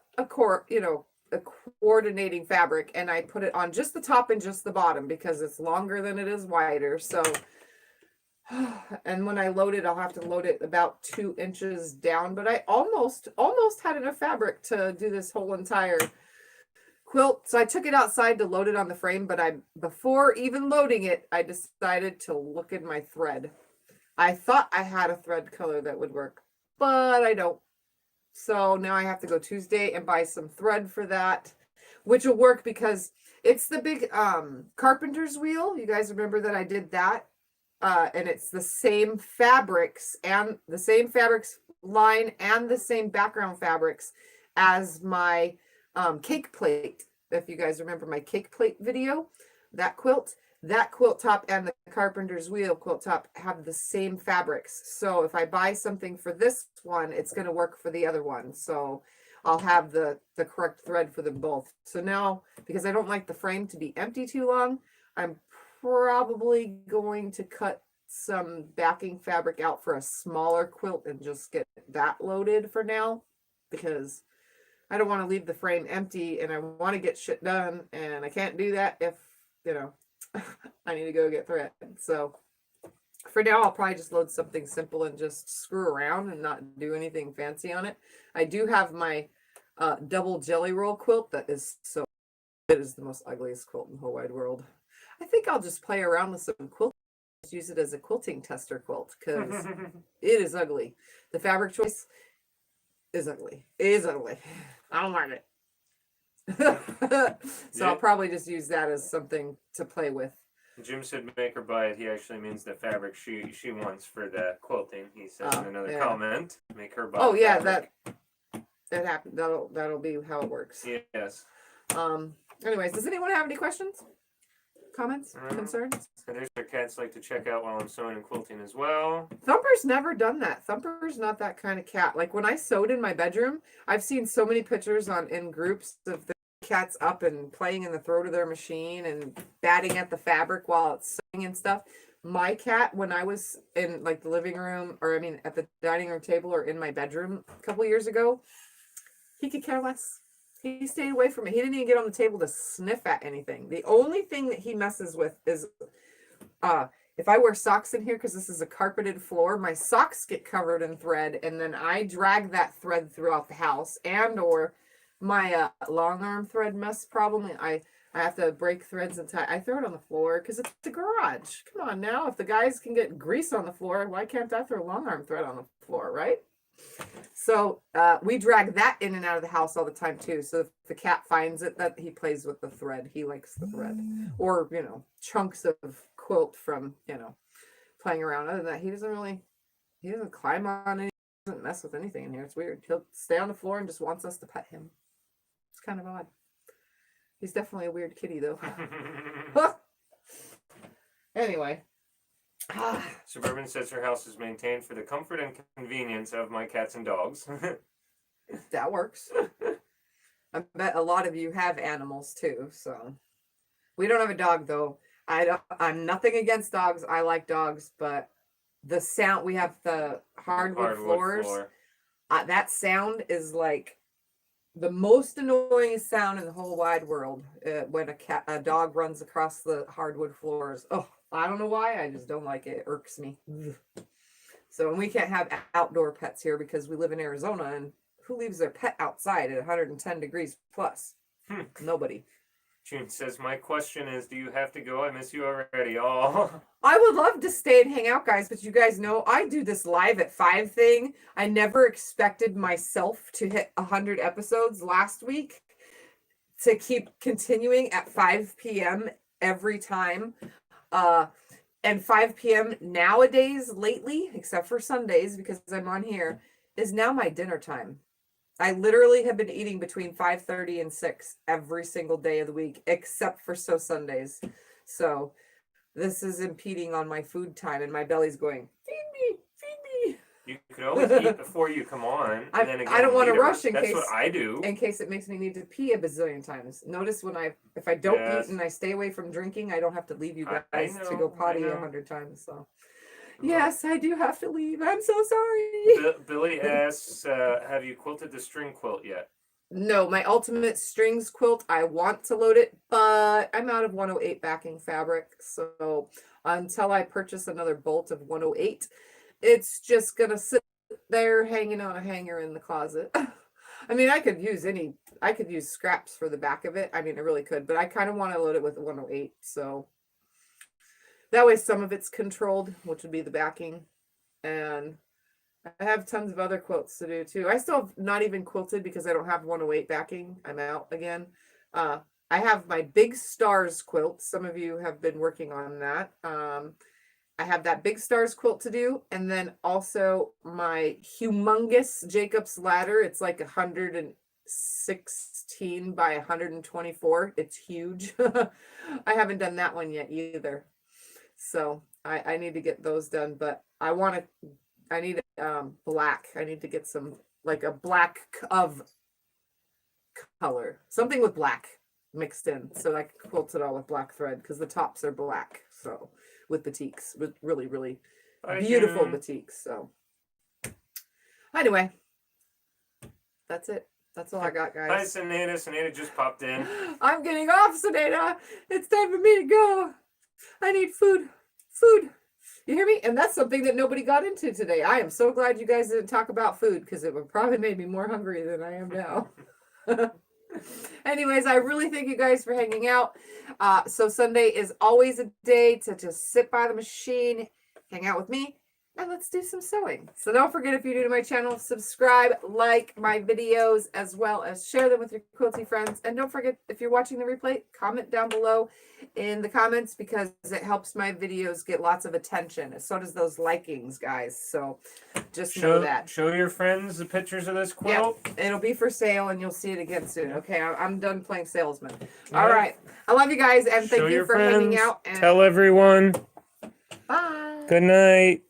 coordinating fabric, and I put it on just the top and just the bottom because it's longer than it is wider. So, and when I load it, I'll have to load it about 2 inches down, but I almost had enough fabric to do this whole entire quilt. So I took it outside to load it on the frame, but before even loading it, I decided to look at my thread. I thought I had a thread color that would work, but I don't. So now I have to go Tuesday and buy some thread for that, which will work because it's the big carpenter's wheel. You guys remember that I did that? And it's the same fabrics and the same fabrics line and the same background fabrics as my cake plate. If you guys remember my cake plate video, that quilt top and the carpenter's wheel quilt top have the same fabrics. So if I buy something for this one, it's going to work for the other one. So I'll have the correct thread for them both. So now, because I don't like the frame to be empty too long, I'm probably going to cut some backing fabric out for a smaller quilt and just get that loaded for now, because I don't want to leave the frame empty and I want to get shit done, and I can't do that if, I need to go get thread. So for now, I'll probably just load something simple and just screw around and not do anything fancy on it. I do have my double jelly roll quilt that is it is the most ugliest quilt in the whole wide world. I think I'll just play around with some quilting, use it as a quilting tester quilt because it is ugly. The fabric choice is ugly. It is ugly. I don't like it. So I'll probably just use that as something to play with. Jim said make her buy it. He actually means the fabric she wants for the quilting. He says in another comment, make her buy Oh yeah, fabric. that happened. That'll be how it works. Yes. Anyways, does anyone have any questions? Comments? Concerns? There's their cats like to check out while I'm sewing and quilting as well. Thumper's never done that. Thumper's not that kind of cat. Like when I sewed in my bedroom, I've seen so many pictures in groups of the cats up and playing in the throat of their machine and batting at the fabric while it's sewing and stuff. My cat, when I was in like the living room, or I mean at the dining room table or in my bedroom a couple years ago, he could care less. He stayed away from it. He didn't even get on the table to sniff at anything. The only thing that he messes with is if I wear socks in here, because this is a carpeted floor, my socks get covered in thread, and then I drag that thread throughout the house, and or my long arm thread mess problem. I have to break threads and tie. I throw it on the floor because it's the garage. Come on now. If the guys can get grease on the floor, why can't I throw long arm thread on the floor, right? So we drag that in and out of the house all the time too. So if the cat finds it, that he plays with the thread. He likes the thread, or chunks of quilt from playing around. Other than that, he doesn't climb on any, doesn't mess with anything in here. It's weird. He'll stay on the floor and just wants us to pet him. It's kind of odd. He's definitely a weird kitty though. Anyway. Suburban says her house is maintained for the comfort and convenience of my cats and dogs. That works. I bet a lot of you have animals too, so we don't have a dog though. I'm nothing against dogs. I like dogs, but the sound, we have the hardwood floors. Floor. That sound is like the most annoying sound in the whole wide world when a dog runs across the hardwood floors. Oh, I don't know why. I just don't like it. It irks me. Ugh. So, and we can't have outdoor pets here because we live in Arizona, and who leaves their pet outside at 110 degrees plus? Nobody. June says, my question is, do you have to go? I miss you already. Oh. I would love to stay and hang out, guys, but you guys know I do this live at 5 thing. I never expected myself to hit 100 episodes last week, to keep continuing at 5 p.m. every time. And 5 p.m. nowadays, lately, except for Sundays, because I'm on here, is now my dinner time. I literally have been eating between 5:30 and 6 every single day of the week, except for Sundays. So this is impeding on my food time, and my belly's going, feed me. You could always eat before you come on. And then again, I don't want to later. rush in That's case. That's what I do. In case it makes me need to pee a bazillion times. Notice if I don't Yes. eat and I stay away from drinking, I don't have to leave you guys I to know, go potty I know. 100 times. So yes, I do have to leave. I'm so sorry. Billy asks, have you quilted the string quilt yet? No, my ultimate strings quilt, I want to load it, but I'm out of 108 backing fabric. So until I purchase another bolt of 108, it's just going to sit there hanging on a hanger in the closet. I mean, I could use scraps for the back of it. I mean, I really could, but I kind of want to load it with 108. So that way some of it's controlled, which would be the backing. And I have tons of other quilts to do too. I still have not even quilted because I don't have 108 backing. I'm out again. I have my Big Stars quilt. Some of you have been working on that. I have that Big Stars quilt to do. And then also my humongous Jacob's Ladder. It's like 116 by 124. It's huge. I haven't done that one yet either. So I need to get those done, but I need black. I need to get some, like a black of color, something with black mixed in, so I can quilt it all with black thread because the tops are black. So with batiks, with really, really beautiful batiks. So anyway, that's it. That's all I got, guys. Hi, Senada. Senada just popped in. I'm getting off, Senada. It's time for me to go. I need food. You hear me? And that's something that nobody got into today. I am so glad you guys didn't talk about food because it would probably make me more hungry than I am now. Anyways, I really thank you guys for hanging out. So Sunday is always a day to just sit by the machine, hang out with me, and let's do some sewing. So don't forget, if you're new to my channel, subscribe, like my videos, as well as share them with your quilty friends. And don't forget, if you're watching the replay, comment down below in the comments because it helps my videos get lots of attention. So does those likings, guys. So just know that. Show your friends the pictures of this quilt. Yeah, it'll be for sale and you'll see it again soon. Okay, I'm done playing salesman. Yeah. All right. I love you guys and thank you for hanging out. And tell everyone. bye. Good night.